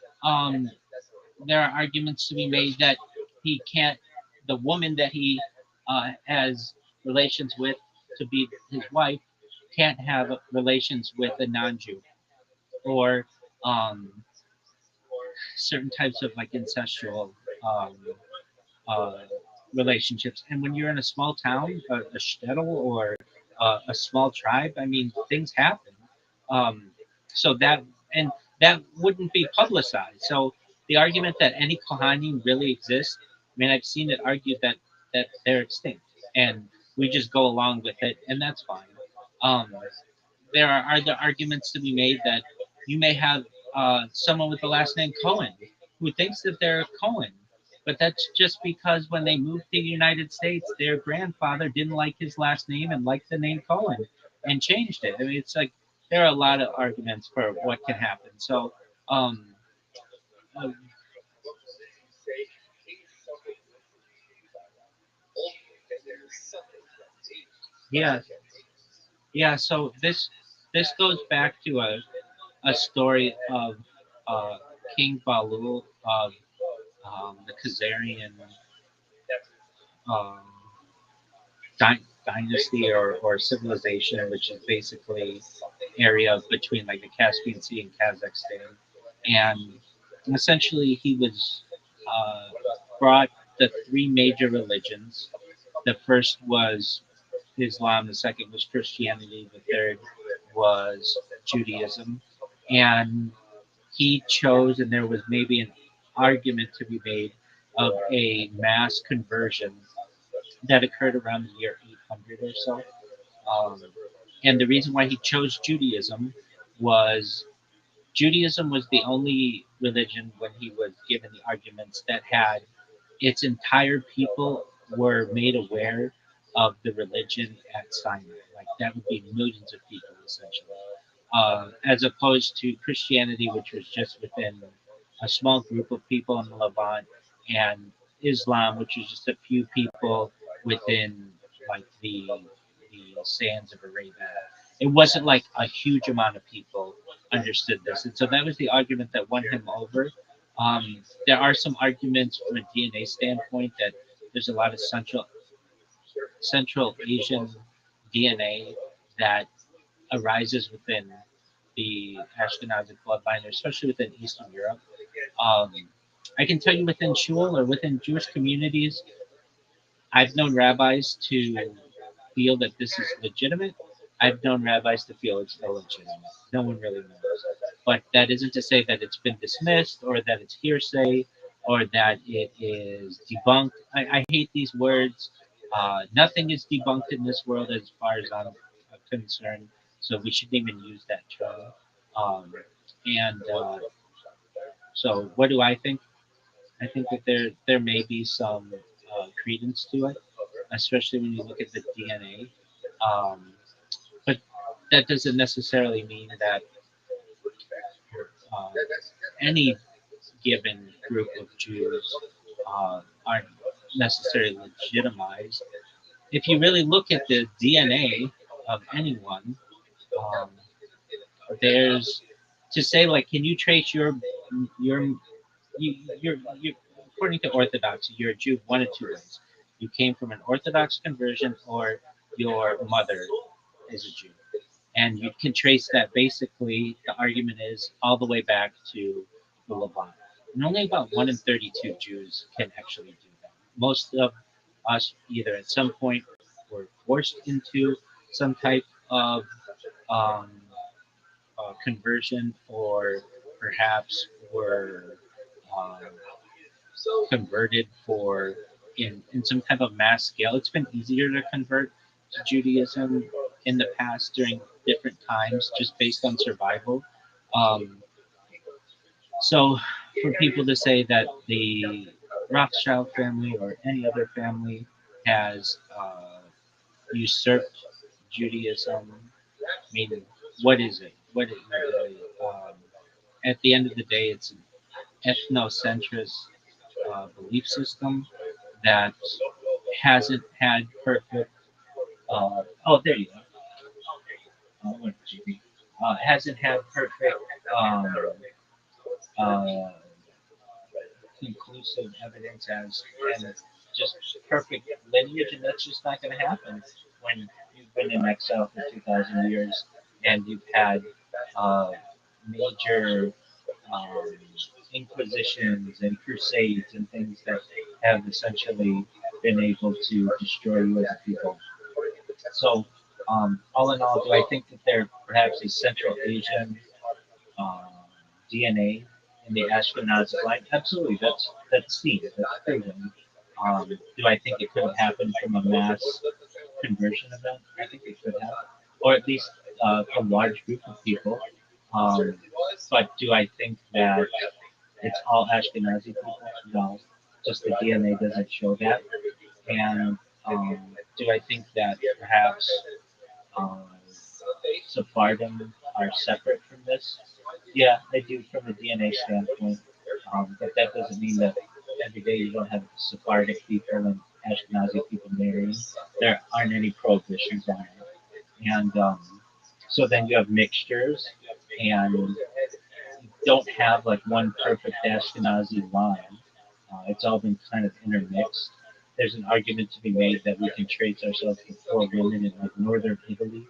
there are arguments to be made that he can't, the woman that he has relations with to be his wife can't have relations with a non-Jew, or um, certain types of like incestual um, uh, relationships. And when you're in a small town, a shtetl, or a small tribe, I mean, things happen. Um, so that and that wouldn't be publicized. So the argument that any Kohanim really exist, I mean, I've seen it argued that they're extinct, and we just go along with it, and that's fine. Um, there are other arguments to be made that you may have someone with the last name Cohen who thinks that they're Cohen, but that's just because when they moved to the United States, their grandfather didn't like his last name and liked the name Cohen and changed it. I mean, it's like there are a lot of arguments for what can happen. So, um, uh, yeah, yeah. So this goes back to a story of uh, King Balul of the Khazarian um, dynasty, or civilization, which is basically area between like the Caspian Sea and Kazakhstan. And essentially, he was brought the three major religions. The first was Islam, the second was Christianity, the third was Judaism. And he chose, and there was maybe an argument to be made of a mass conversion that occurred around the year 800 or so. Um, and the reason why he chose was Judaism was the only religion, when he was given the arguments, that had its entire people were made aware of the religion at Sinai. Like that would be millions of people essentially, as opposed to Christianity, which was just within a small group of people in the Levant, and Islam, which was just a few people within like the sands of Arabia. It wasn't like a huge amount of people understood this, and so that was the argument that won him over. There are some arguments from a DNA standpoint that there's a lot of Central Asian DNA that arises within the Ashkenazi bloodline, especially within Eastern Europe. Um, I can tell you within Shul or within Jewish communities, I've known rabbis to feel that this is legitimate. I've known rabbis to feel it's illegitimate. No one really knows. But that isn't to say that it's been dismissed or that it's hearsay or that it is debunked. I hate these words. Nothing is debunked in this world as far as I'm concerned. So we shouldn't even use that term. And so, what do I think? I think that there may be some credence to it, especially when you look at the DNA. But that doesn't necessarily mean that uh, any given group of Jews aren't necessarily legitimized. If you really look at the DNA of anyone, um, there's to say like, can you trace your you according to Orthodoxy, you're a Jew one of two ways. You came from an Orthodox conversion, or your mother is a Jew, and you can trace that. Basically, the argument is all the way back to the Levant, and only about 1 in 32 Jews can actually do that. Most of us either at some point were forced into some type of um, conversion, or perhaps were um, converted for in some type of mass scale. It's been easier to convert to Judaism in the past during different times, just based on survival. Um, so, for people to say that the Rothschild family or any other family has usurped Judaism, I mean, what is it? What is it really? At the end of the day, it's an ethnocentrist belief system that hasn't had perfect. Oh, there you go. What GB? Hasn't had perfect um, uh, conclusive evidence as and just perfect lineage, and that's just not going to happen when you've been in exile for 2,000 years and you've had uh, major um, inquisitions and crusades and things that have essentially been able to destroy you as a people. So, all in all, do I think that there perhaps is Central Asian uh, DNA in the Ashkenazi line? Absolutely, that's seen, that's proven. Do I think it could have happened from a mass conversion event? I think it could have, or at least a large group of people. Um, but do I think that it's all Ashkenazi people? No, just the DNA doesn't show that. And do I think that perhaps um, Sephardim are separate from this? Yeah, I do from a DNA standpoint. But that doesn't mean that every day you don't have Sephardic people and Ashkenazi people marrying. There aren't any prohibitions on it. And so then you have mixtures, and you don't have like one perfect Ashkenazi line. It's all been kind of intermixed. There's an argument to be made that we can trace ourselves to four women in like northern Italy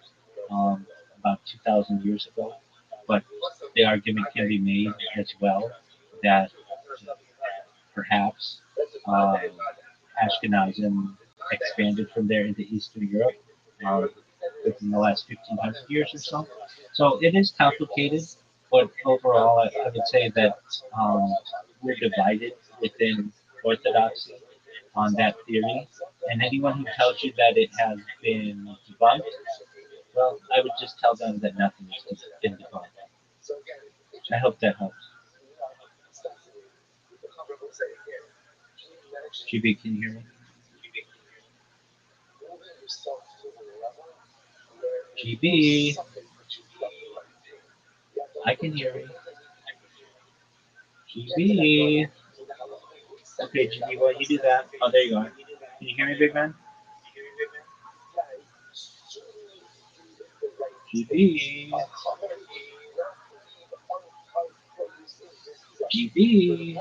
about 2,000 years ago. But the argument can be made as well that perhaps uh, Ashkenazim expanded from there into Eastern Europe uh, within the last 1,500 years or so. So it is complicated, but overall, I would say that um, we're divided within Orthodoxy on that theory. And anyone who tells you that it has been debunked, well, I would just tell them that nothing has been debunked. I hope that helps. GB, can you hear me? GB, I can hear you. GB. Okay, GB, why you do that? Oh, there you go. Can you hear me, big man? GB. GB.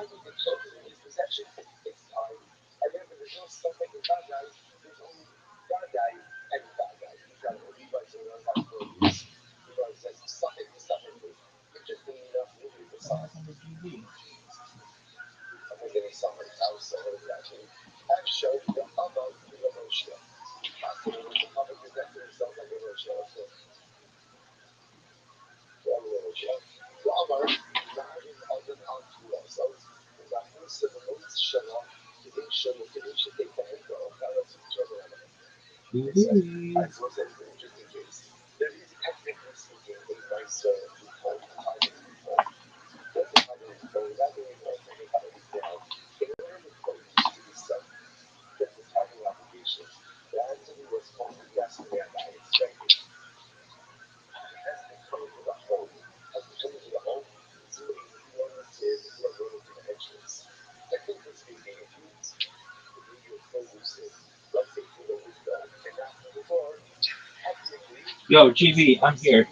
Yo, GB, I'm here.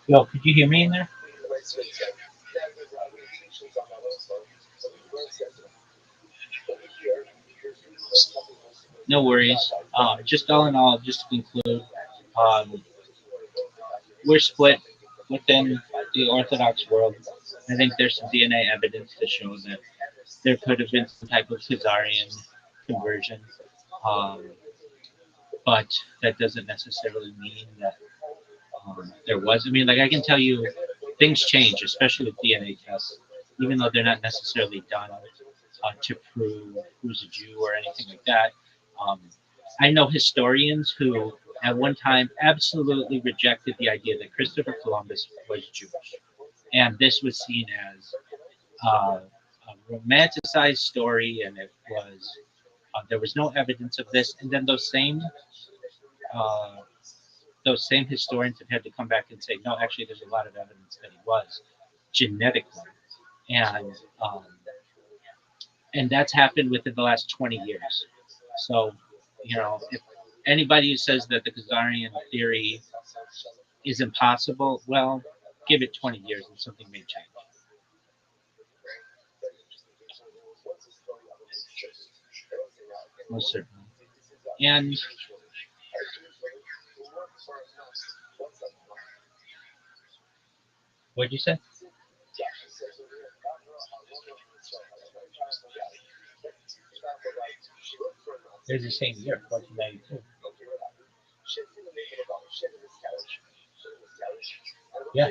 Yo, could you hear me in there? No worries. Just all in all, just to conclude, um, we're split within the Orthodox world. I think there's some DNA evidence to show that there could have been some type of Khazarian conversion, um, but that doesn't necessarily mean that there was. I mean, like I can tell you, things change, especially with DNA tests, even though they're not necessarily done to prove who's a Jew or anything like that. Um, I know historians who, at one time, absolutely rejected the idea that Christopher Columbus was Jewish, and this was seen as a romanticized story, and it was there was no evidence of this. And then uh, those same historians have had to come back and say, no, actually, there's a lot of evidence that he was genetically, and um, and that's happened within the last 20 years. So, if anybody who says that the Khazarian theory is impossible, well, give it 20 years and something may change. Most certainly. And what'd you say? They're the same year, 1492. Yeah,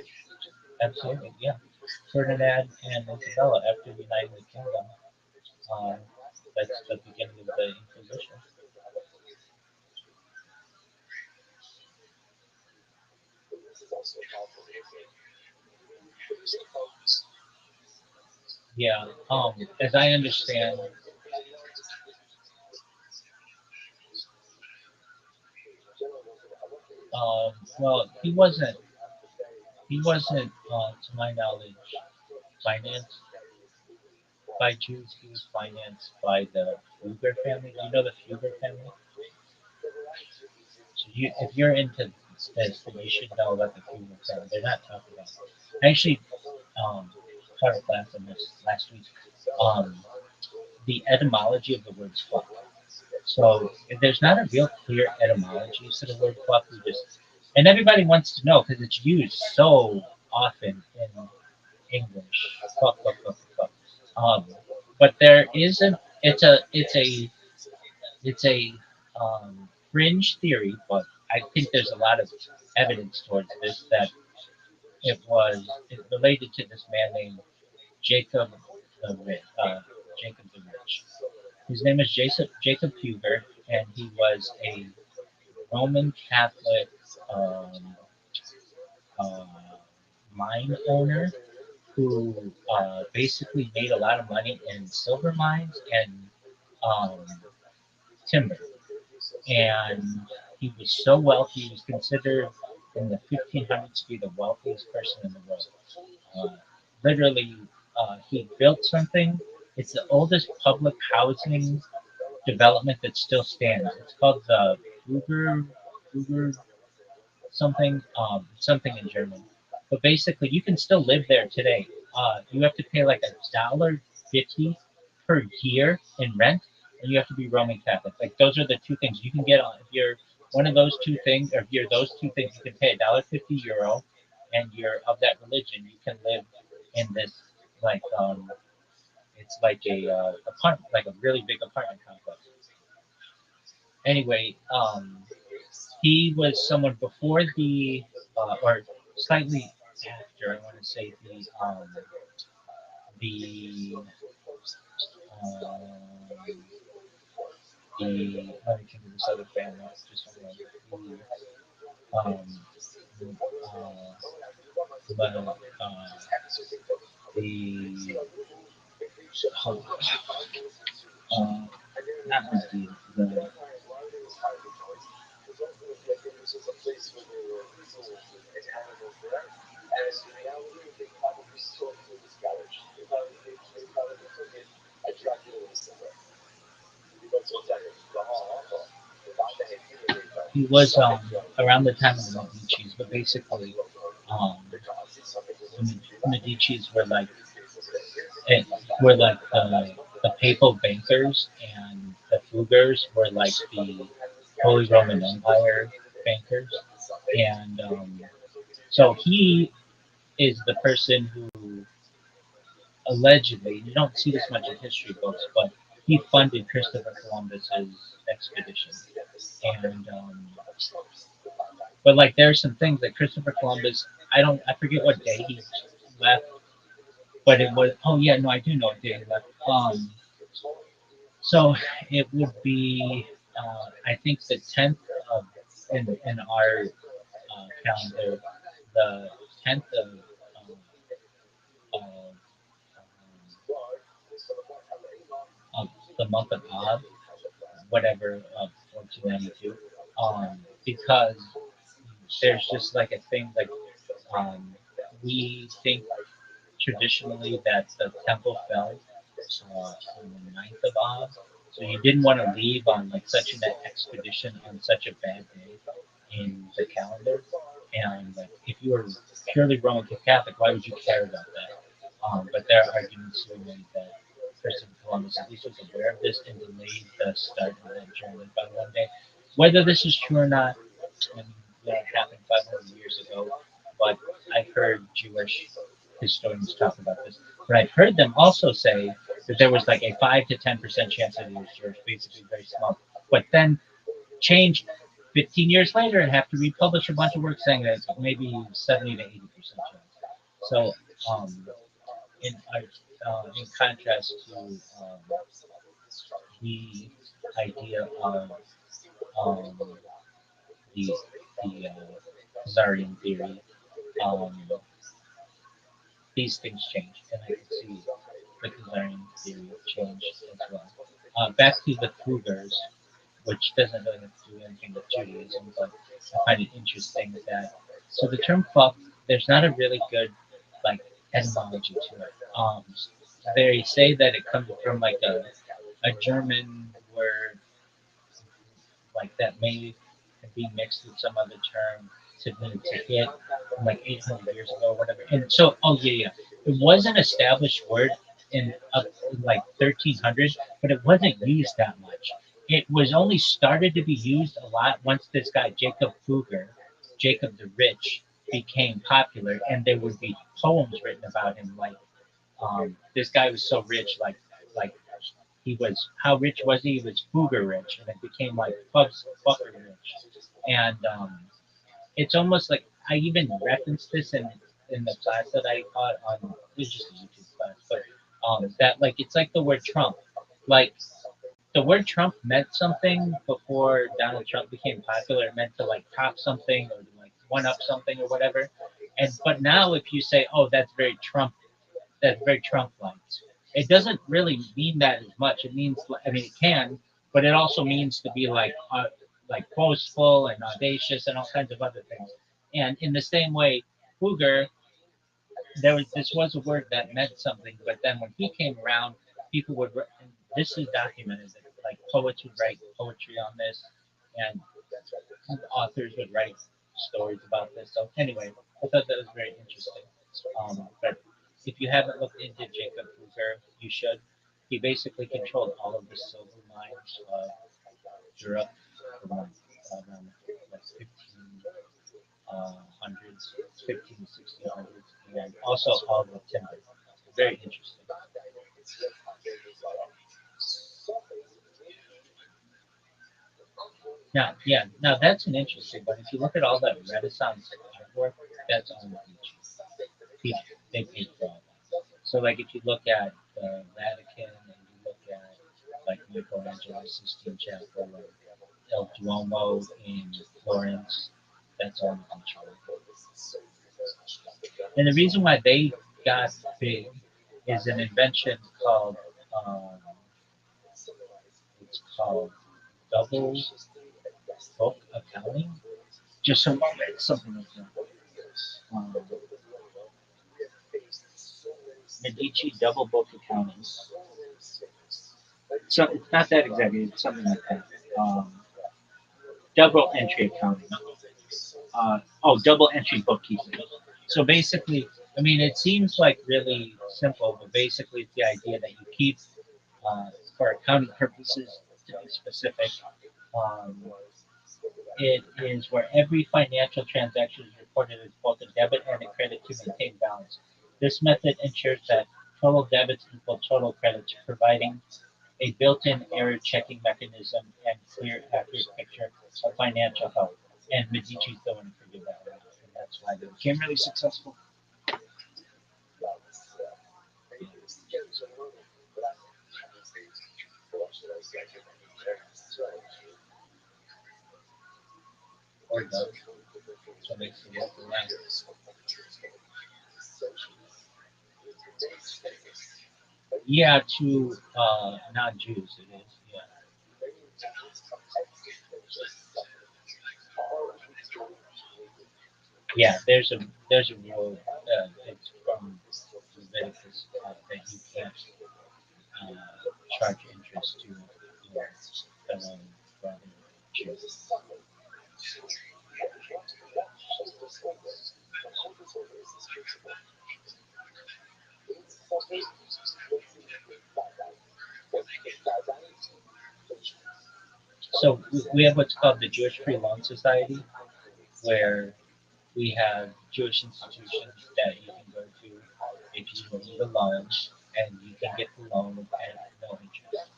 absolutely. Yeah. Ferdinand and Isabella, after uniting the kingdom, uh, that's the beginning of the Inquisition. Yeah. As I understand, well, he wasn't, to my knowledge, financed by Jews. He was financed by the Fugger family. Do you know the Fugger family? So if you're into this, then you should know about the Fugger family. They're not talking about. I actually taught a class on this last week. Um, the etymology of the word squat. So if there's not a real clear etymology to the word fuck, and everybody wants to know because it's used so often in English. Fuck, fuck, fuck, fuck. But there isn't. It's a fringe theory, but I think there's a lot of evidence towards this that it related to this man named Jacob Jacob the Rich. His name is Jacob Huber, and he was a Roman Catholic um, uh, mine owner who basically made a lot of money in silver mines and um, timber. And he was so wealthy, he was considered in the 1500s to be the wealthiest person in the world. Uh, Literally, he built something. It's the oldest public housing development that still stands. It's called the Uber something in German. But basically, you can still live there today. you have to pay like $1.50 per year in rent, and you have to be Roman Catholic. Like those are the two things you can get on. If you're one of those two things, or if you're those two things, you can pay €1.50, and you're of that religion. You can live in this like it's like a apartment, like a really big apartment complex. Anyway, he was someone before or slightly after, I want to say the let me think of this other family. Just one moment. But the uh, not the he was around the time of the Medici's, but basically the Medici's it, were like the papal bankers, and the Fuggers were like the Holy Roman Empire bankers, and so he is the person who allegedly, you don't see this much in history books, but he funded Christopher Columbus's expedition, and but like there's some things that Christopher Columbus, I forget what day he left, but it was, oh yeah, no, I do know what day he left. So it would be, I think the 10th of in our calendar, the 10th of, of the month of Av, whatever, of 1492, because there's just like a thing like we think traditionally that the temple fell on the 9th of Av, so you didn't want to leave on like such an expedition on such a bad day in the calendar. And like, if you were purely Roman Catholic, why would you care about that? But there are arguments to be made that Christopher Columbus at least was aware of this and delayed the start of that journey by one day. Whether this is true or not, I mean, it happened 500 years ago, but I've heard Jewish historians talk about this. But I've heard them also say that there was like a 5 to 10% chance that it was Jewish, basically very small. But then change 15 years later and have to republish a bunch of work saying that it's maybe 70 to 80% chance. So, in in contrast to the idea of um, the Khazarian theory, um, these things change, and I can see the Khazarian theory change as well. Back to the Fuggers, which doesn't really have to do anything with Judaism, but I find it interesting that so the term fuck, there's not a really good like etymology to it. They say that it comes from like a German word like that may be mixed with some other term to mean to hit from like 800 years ago or whatever. And so, oh yeah, it was an established word in up in like 1300, but it wasn't used that much. It was only started to be used a lot once this guy Jacob Fugger, Jacob the Rich, became popular, and there would be poems written about him like this guy was so rich, like he was how rich was he? He was Fugger rich, and it became like fucker rich. And it's almost like I even referenced this in the class that I taught on. It was just a YouTube class, but that like it's like the word Trump. Like the word Trump meant something before Donald Trump became popular. It meant to like top something or to like one up something or whatever. And but now if you say, oh, that's very Trump-like. It doesn't really mean that as much. It means, I mean, it can, but it also means to be like boastful and audacious and all kinds of other things. And in the same way, Fugger, this was a word that meant something, but then when he came around, people would. And this is documented. That, like poets would write poetry on this, and authors would write stories about this. So anyway, I thought that was very interesting. But if you haven't looked into Jacob Fugger, you should. He basically controlled all of the silver mines of Europe from around like 15 hundreds, 15 to 1600s, and also all the timber. Very interesting. Now, yeah, now that's an interesting one. If you look at all that Renaissance artwork, that's all Medici. They paid for all that. So, like, if you look at the Vatican and you look at like Michelangelo's Sistine Chapel or El Duomo in Florence, that's all Medici. And the reason why they got big is an invention called it's called double book accounting. Just a moment, something like that. Um, Medici double book accounting. So it's not that exactly. It's something like that. Double entry accounting. Double entry bookkeeping. So basically, I mean, it seems like really simple, but basically, it's the idea that you keep, for accounting purposes, to be specific, um, it is where every financial transaction is reported as both a debit and a credit to maintain balance. This method ensures that total debits equal total credits, providing a built-in error checking mechanism and clear, accurate picture of financial health. And Medici's the one who figured that out, and that's why they became really successful. Or does. So makes it work around. Yeah, to non-Jews it is. Yeah. Yeah, there's a rule. It's from Leviticus that you can't charge interest to your fellow brother Jew. So we have what's called the Jewish Free Loan Society, where we have Jewish institutions that you can go to if you need a loan, and you can get the loan at no interest.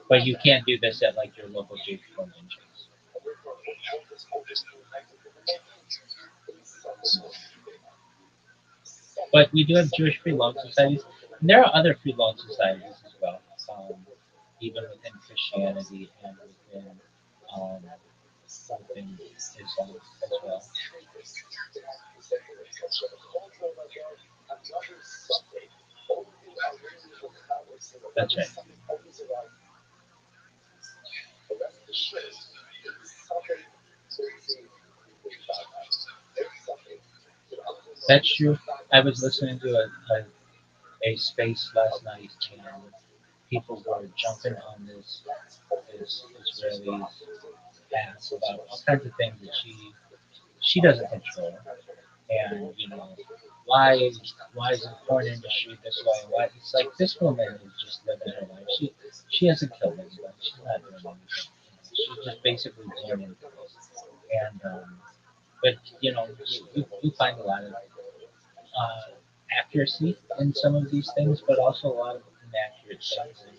But you can't do this at like your local Jewish conventions. But we do have Jewish free loan societies, and there are other free loan societies as well, um, even within Christianity and um, within Islam as well. That's right. That's true. I was listening to a space last night, and people were jumping on this Israeli ass about all kinds of things that she doesn't control, and why is the porn industry this way? Why it's like this woman is just living her life. She hasn't killed anybody. She's not doing anything. She's just basically born into this, and but you find a lot of accuracy in some of these things, but also a lot of inaccurate things. And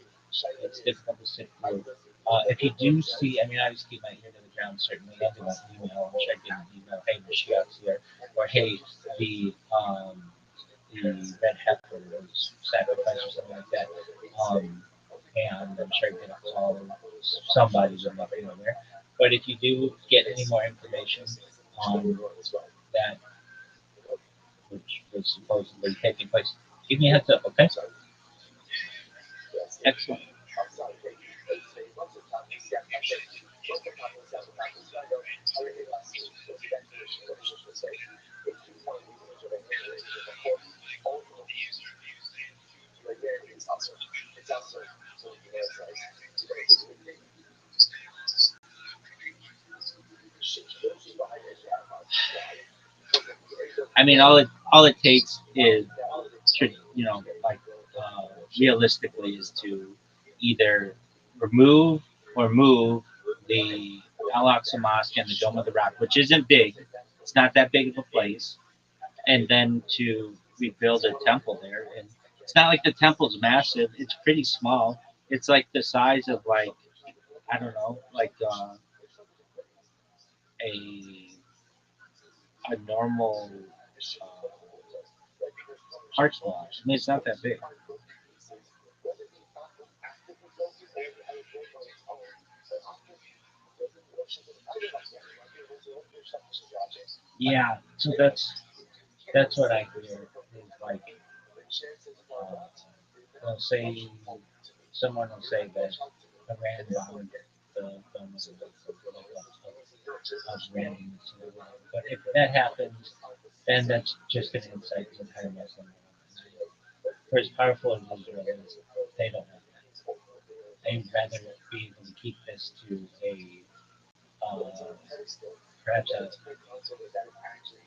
it's difficult to sift through. If you do see, I mean, I just keep my ear to the ground, certainly. I do an email, I'm sure I get an email, hey, Mashiach's here, or hey, the red heifer was sacrificed or something like that. Um, and I'm sure I get a call or somebody would let me know there. But if you do get any more information on that, which was supposedly taking place, give me a heads up, okay? Excellent. I mean, all it takes is like realistically, is to either remove or move the Al Aqsa Mosque and the Dome of the Rock, which isn't big. It's not that big of a place, and then to rebuild a temple there. And it's not like the temple's massive; it's pretty small. It's like the size of like I don't know, like a normal parking lot. I mean, it's not that big. Yeah, so that's what I hear is like they'll say someone will say that Iran bombed the Muslim of Iran into the world. But if that happens, then that's just going to incite the entire Muslim world. For as powerful as Israel is, they don't have that. They'd rather be able to keep this to perhaps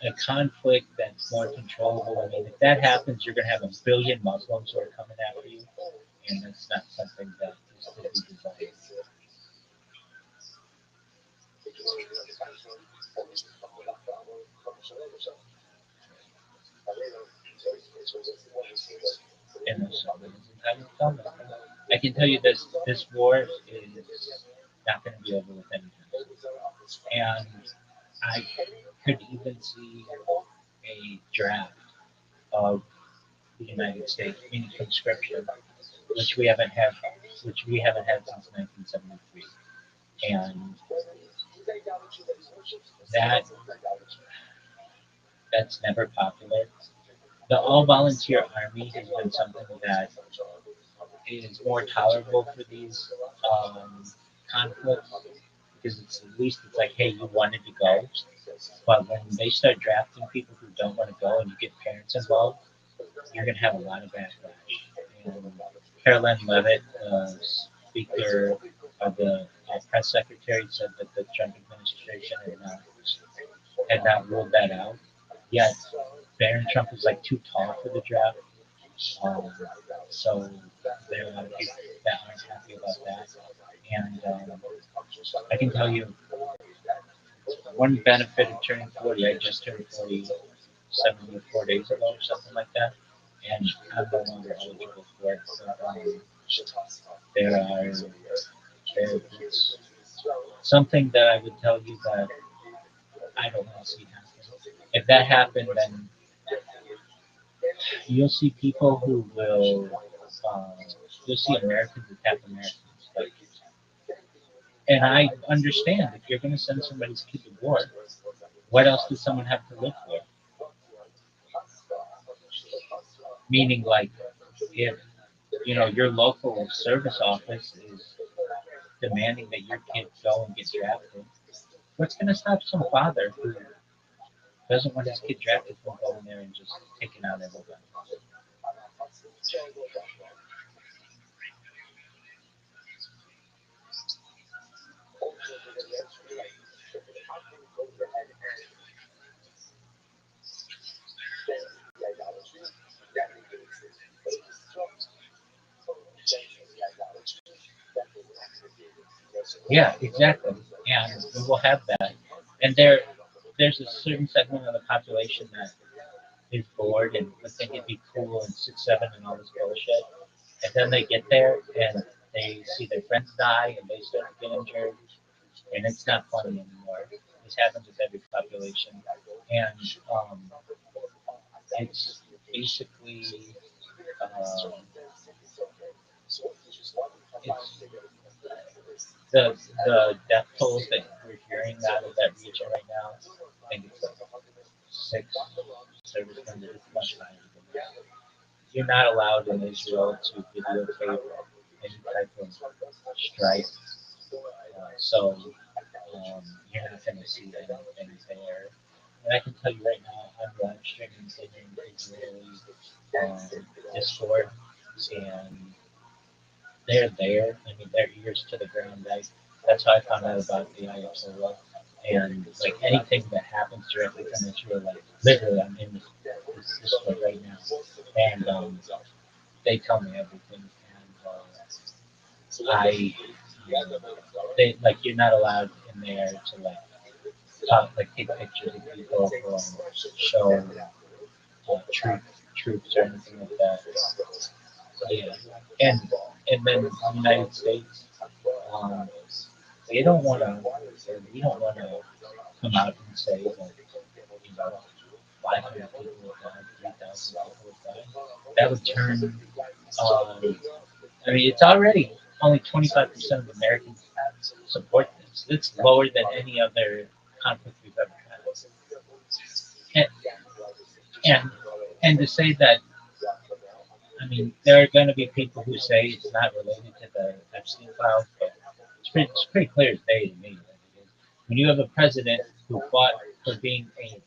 a conflict that's more controllable. I mean, if that happens, you're going to have a billion Muslims who are coming after you, and that's not something that is to be desired. And so I can tell you this war is not going to be over with anytime soon. And I could even see a draft of the United States in conscription, which we haven't had, which we haven't had since 1973, and that that's never popular. The all volunteer army has been something that is more tolerable for these conflicts because it's at least it's like, hey, you wanted to go, but when they start drafting people who don't want to go and you get parents involved, you're gonna have a lot of backlash. And Caroline Levitt, Speaker of the press secretary, said that the Trump administration had not ruled that out. Yet Barron Trump is like too tall for the draft, um, so there are a lot of people that aren't happy about that. And I can tell you one benefit of turning 40. I just turned 40 74 days ago or something like that, and I'm no longer eligible for it. So, there are it's something that I would tell you that I don't want to see happen. If that happened, then you'll see people who will, uh, you'll see Americans attack Americans. Like, and I understand if you're going to send somebody's kid to war, what else does someone have to live for? Meaning, like, if your local service office is demanding that your kid go and get drafted, what's going to stop some father who doesn't want his kid drafted from going there and just taking out everybody? Yeah, exactly. And we will have that. And there's a certain segment of the population that is bored and would think it'd be cool and 6'7" and all this bullshit. And then they get there and they see their friends die and they start to get injured, and it's not funny anymore. This happens with every population, and it's basically um, it's the death tolls that we're hearing out of that region right now. I think it's like six service members. It's much higher than that. You're not allowed in Israel to videotape any type of strife, so you're not going to see anything there. And I can tell you right now, I'm live streaming in Israeli Discord, and they're there. I mean, their ears to the ground. That's how I found out about the Ayatollah. and like anything that happens directly from Israel, like literally, I'm in this one right now, and they tell me everything, and I they like you're not allowed in there to like talk, like take pictures of people or show troops or anything like that. So yeah, and then the United States, um, they don't want to, we don't want to come out and say that, 500 people have died, 3,000 people have died. That would turn, I mean, it's already only 25% of Americans support this. It's lower than any other conflict we've ever had. And, and, and to say that, I mean, there are going to be people who say it's not related to the Epstein files, but it's pretty clear as day to me that it is. When you have a president who fought for being a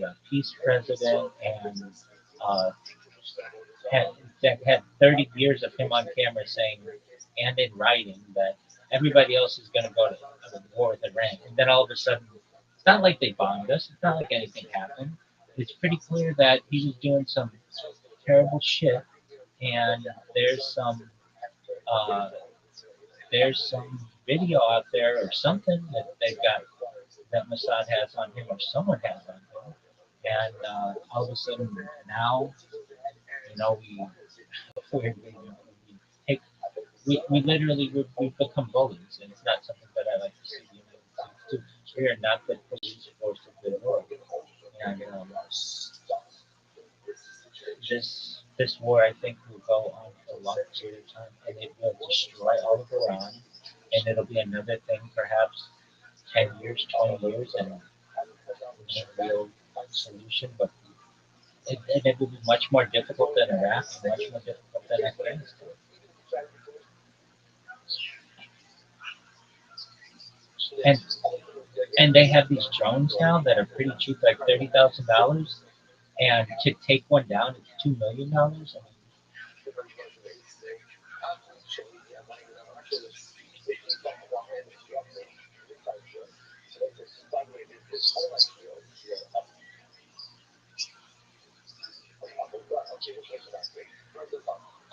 uh, peace president and uh, had, that had 30 years of him on camera saying and in writing that everybody else is going to go to war with Iran, and then all of a sudden, it's not like they bombed us. It's not like anything happened. It's pretty clear that he was doing some terrible shit, and there's some uh, there's some video out there or something that they've got that Mossad has on him or someone has on him, and all of a sudden now, we take we literally we become bullies, and it's not something that I like to see the United States do. We are not the police force of the world, and this war I think will go on for a long period of time, and it will destroy all of Iran, and it'll be another thing perhaps 10 years, 20 years, and no real solution, but it will be much more difficult than Iraq, and much more difficult than Afghanistan. And and they have these drones now that are pretty cheap, like $30,000, and to take one down, it's $2 million. I mean,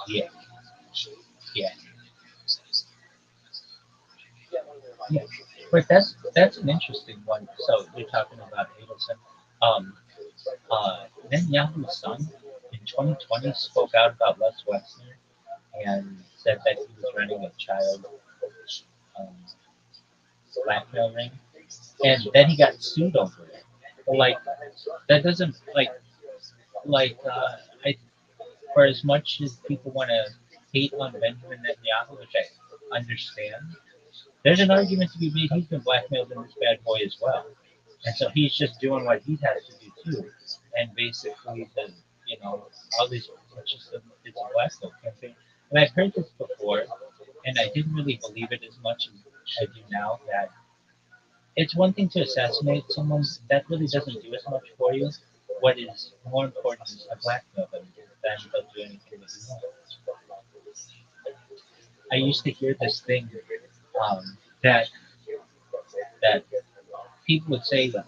yeah, yeah, yeah. But that's an interesting one. So you're talking about Adelson. Um, Netanyahu's son in 2020 spoke out about Les Wexner and said that he was running a child um, blackmail ring, and then he got sued over it. Like that doesn't I for as much as people want to hate on Benjamin Netanyahu, which I understand, there's an argument to be made. He's been blackmailed in this bad boy as well, and so he's just doing what he has to do too. And basically, all these it's a blackmail campaign. And I've heard this before, and I didn't really believe it as much as I do now. That it's one thing to assassinate someone that really doesn't do as much for you. What is more important is to blackmail them, then they'll do anything that you want. I used to hear this thing that that people would say that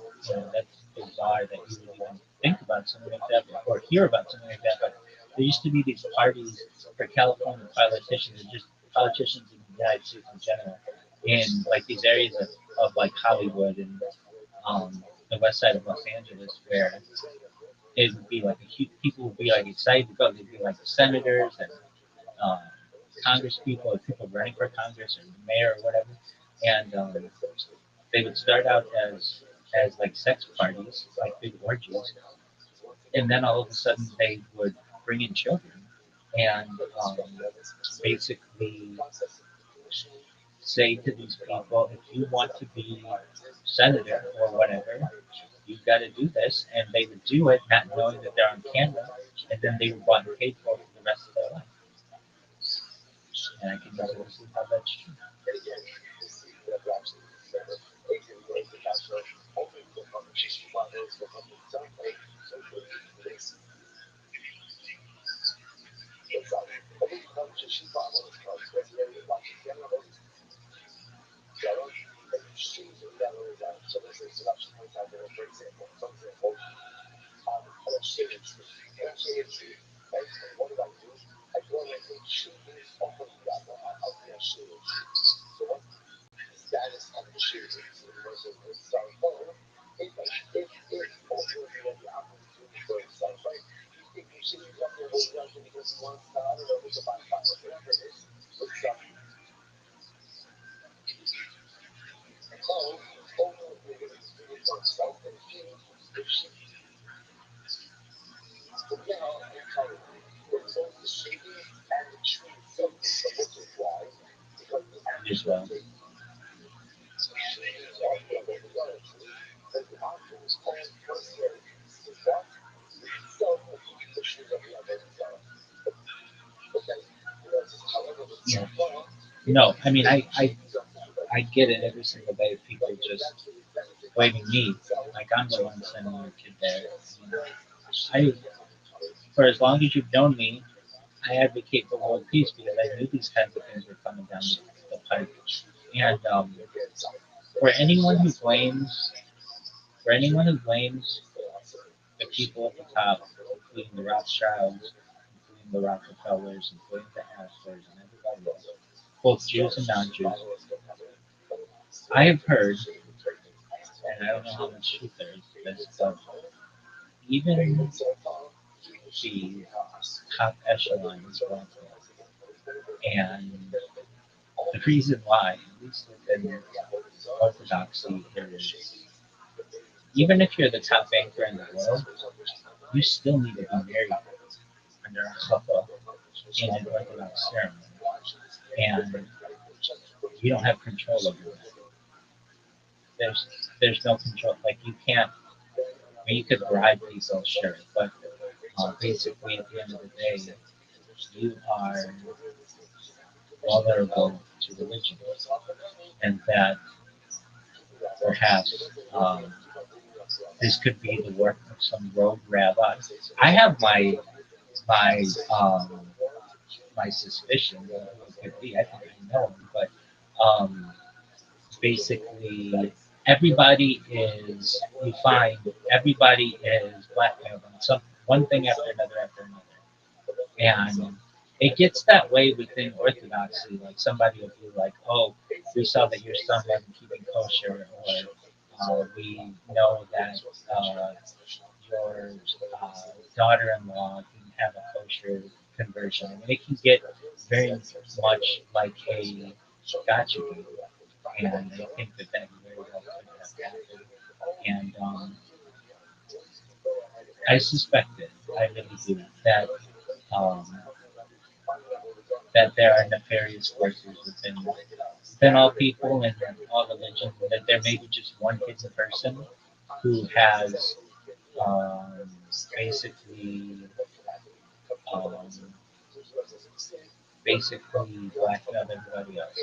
that's bizarre that you would even think about something like that or hear about something like that. But there used to be these parties for California politicians and just politicians in the United States in general, in like these areas of like Hollywood and the west side of Los Angeles, where it would be like people would be like excited to go. They'd be like senators and uh, Congress people or people running for Congress or the mayor or whatever, and they would start out as like sex parties, like big orgies, and then all of a sudden they would bring in children and basically say to these people, if you want to be senator or whatever, you've got to do this, and they would do it not knowing that they're on camera, and then they were bought and paid for the rest of their life. And I can never see how that's true. as well. Yeah. No, I mean I get it every single day. People just blaming me, like I'm the one sending your kid there. You know, I for as long as you've known me, I advocate for world peace because I knew these kinds of things were coming down the pipe. And for anyone who blames, for anyone who blames the people at the top, including the Rothschilds, including the Rockefellers, including the Ashlers, and everybody else, both Jews and non-Jews, I have heard, and I don't know how much truth there is to this, but even the top echelon is wrong. And the reason why, at least within Orthodoxy, is even if you're the top banker in the world, you still need to be married under a chuppah in an Orthodox ceremony. And you don't have control over that. There's no control. Like you can't. I mean, you could bribe people, sure, but basically at the end of the day, you are vulnerable to religion, and that perhaps this could be the work of some rogue rabbi. I have my my suspicion of who it could be. I think I know him, but um, basically everybody is you find everybody is blackmailed on some one thing after another, and it gets that way within Orthodoxy. Like somebody will be like, "Oh, we saw that your son wasn't keeping kosher," or "We know that uh, your daughter-in-law didn't have a kosher conversion." I mean, it can get very much like a gotcha game, and I think that that very well could have happened. And I suspect it. I really do that um, that there are nefarious forces within all people and all religions, and that there may be just one hidden person who has um, basically um, basically blacked out everybody else,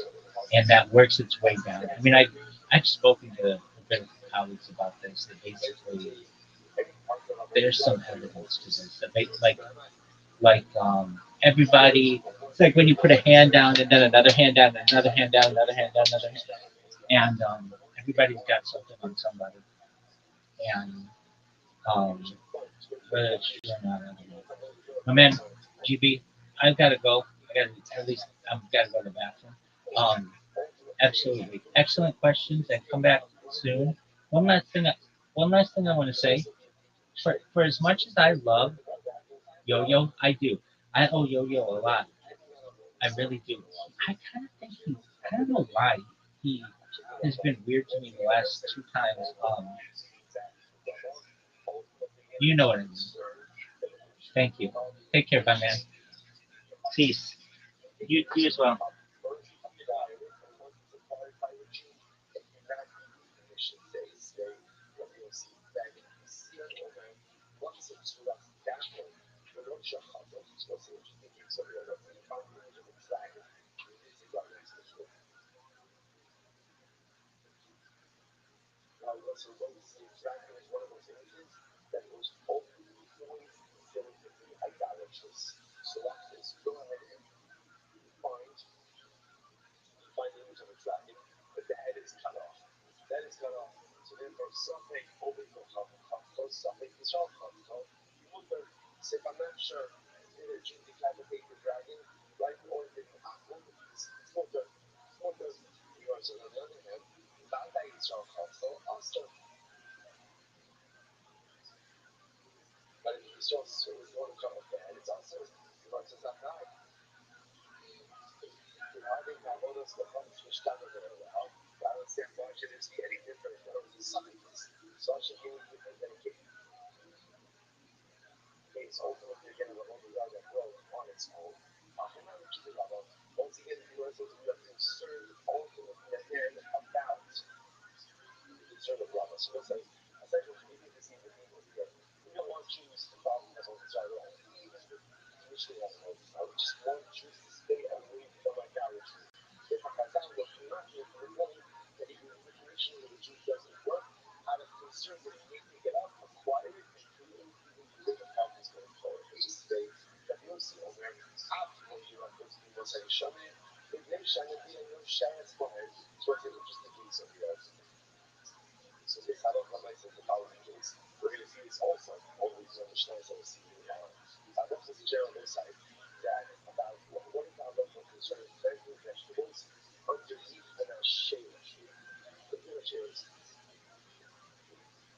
and that works its way down. I mean, I've spoken to a bit of colleagues about this. That basically there's some evidence to this. That they like everybody. It's like when you put a hand down and then another hand down, and another hand down, another hand down, another hand down, and everybody's got something on somebody. And um, whether it's true or not, I don't know. My man, GB, I've got to go. I got to at least I've got to go to the bathroom. Um, absolutely, excellent questions, and come back soon. One last thing, one last thing I want to say. For as much as I love Yo-Yo, I do. I owe Yo-Yo a lot. I really do. I kind of think he. I don't know why he has been weird to me the last two times. You know what I mean. Thank you. Take care, my man. Peace. You as well. So if I'm not sure, did a Jew decapitate the dragon, right? Or did he not? It's not the, yours. On the other hand, Banda Yisrael also. But if Yisrael was going to come up the head, it's also, yours is not right. I think that one of the problems was started there. I don't see why should it be any different when I was a scientist. So I should give you the case ultimately again of the other growth on its own. Once again, the US we are concerned ultimately again about the concern of Rabbi. So it's like essentially we need to see the people here. We don't want Jews to follow the Holy Spirit. Even the initially has the Holy Spirit. We just want Jews to stay away from idolatry. If a Chazal was not here for the point that even the definition of the Jew doesn't work, out of concern that he may pick it up, acquire it, and create even greater problems going forward. Which is today that you'll see over after you are supposed to be more saying Shamir, if they Shamir, and no Sharet's behind, so what's an interesting case of the so this I don't know the following case. We're going to see this also. Always understand that we see this is a general insight that about what is our local concerning planting vegetables underneath an shade tree.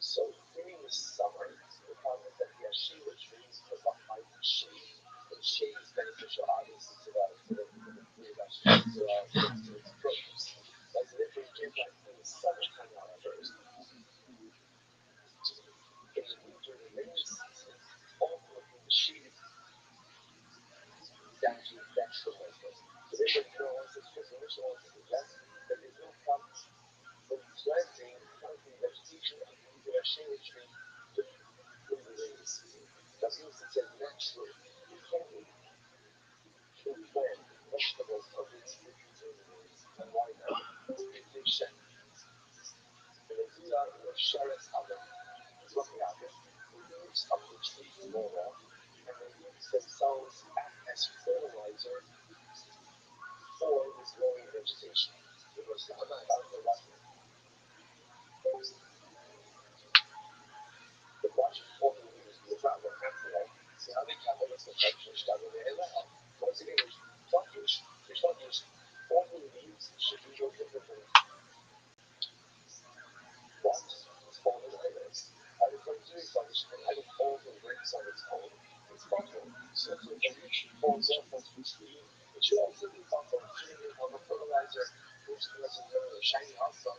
So during the summer, the problem is that the shade trees provide shade, and shade is beneficial obviously to the produce. That's the difference between like in the summertime out first. During the rainy season, ultimately the shade is actually detrimental. So therefore, the initial one suggests that there's no problem with planting vegetation underneath a shade tree during the rainy season. That's used to say naturally. You can't plant vegetables underneath the trees during the rainy season. Why not? It's a shed. And the Zira or Sheretz Adam is what happens. The leaves of the tree fall off, and the leaves themselves act as fertilizer for this growing vegetation. Because the other part of the water, the water for the leaves is not what happens there. See how they come up with the function started there as well. Once again, there's not just all the leaves should be no different than what is called an iris. I refer to it function and having all the rings on its own. It's thoughtful. So if the leaf falls off of the tree, it should also be thoughtful. It shouldn't be on the fertilizer, which is a shiny also.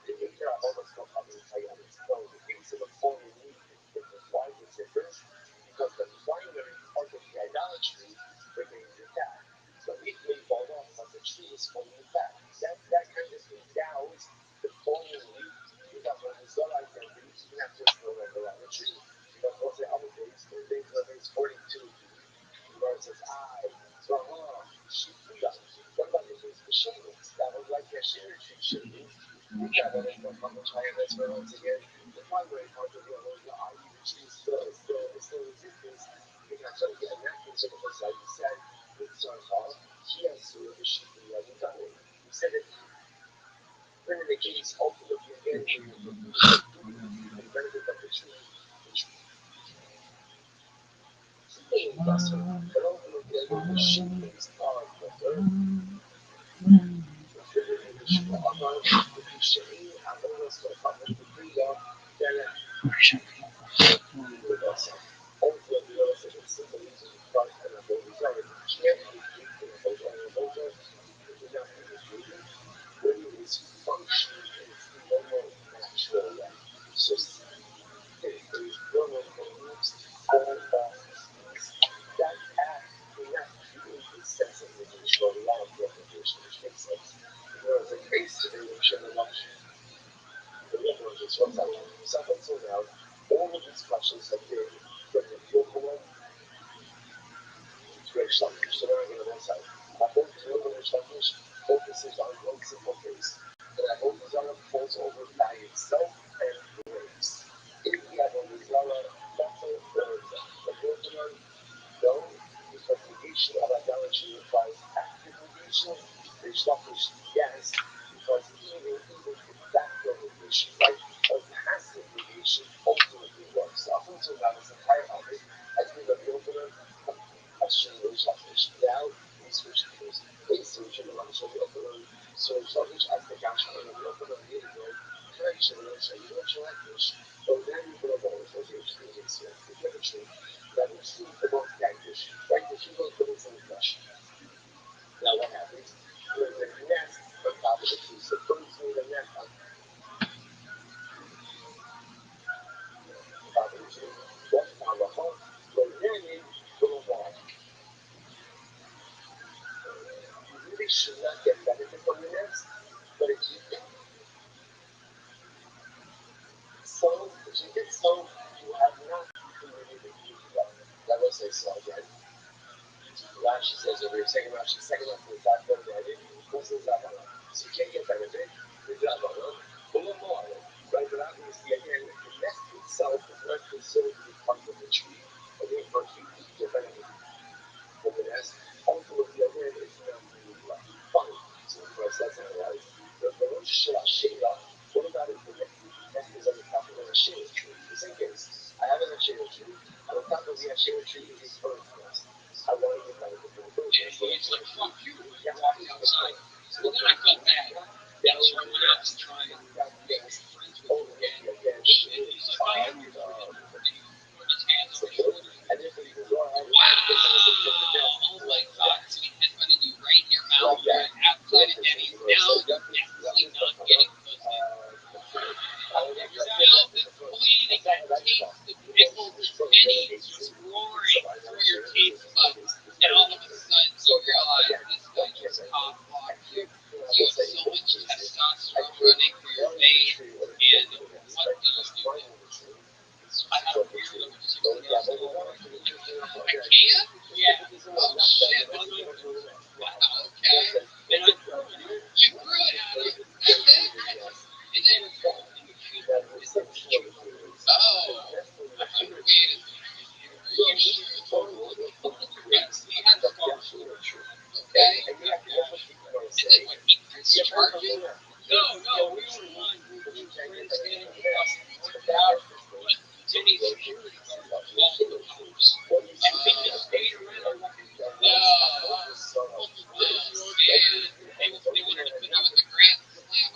They take care of all the stuff on the inside. So the case of a falling leaf is different. Why is it different? Because the primary part of the idolatry remains intact. The leaf may fall off, but the tree is fully intact. That kind of endows the falling leaf because when the sun identity, you have to no longer on the tree. Because what's the other days? The days when it's 42, where it says I, Raham, Shifuya. What about the days of the shavings? That was like the share tree shavings. You got that in the public fire. That's where once again the primary part of the tree is still existence. You got so again that case of the like you said, with Sarkar, he has to the Shifuya. You said it. Then in the case ultimately again the benefit of the tree, but ultimately again the shavings are preserved. So there's normal beliefs all off that act cannot create a sense of negation or love recognition, which makes sense. Because the case today we should have watched the liberals is what's happening. So up until now, all of these questions have been from the Yokowan to Reish Lakish. So now I'm going to website. I hope the Yokowan Reish Lakish focuses on one simple case. And I hope the Zara falls over by itself and breaks. If we have a Zara, that's a Yokowan. No, because negation of idolatry requires active negation. Reish Lakish, yes, because even de facto negation, right, or passive negation ultimately works. Up until now, this entire argument has been that the which I think actually open a video ou deve promover fazer experiência de that we see the most practice. Practice you go through some flesh. Now what happens? When the nest on top of the tree, so through the nest on top of the tree, what's on the home? So then you go on. You really should not get benefit from the nest, but if you get so, you have not created the that was say so, right? Rashi says over here, second Rashi, second Rashi is that one right? What's the Zavana? So you can't get benefit, the Zavana, or more. Right, but obviously, again, the nest itself is not considered to be part of the tree. And therefore, you get benefit from the nest. Ultimately, again, it's not really fun. So, of course, that's not right. The Rothschild'S, what about if the nest is on the top of a shade tree? The same case. I have a shade tree. On the top of the shade tree is a bird's nest. I want to get benefit from the bird's nest. It's like, fuck you, you're walking outside. Well, then I felt bad. That's when I was trying to make friends with him again. And he's like, I am your friend. Put his hands on my shoulders. Wow! Oh my god. So he headbutted you right in your mouth. Outside of Denny's. Now you're definitely not getting pussy. Your mouth is bleeding. You taste the pickles and pennies just roaring through your taste buds. And all of a sudden you realize this guy just cock blocked you. You have so much testosterone running through your veins. And what do you do? I have a beard that was 60 years old. I can? Yeah. Oh shit. Wow, okay. And I grew it. You grew it out of it. That's it? And then oh, wait a minute. Are you sure? Yes, he has scars. Okay. And then what, he discharged you? No, we were one who was standing across the street. But Jenny's security guard called the cops. And they just stayed around. No. Man, they wanted to put you in the Grand Slam.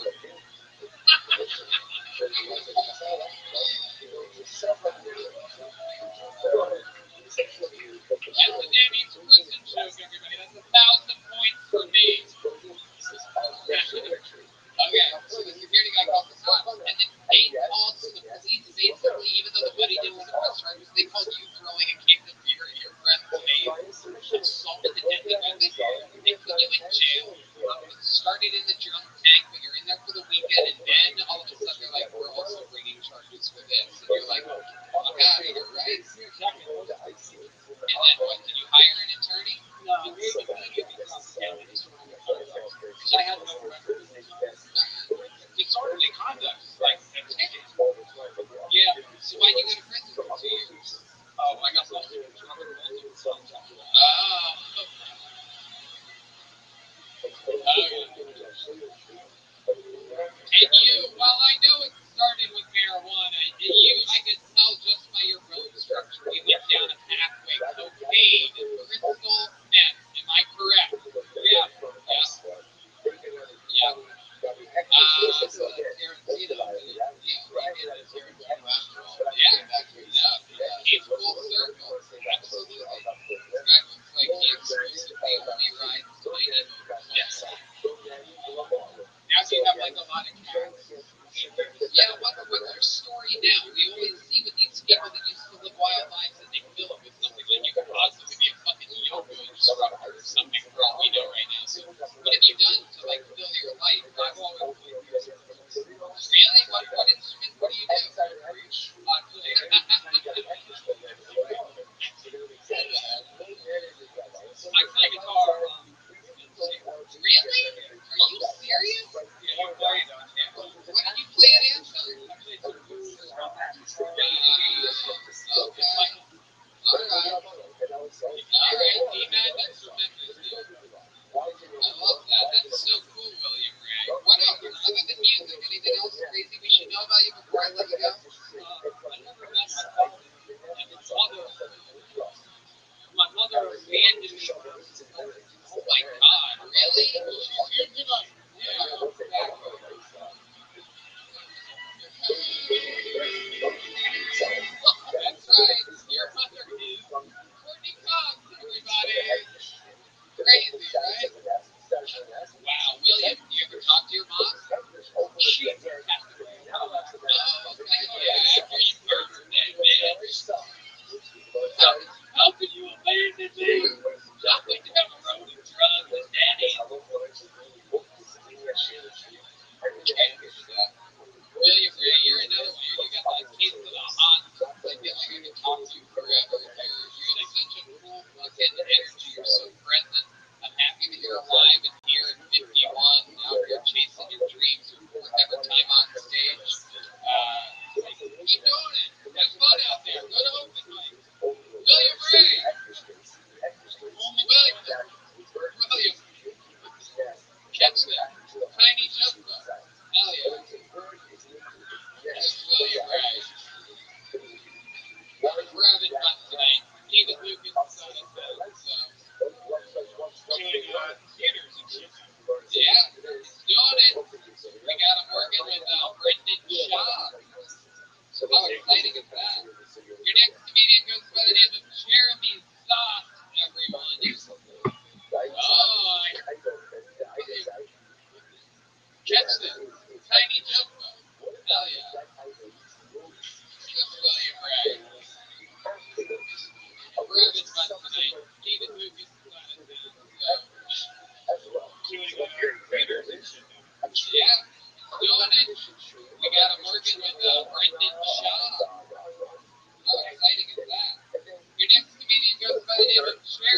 That's the Danny's prison joke, everybody. That's 1,000 points for me. Okay, so the security guy called the cops, and then they called to the police, basically, even though the buddy didn't want to press charges, they called you throwing a case of beer at your friend's face, assaulted the deadly weapon, they put you in jail, started in the drunk tank, but you're in there for the weekend, and then all of a sudden they're like, we're also bringing charges for this, and you're like, fuck out of here, right? And then what, did you hire an attorney? No, we were going to give you something. Because I had no record. Disorderly conduct. Like, Yeah, so why'd you go to prison for 2 years? oh, I got busted for trucker multiple times after that. And you, while I know it started with marijuana, I could tell just by your bone structure, you went down a pathway, cocaine, crystal meth. Am I correct? Yeah. So Tarantino, yeah, it's full circle. Absolutely. This guy looks like he exclusively only rides tiny motors. Yes. Now you have like a lot of cats. Yeah, what's their story now? We always see with these people that used to live wild lives and they fill it with something like you could possibly be a fucking yoga instructor or something for all we know right now. So what have you done to like fill your life? Really? What instrument? What do you do? I play guitar. Really? Are you serious? Yeah, you play it on What did you play it in? Okay. Alright, D-Man, that's tremendous, dude. I love that. That's so cool, William Ray. What else, other than music, anything else crazy we should know about you before I let you go? I never met my father. And my mother abandoned me when I was 11. Oh my god, really? Yeah.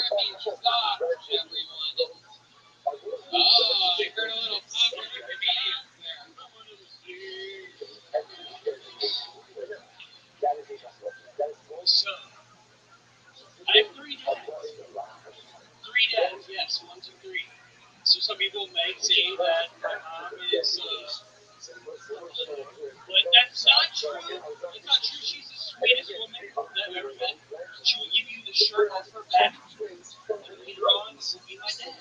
Jeremy Stock, everyone. Oh, I heard a little pop from your comedians there. So, I have three dads. Three dads, yes, 1, 2, 3. So some people may say that my mom is, but that's not true. It's not true. She's the sweetest woman that I've ever met. She will give you the shirt off her back, and later on, this will be my dad.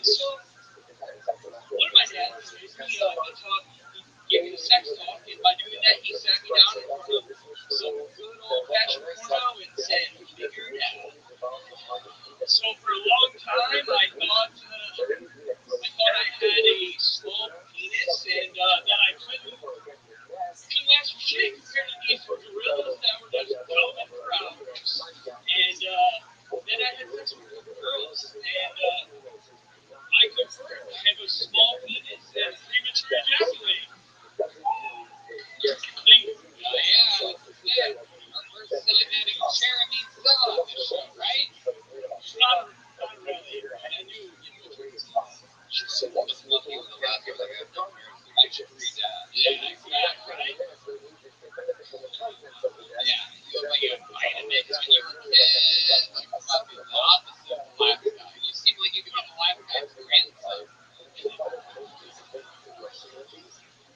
So, one of my dads raised me up and taught, he gave me the sex talk, and by doing that, he sat me down in front of some good old-fashioned porno and said, figure it out. So for a long time, I thought I had a small penis and that I couldn't last for shit compared to these gorillas that were just going for hours. And then I had sex with girls, and I confirmed I have a small penis and premature ejaculating. Thank you. Yeah, this is it. Our first time having Jeremy Stock on the show, right? Not really. I knew you would. She's so wonderful. He was the last one I got known here, so I should read that. Yeah, exactly. Right? Yeah, you look like you had vitamins when you were a kid. Like fucking the opposite of a laugh guy. You seem like you could be the laugh guy's grandson.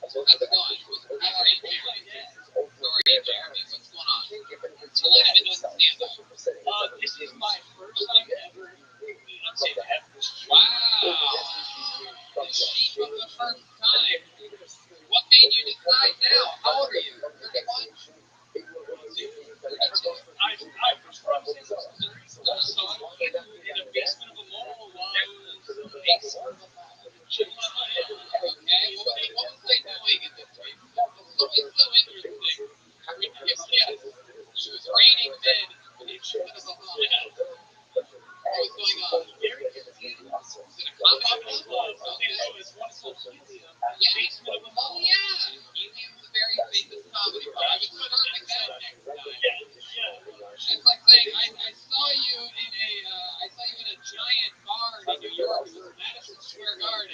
How's it going? How are you, Jeremy? How are you, Jeremy? What's going on? So let him into stand up. This is my first time ever being on stage ever. Wow. The sheep of the first time. What made you decide now? How old are you? 31? 32. I'm from St. Louis, Missouri, so I saw you in a basement of a mall while I was chilling on my head. Okay, what was I doing in this week? It's always so interesting. Yes, she was raining men in a Bahamas. What was going on? Was it a comedy club? Oh, yeah. Helium's a very famous comedy club. I would start with that next time. It's like saying I saw you in a giant bar in New York, Madison Square Garden.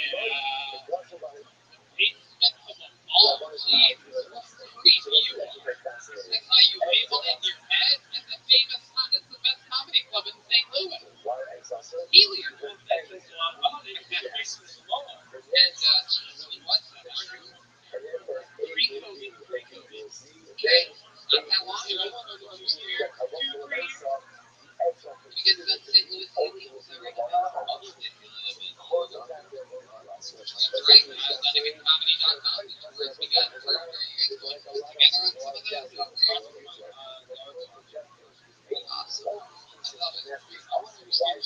Basement of a mall. Jesus, what freak you are. That's how you labeled it in your head. That's the best comedy club in St. Louis. Helium. And what's that? Pre-COVID. Okay, not that long ago. 2, 3 years. You get to St. Louis Helium, is that right? That's right. LondonComedy.com. We got where are you guys going together on some of those? Awesome. I love it. I want to understand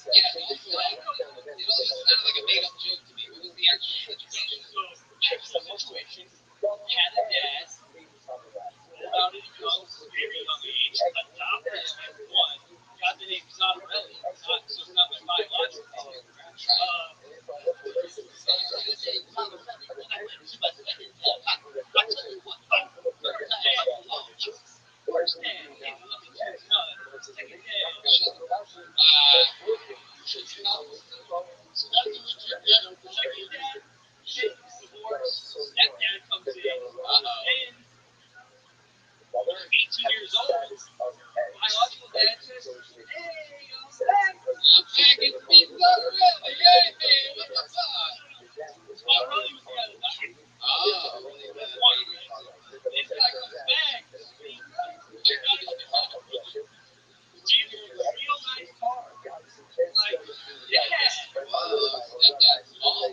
yeah, it sounded like a made-up joke to me. What was the actual situation? Actual situation. Had a dad. Pulled out his drugs at a very young age. Adopted him at 1. Got the name Zonarelli. So it's not my biological father. First day, hey, let me choose none. Second day, so that's what your dad, second dad, divorce, stepdad comes in, and they're 18 years old. Biological dad says, hey, I'm back. It's me, Zonarelli. Hey, what the fuck? Well, really was the other night. That's one reason. This guy comes back. Check out his car. It's a real nice car. Like, yeah. Whoa, stepdad's all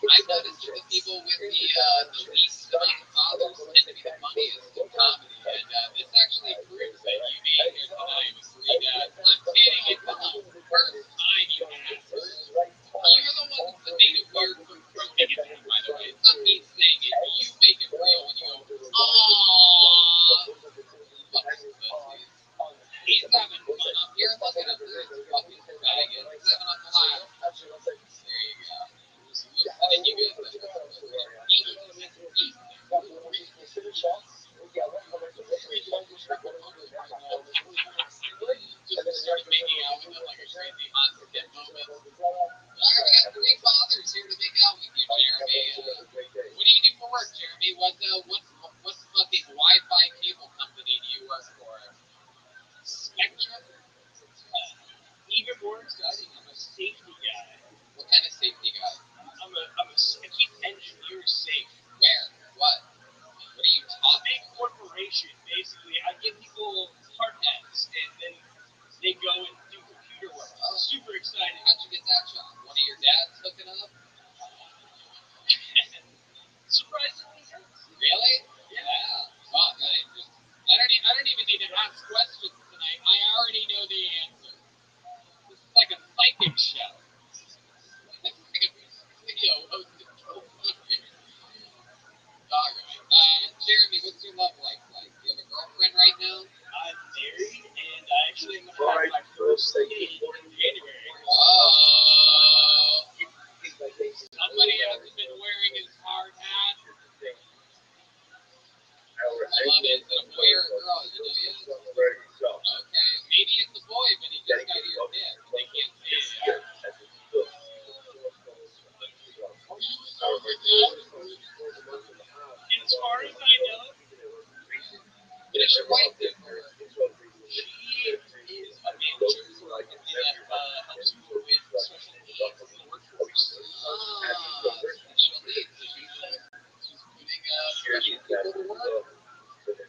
I noticed that the people with the least amount of fathers tend to be the funniest in comedy, and this actually proves that you being here tonight with 3 dads. I'm kidding, it's not the first time you asked. You're the ones that made it weird for thinking it, by the way. Just started making out with them like a crazy hot skip moment. Alright, we got three fathers here to make out with you, Jeremy. What do you do for work, Jeremy? What fucking Wi-Fi cable company do you work for? Spectrum? Even more exciting, I'm a safety guy. What kind of safety guy? I keep engineers safe. Where? What? What are you A talking? big corporation, basically. I give people hard hats, and then they go and do computer work. Oh. Super exciting. How'd you get that job? One of your dads hooking up? Surprisingly, yes. Really? Yeah. Fuck, I don't even need to ask questions tonight. I already know the answer. This is like a psychic show. It's like a video hosted Alright. Jeremy, what's your love life like? Do you have a girlfriend right now? I'm married, and I actually am going to have my first date in January. Whoa. Somebody hasn't been wearing his hard hat. I love it. Is it a boy or a girl? You know yet? Okay. Maybe it's a boy, but he just got your dick. They can't see it yet. And as far as I know, What does your wife do? she is a manager for a company that helps people with special needs in the workforce. Special needs. She's putting special people to work.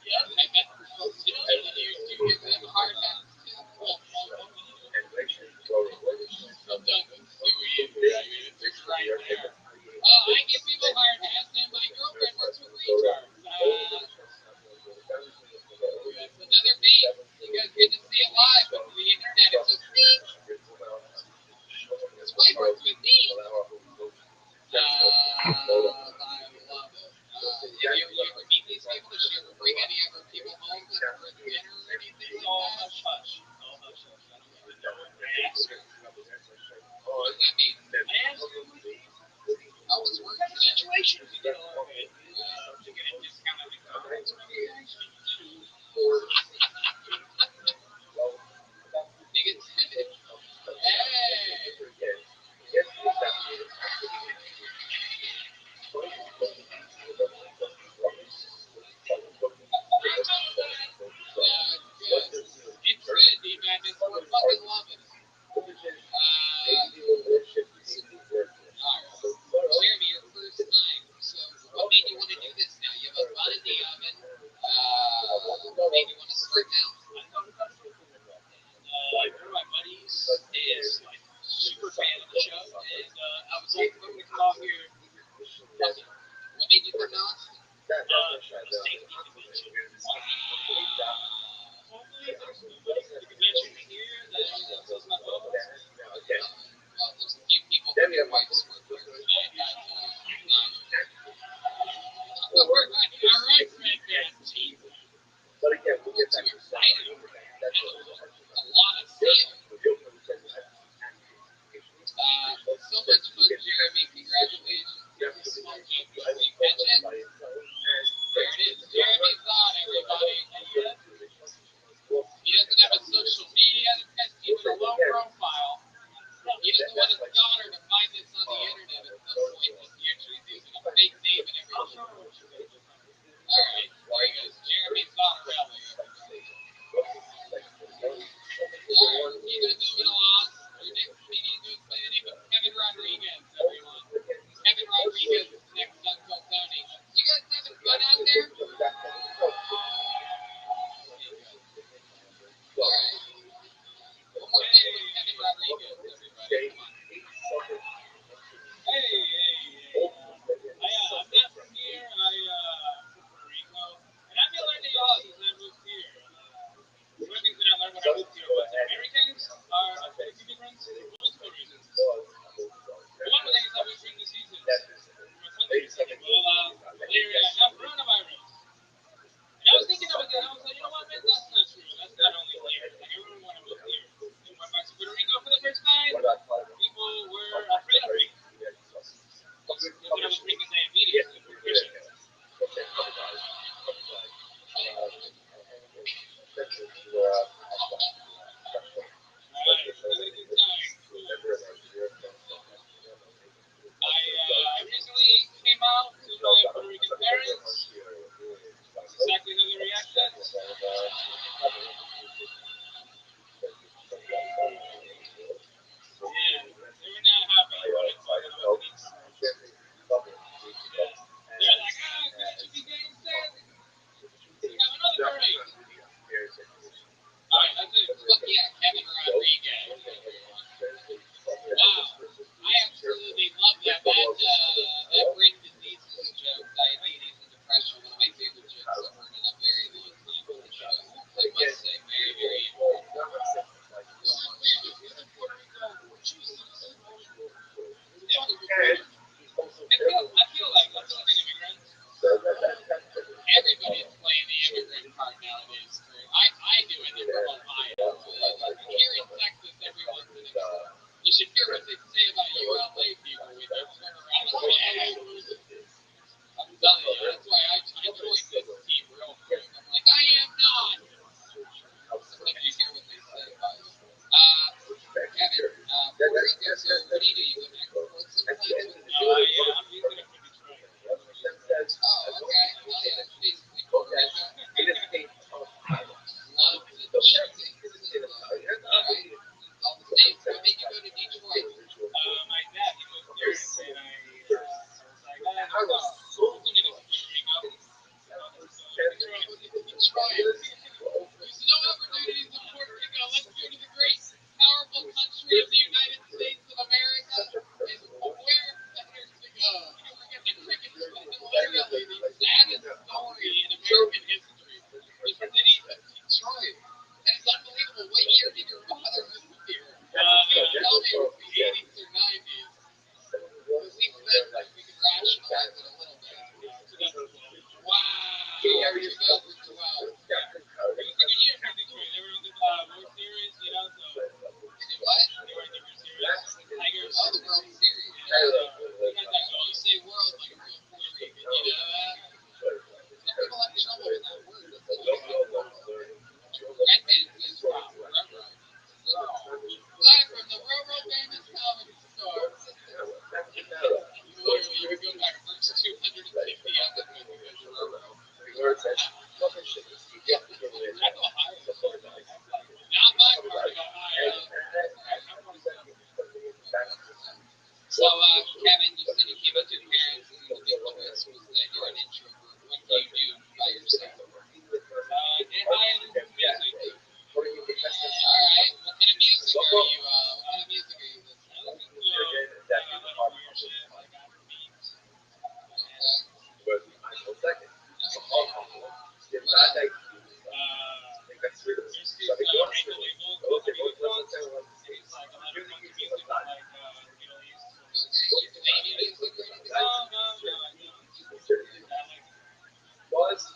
Yeah, I bet do you give them hard hats too? Sometimes it's too easy. I mean, it's just right there. I give people hard hats, and my girlfriend works with retards. That's another beat. You guys get to see it live, but the internet is just beat. His wife works with me. I love it. You ever meet these people? Does she ever bring any of her people home for dinner or anything it's like all that? hush hush. It's all hush hush. I don't even know what they ask her. What does that mean? I asked her who it is. How was What work kind of today? situation is it? To get a discount at McDonald's. Negative. Hey! It's good, D-Madness. We're fucking loving it. Alright. Jeremy, your first time. So, what made you want to do this now? You have a bun in the oven. What made you want to start now? One of my buddies is like super fan of the show, and I was like, I'm gonna come out here. What made you come to Austin? A safety convention. Hopefully, there's nobody at the convention here that says my phone. Well, there's a few people from your wife's work here today. Alright, Red Band team. You're too excited over there. A lot of zeal. So much fun, Jeremy. Congratulations. Small joke. Did you catch it? There it is. Jeremy thought, everybody. He doesn't have a social media. This guy's keeping a low profile. He doesn't want his daughter to find this on the internet at some point in the future. He's using a fake name and everything. Alright, there he goes. Jeremy Zottarelli. Alright, keep it moving along. Your next comedian goes by the name of Kevin Rodriguez, everyone. Kevin Rodriguez is next on Tony. You guys having fun out there? Alright. One more time with Kevin Rodriguez, everybody. Come on. Hey. I'm not from here. I'm from Puerto Rico. And I've been learning a lot since I moved here. One of the things that I learned when I moved here was Americans are athletic immigrants for multiple reasons. One of the things I was trying to see is my country is like Ebola, malaria, now coronavirus. And I was thinking about that. I was like, you know what, man? That's not true. That's not only here. Like, everyone want to move here. And went back to Puerto Rico for the first time. People were afraid of me. Because I was bringing diabetes to the Puerto Rican. That's why I joined this team real quick. I'm like, I am not. Sometimes you hear what they say, guys. Kevin, before you go, so what do? You go back and forth sometimes? Yeah, I'm using it for Detroit. Oh, okay. Oh, yeah, it's basically Puerto Rico. Love the cheesy. Alright? All the states. What made you go to Detroit? My dad, he moved there, and I was like, looking at Puerto Rico. Detroit. There's no opportunities in Puerto Rico. Let's go to the great, powerful country of the United States of America. And where better to go? We get the cricket, literally the saddest story in American history. The city of Detroit. And it's unbelievable. What year did your father move here? Tell me it was the 80s or 90s. At least then, we could rationalize it a little bit. Wow. 2012. It was a good year for Detroit. They were in the World Series, you know, so. They did what? They were in the World Series. Tigers. Oh, the World Series. You say world like real Puerto Rican, you know that? Some people have trouble with that word. That's what you Red Man says from Railroad. Live from the Railroad Famous Comedy Store. Literally, you would go back first 250 episodes of this Railroad. That's Ohio. Not my part of Ohio. So, Kevin, you said you came out to your parents, and the big twist was that you're an introvert. What do you do by yourself? Get high and listen to music. Alright, what kind of music are you, listening to? I listen to a lot of weird shit, like Afrobeat. There's this record label called Rothschild'S, and it's like a lot of funky music from like Middle East. You play any music or anything? No, I don't. I like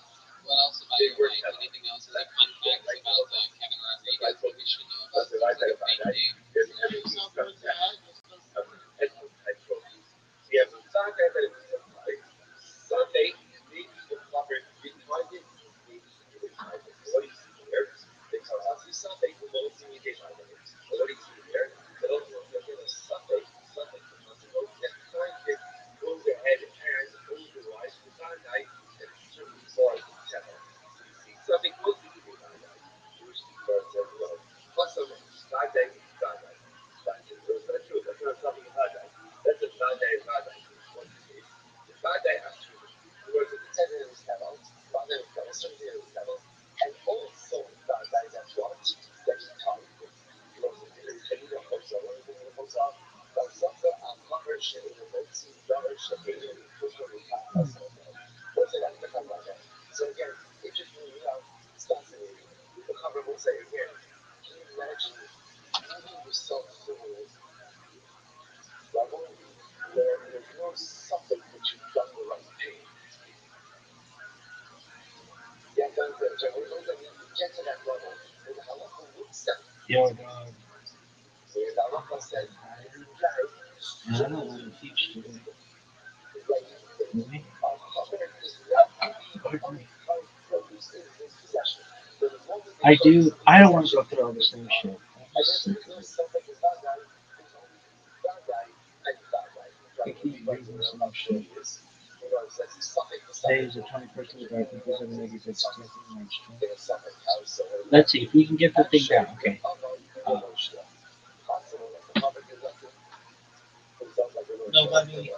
What else about your life? Anything else? Any fun facts about Kevin Rodriguez that we should know about? Seems like a fake name. Yo, dog. I don't want to teach today. Really? I do. I don't want to go through all this same shit. I keep reading this same shit. Today is the 21st of the dark, and please have a negative Let's see if we can get the thing down. Okay. Nobody.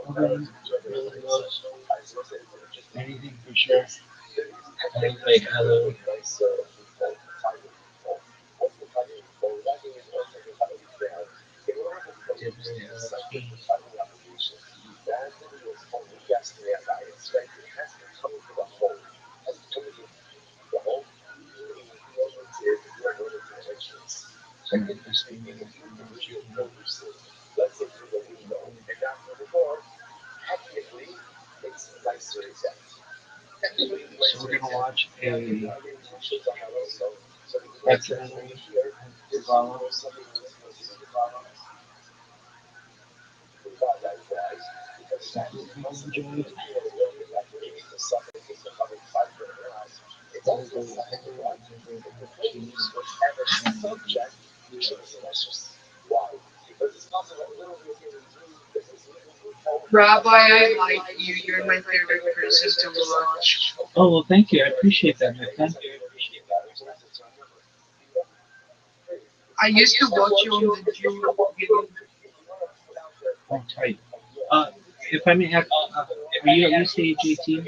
Nobody really knows anything for sure. I was like, hello. So we're gonna watch a Accidentally. Follow. Enjoy. Rabbi, I like you. You're my favorite person to watch. Oh well, thank you. I appreciate that, my friend. I used to watch you on the Jew video. Oh, tight. Uh, if I may ask, are you at least age 18?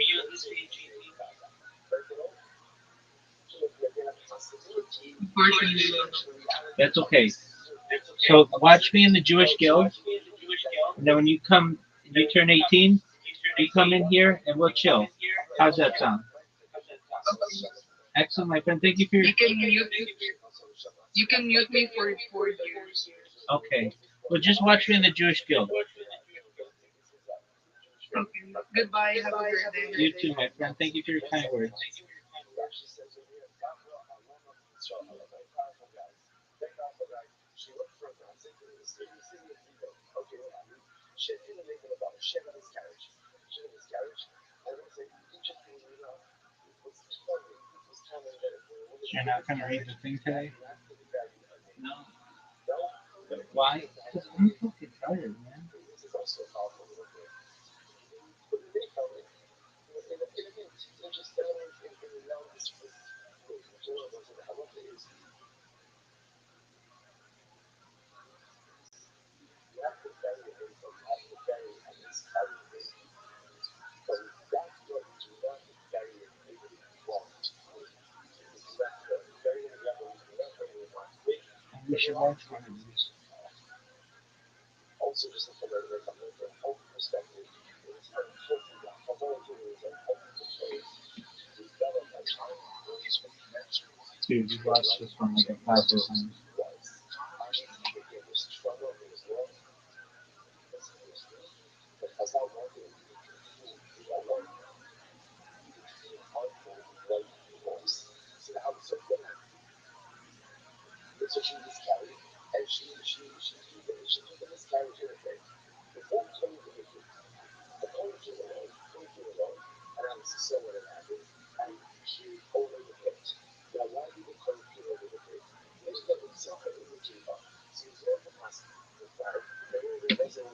Unfortunately, That's okay. So watch me in the Jewish Guild, and then when you turn 18, you come in here and we'll chill. How's that sound? Excellent, my friend. Thank you for your. you can mute me for 4 years. Okay. Well, just watch me in the Jewish Guild. Okay. Goodbye. Have a great You day. too, my friend. Thank you for your kind words. You're not gonna read the thing today? No. Why? Because I'm fucking tired, man. We should watch one of these. Dude, we watched this one like a 5 times.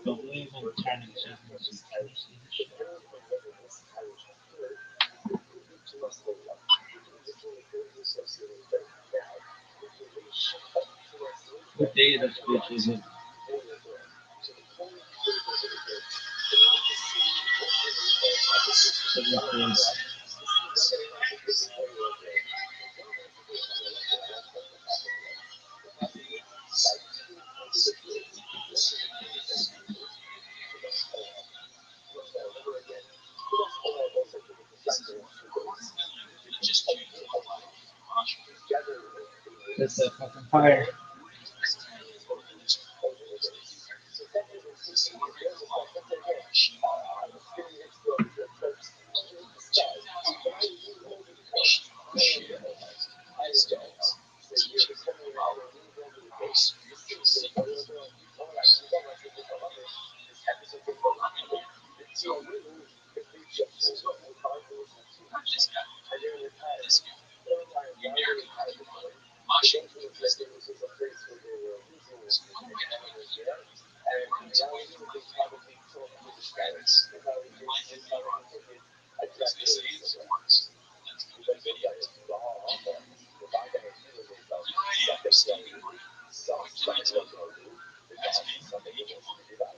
Believe in turning sentences. Can you see this shit? What day of this bitch is it? That's that fucking fire.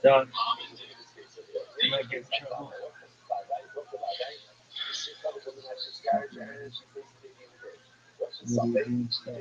Done. You might get in trouble. What are you doing stuff?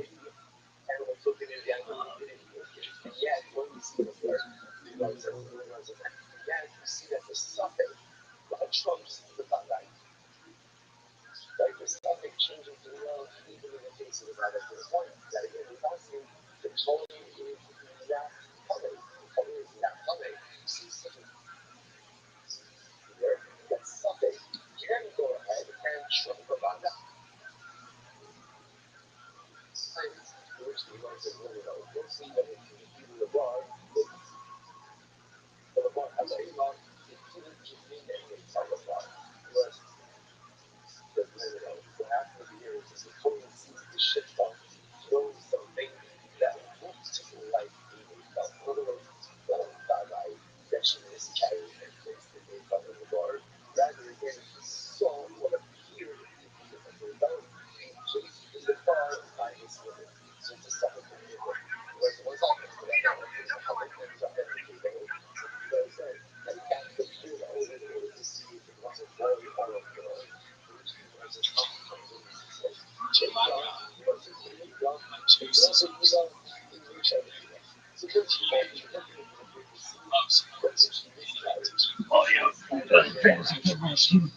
he wants to win it all. We'll see that even LeBron, but LeBron, I tell you what, he didn't just mean anything to LeBron. He was the win it all. So after the year, it's just a total sees the shit stuff, knows something that looks like he felt. In other words, the guy that she miscarried and placed in the front of the bar, rather than he saw what appeared to be a rebellion. So in the bar, by his women. So it's a second thing. Whereas once I get to that, how many times I've been to the bar, because I can't compare the older days to see if it was a boy or a girl. Which was a tough conversation. So, what's his name? Well, he wasn't without English everywhere. So that's why he was able to see that she miscarried. Oh yeah. Fantasy football too.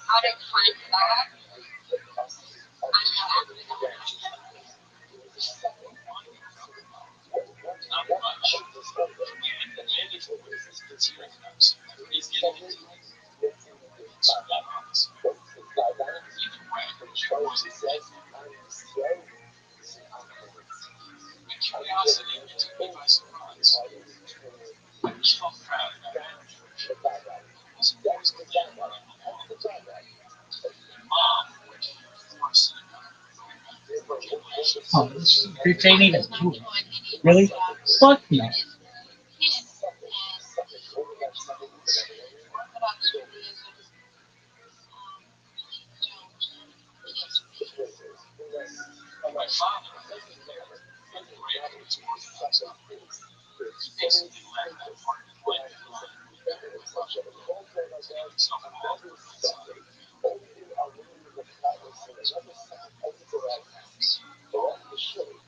How to find that? And curiosity took me by surprise. I just felt proud of my because I've always been there around the world. My mom went to force Oh, this ain't even cool. Really? Fuck no. my father, great for his Orthodox upbringing, he basically led that part of his life in Russia. So all the inside,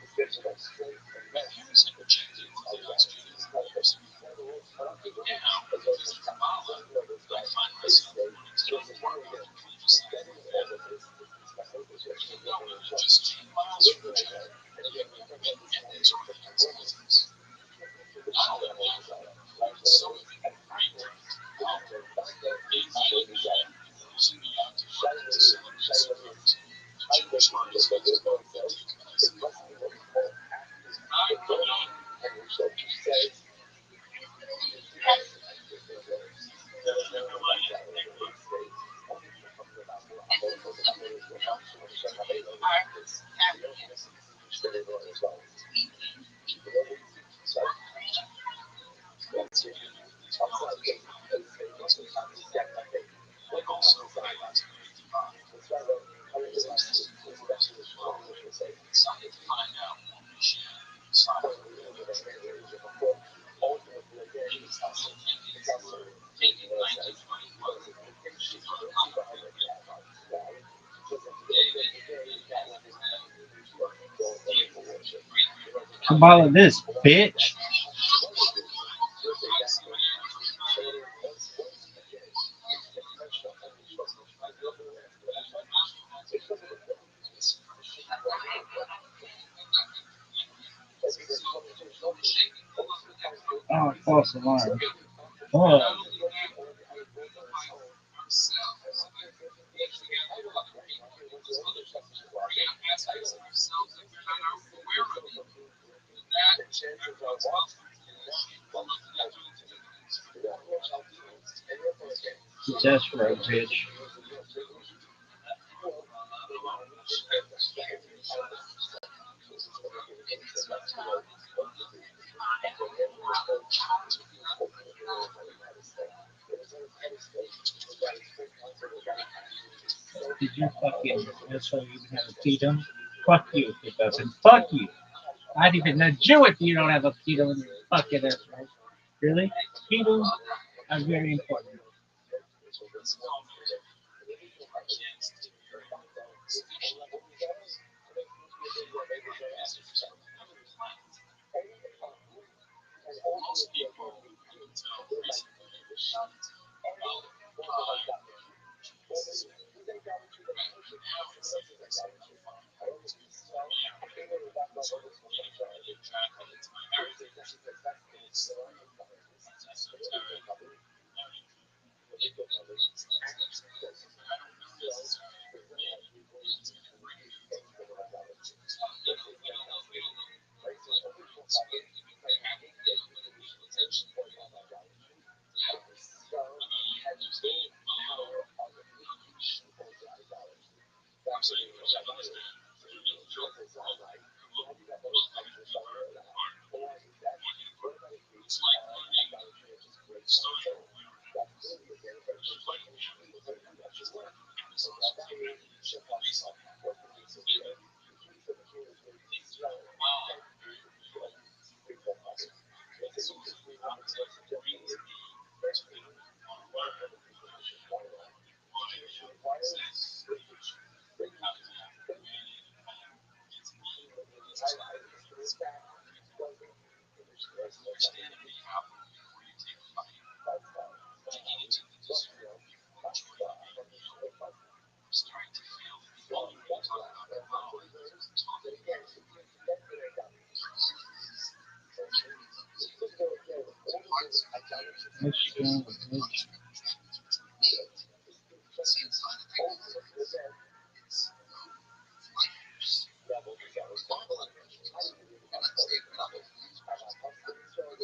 change society. My parents had rejected Orthodox Judaism years before, but now, because of Kabbalah, I find myself wanting to know more about the religious side of my family. No religious 10 miles from each other, and these Orthodox cousins. Not only that, but some of them were great friends as well. They invited me and flew me out to London to celebrate Sukkot, the Jewish holiday festival that takes place in April. I put on and also I got to meet Rabbi. As I was listening to the words of the flow, I decided to find out more Christianity inside of the he was also thinking for taking 1921 to throw a conflict again. David, Kabbalah this, bitch. Oh, false alarm. Oh, ourselves being together with other people enables other people to bring out aspects of ourselves that we're not aware of even. And that everyone's welcome to look at that doing together. that's right, bitch. Did you fucking asshole even have a freedom? Fuck you if it doesn't. Fuck you. Not even a Jew if you don't have a keto in your fucking ass, right? Really? Keto are very important. Most people I can tell recently about Jesus. But now it seems yeah, sort of getting really attracted into my everything is esoteric learning. But I don't know necessarily maybe it's going to bring me to we don't know. So I have a bit of visualization. Yeah. I'm saying because I understand it's like learning starting from where I was. Like recently, things went well at a very early level. So not to brings me to want to learn why it exists, how to activate it, and how it's me, it's it's understanding the outcome before you take a fight. Which one? Which?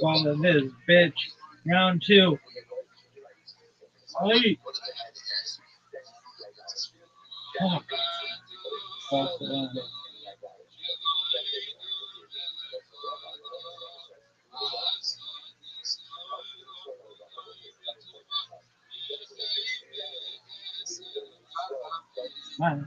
One of this, bitch. Round two. Wait. Fuck. Fuck it up. Man.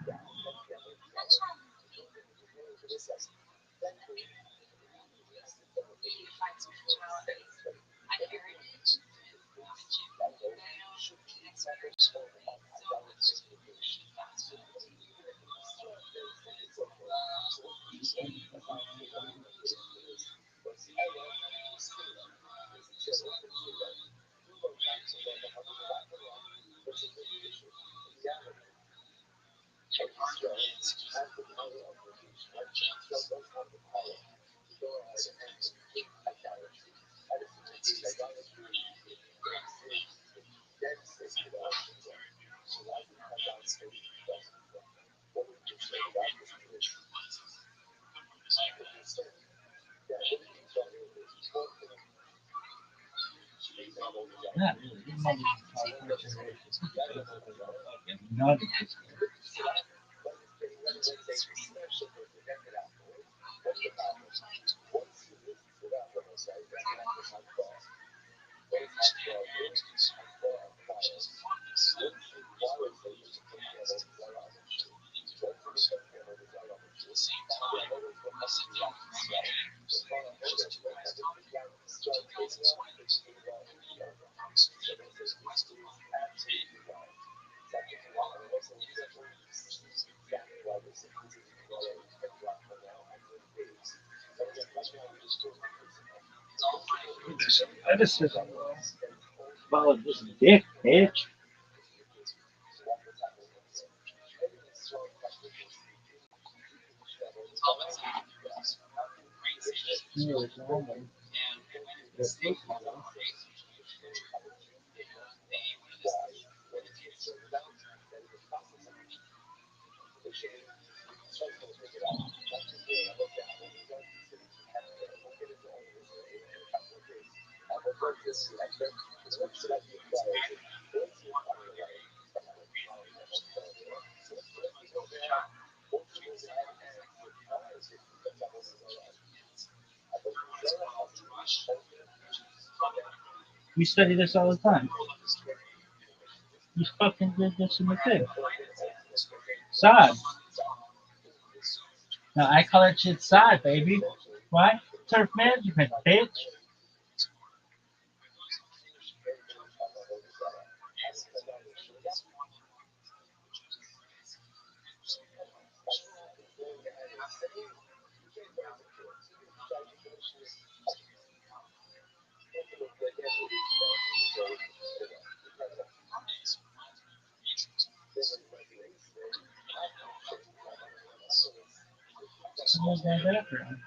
Not really. This mother's fucking nutty. I just said follow this dick, bitch. Yeah, it's all right. It's We study this all the time. We fucking did this in the thing. Sod. Now I call that shit sod, baby. Why? Turf management, bitch. What's that background?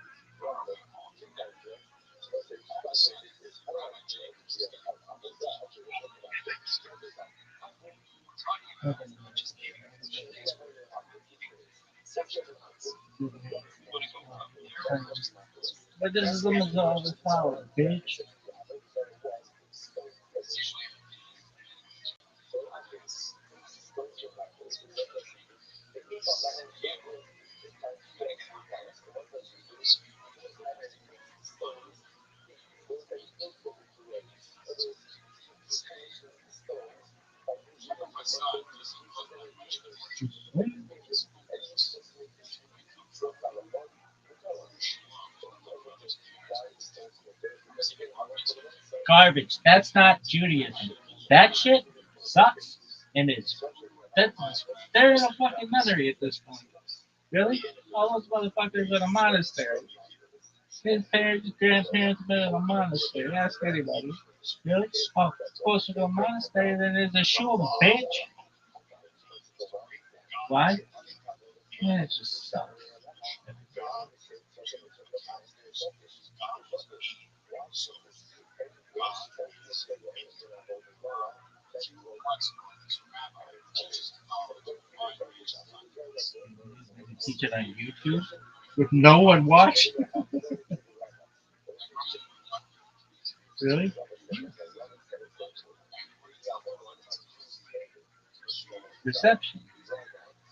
But this is the Mazal of power, bitch. Garbage. That's not Judaism. That shit sucks and is. That's, they're in a fucking nunnery at this point. Really? All those motherfuckers in a monastery. His parents, his grandparents have been in a monastery. Ask anybody. Really? Oh, closer to a monastery than it is a shul, bitch. Why? Yeah, it just sucks. You teach it on YouTube with no one watching. Really? Reception.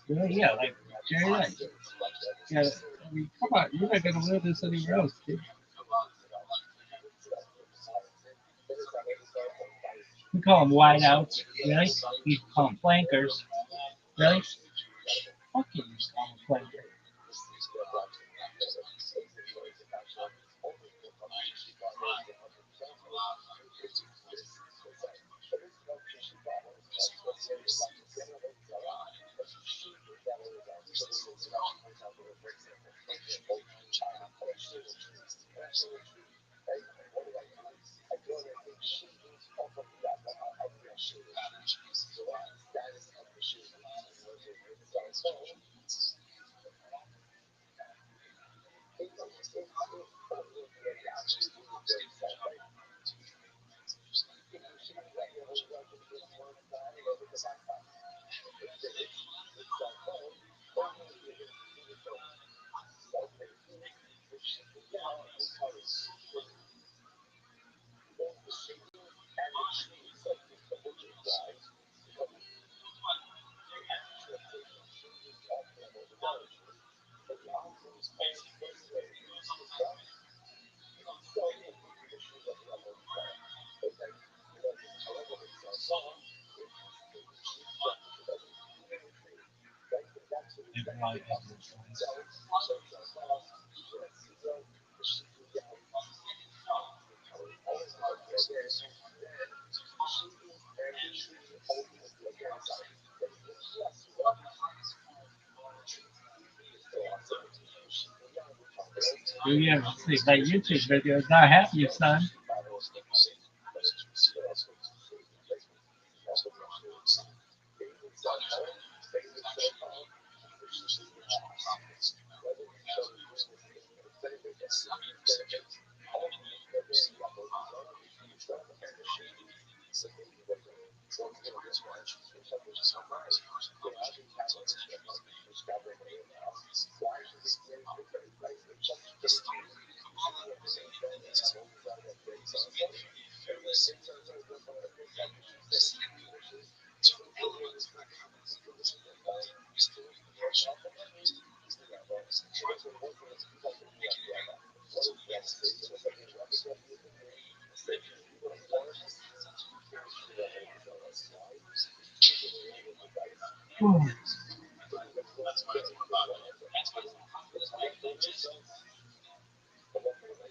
Really? Yeah, like Jerry Rice. Yeah, I mean, come on, you're not gonna live this anywhere else, kid. We call them wideouts, really? You call them flankers, really? Fuck you, you call them flanker. You ever see my YouTube videos? Not have you, son?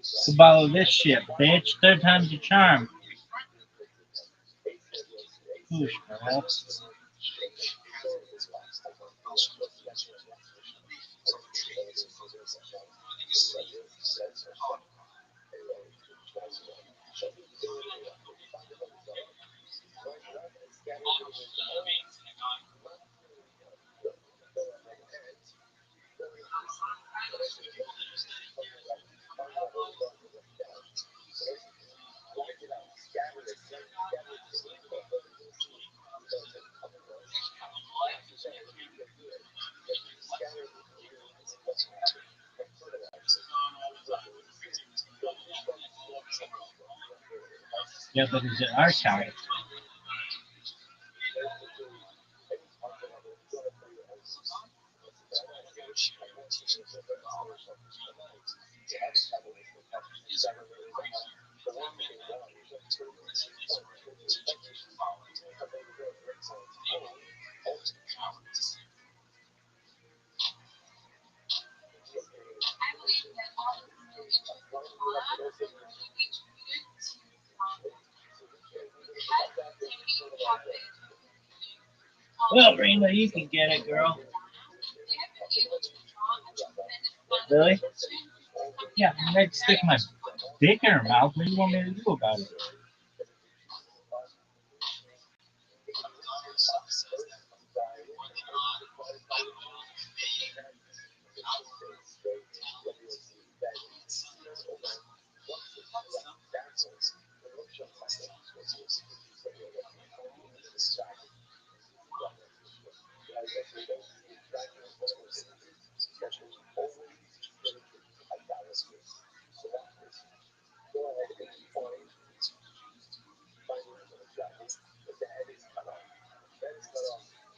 Swallow this shit, bitch. Third time's a charm. Whoosh, perhaps. Yeah, but is it archived? Well, Rena, you can get it, girl. Really? Yeah, I'd stick my dick in her mouth. What do you want me to do about it?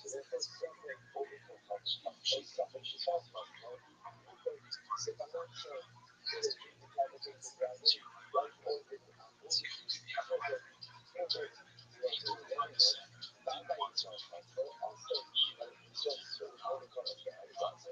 So therefore, separate overkill from stuff that she talks about. If I'm not sure, is it the type of things that drive me, right? Or is it not by yourself, also, it's just sort of overcome of that. It's also,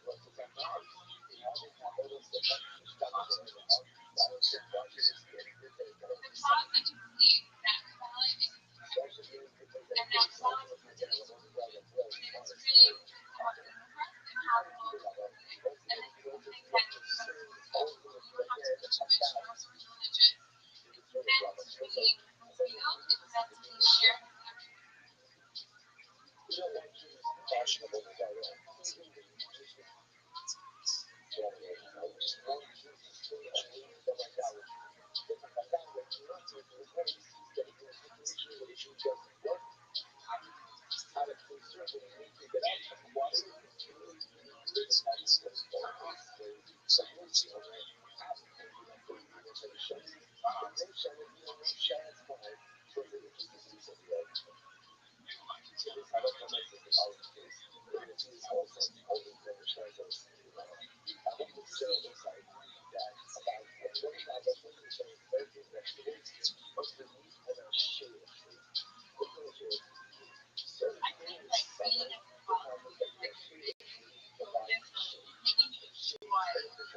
what if I'm not, you know, they have all those stuff, just stuff that I don't sit down to just get it, that I don't The song that you believe, that quality makes you correct. especially doing people that And that quality is get a little bit of and it's really somewhat immigrant and how the world is moving. And then people think that because you have to put too much resource religion meant to be revealed, it's meant to be shared with everyone. fashionable without it. I think like being in the quality, like making you focus on making you enjoy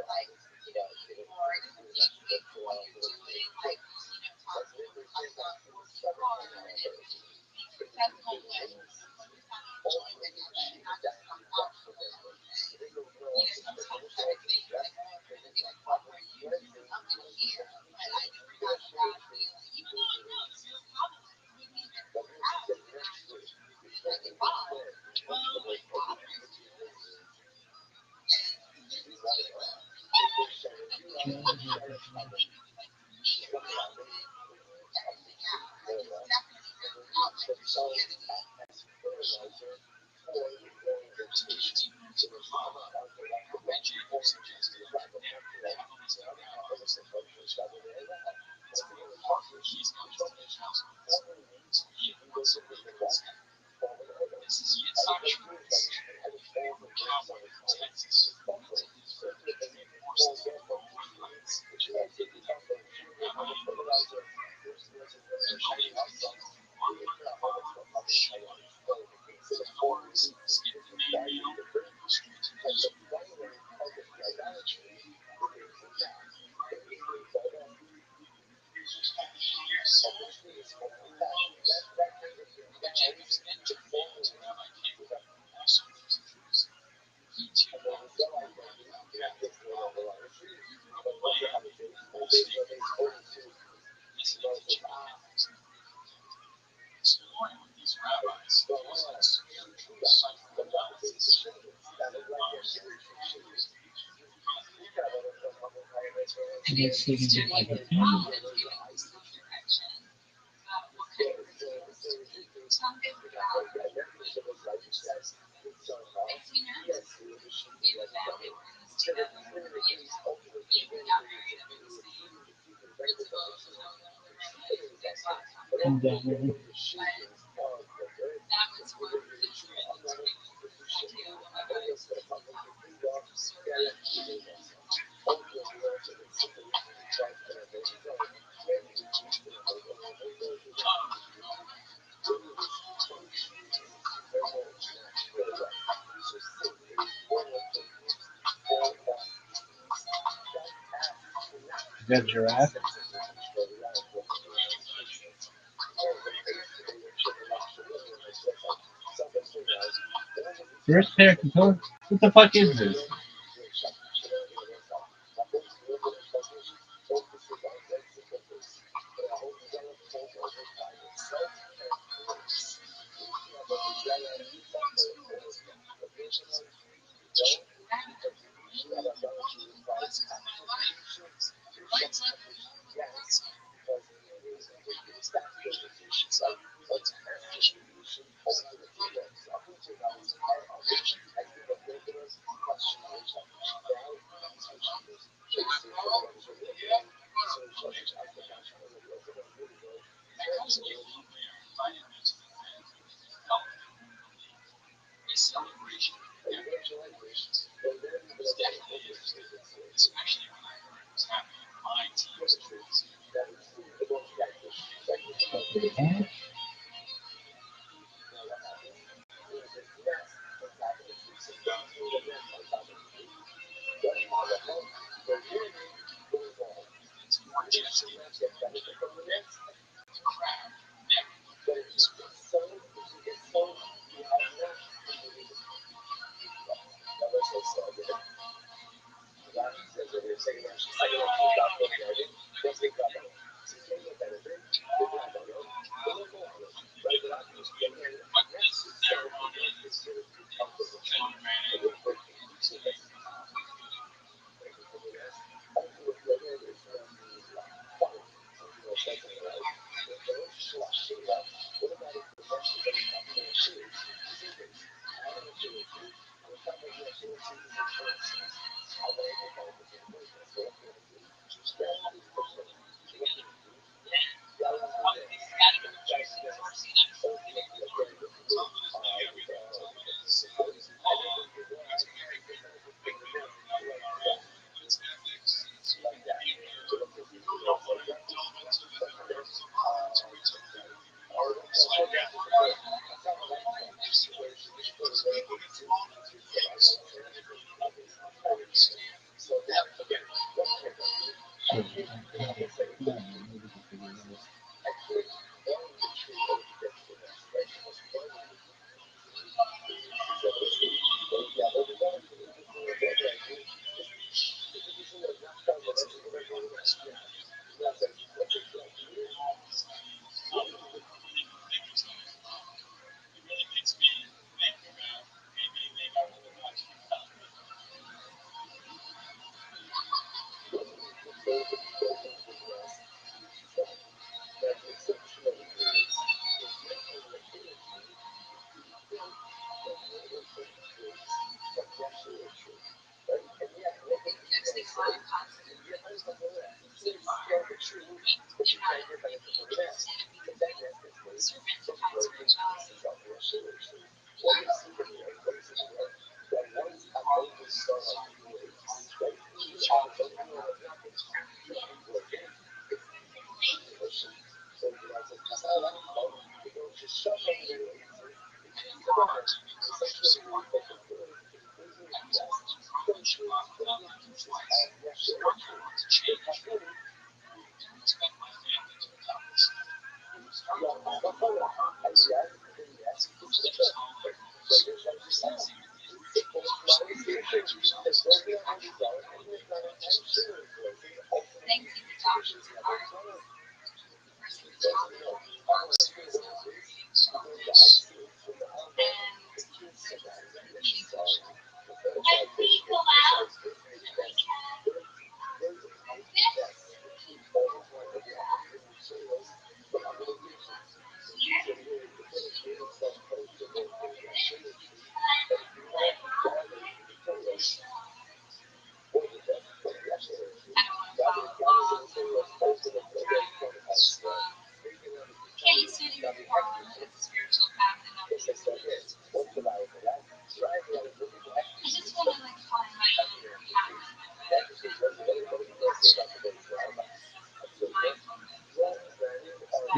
like, you know, even more, engaging what you're doing, like, you know, talking about working hard and being successful when you find enjoyment in it and not just some outcome all day. You know, sometimes I think like, oh, I'm gonna be like, what are you doing up in here? But I never got that feeling, even though I know it's no compliment, it made me very proud and actually like, wow, well, like, bothers you. And it's like, and then maybe like for me, it validated everything out. Like it's definitely rounded out my Christianity. And it's saving the Like everything. how is giving some direction. What kind of principles to read? Something about makes me nervous. We have a family, we're in this together, you know, we got married under the same principles, you know, it takes a lot of time. And then But that was what different idea when my wife sort of like the giraffe. First pair of controllers? What the fuck is this? especially when I heard it was happening in my team's schools. It's more jet ski than the crowd never looked like this before. Witness the ceremonies celebrating Tubman is like everything. Tubman is long, it's very big already, but it's ethics, it's behavior. You don't want to delve into it until we took that. So yeah, because people get thrown into things and they really don't understand. It's a great understanding. It really makes me think about maybe I will watch it.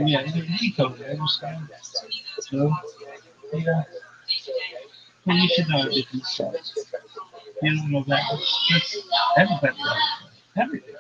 Yeah, you totally understand. So, yeah. Well, you should know everything. So, you don't know that. That's everybody. Everything.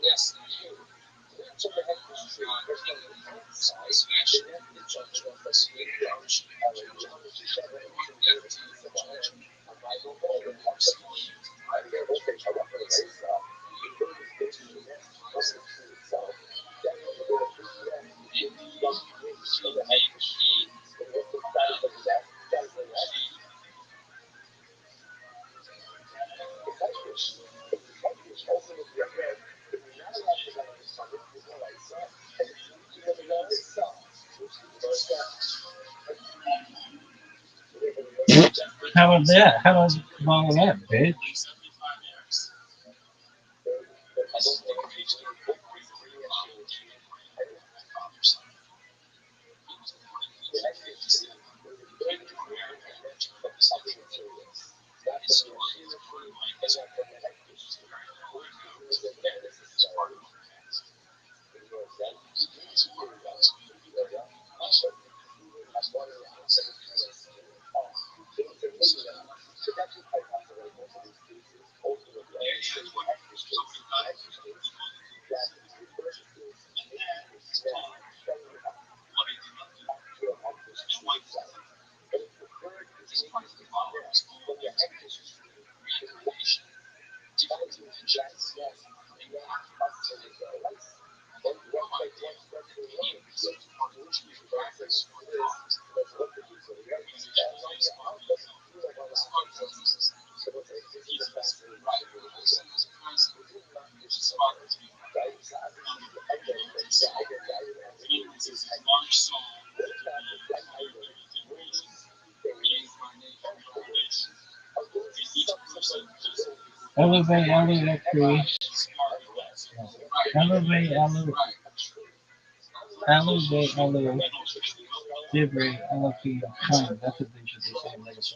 Yes, I do. How about that? How about all of that, bitch? Elevate, elevate, creation. Elevate, elevate, elevate, elevate, liberate, elevate, time. That's what they should be saying, motherfuckers.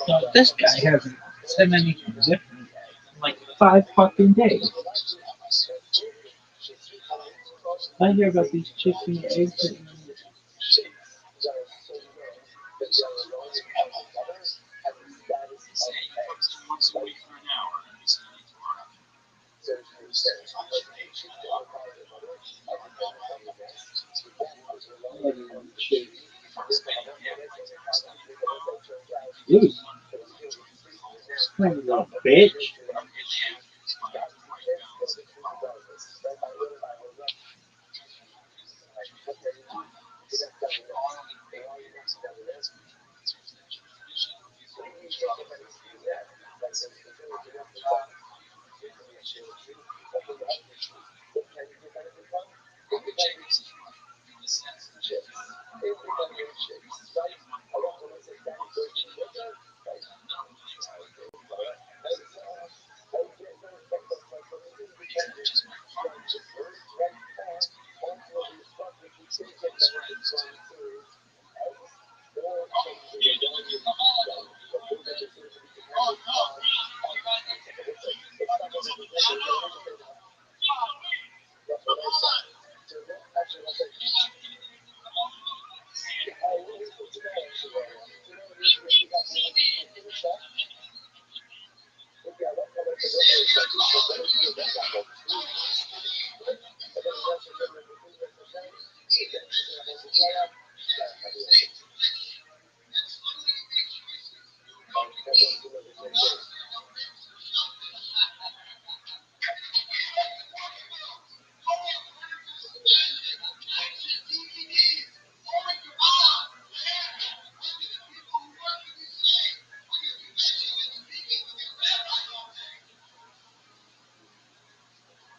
So this guy hasn't said anything different in like 5 fucking days. I hear about these chicken eggs. Dude, like a little bitch.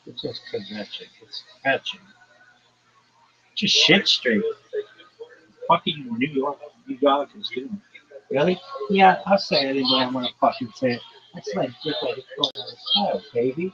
It's just convention. It's hatching. Just shit straight. Fucking New York. New York is doing. Really? Yeah, I'll say it anyway. I'm gonna fucking say it. That's like just like it's going out of style, baby.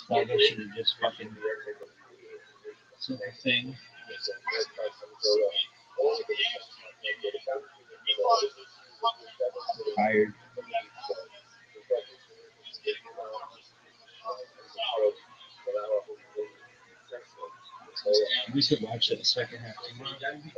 I guess you would just fucking simple thing. Tired. We could watch it the second half tomorrow, baby.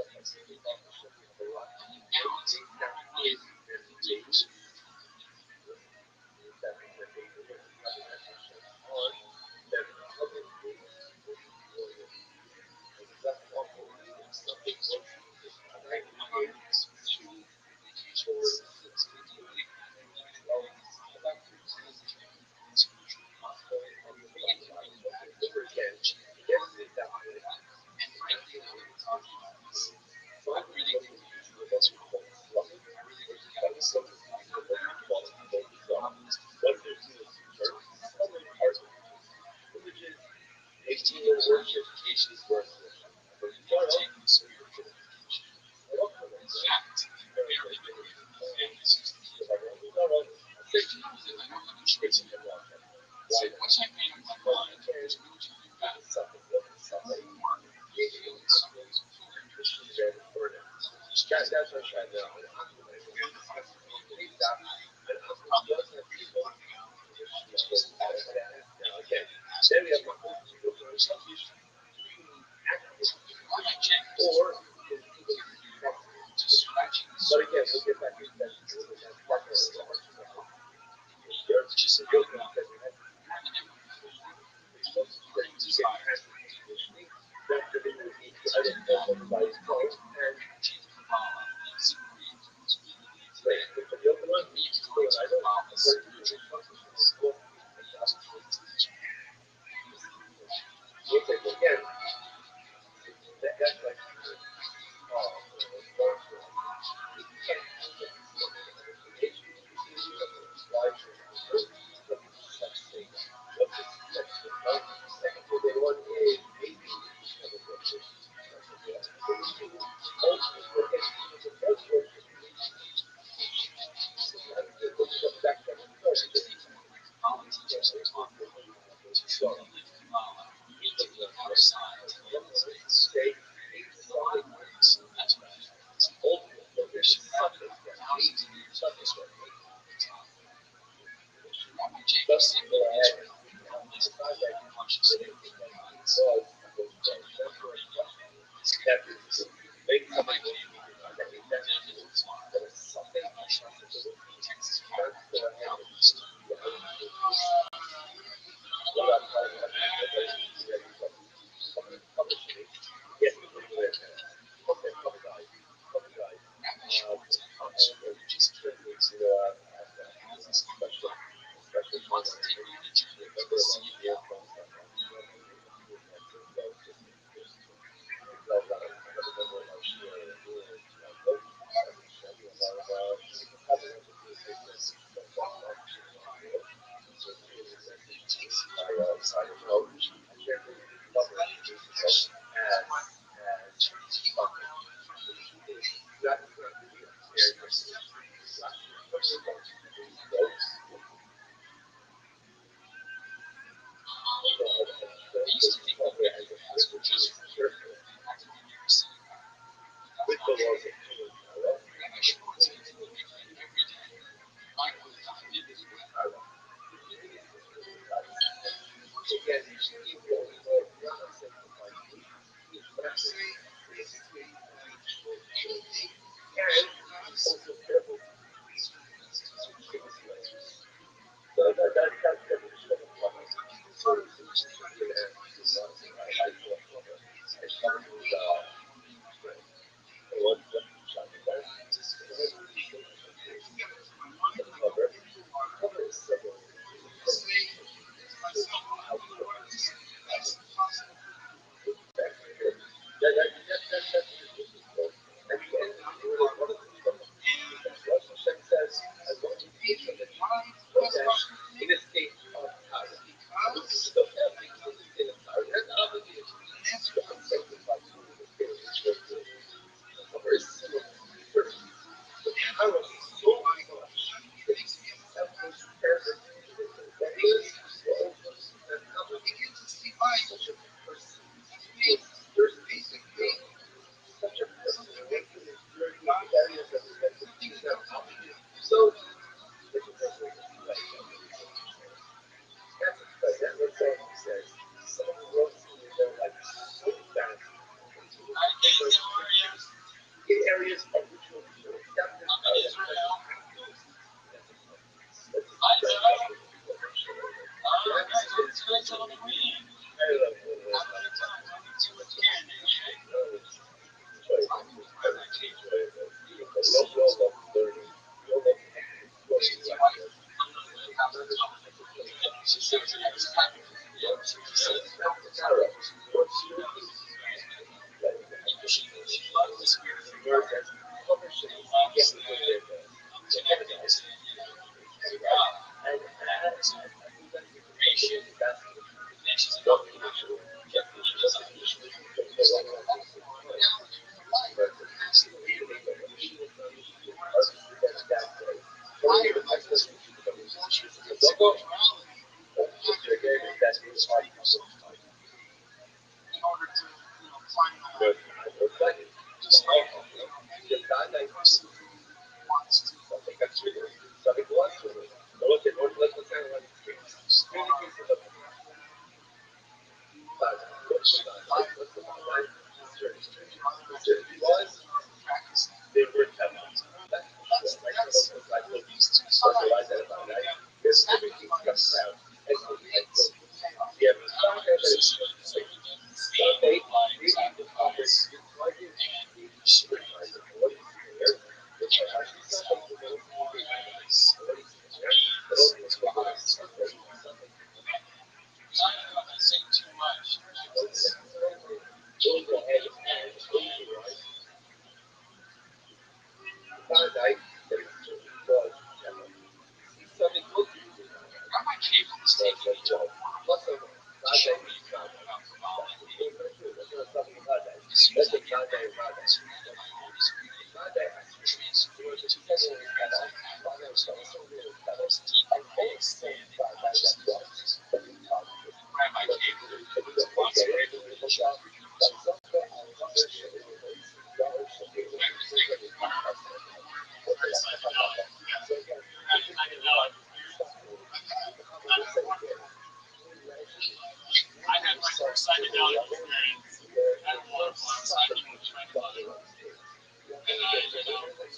signed it down at experience. Had a lot of fun. Signed it with my club. And I, ended up like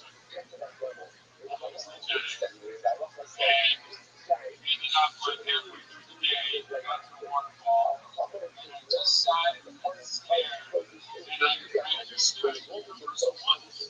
halfway through the day, got to the waterfall, and I decided to stare, and I understood it was a wonderful.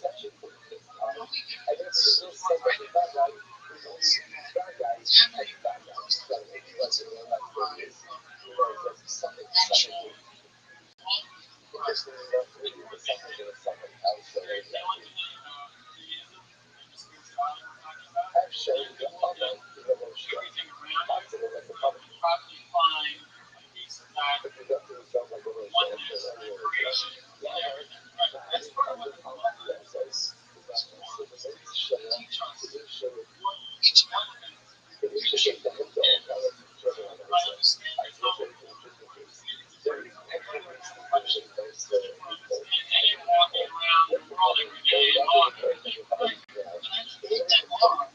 It's everything around you, you probably find a piece of that oneness, that creation in everything. Right? That's part of what the love is. Teach us what each element creation is. By understanding how it and walking around the world every day and knowing everything. Right? And I think that love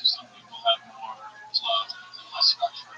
some people have more love and less structure.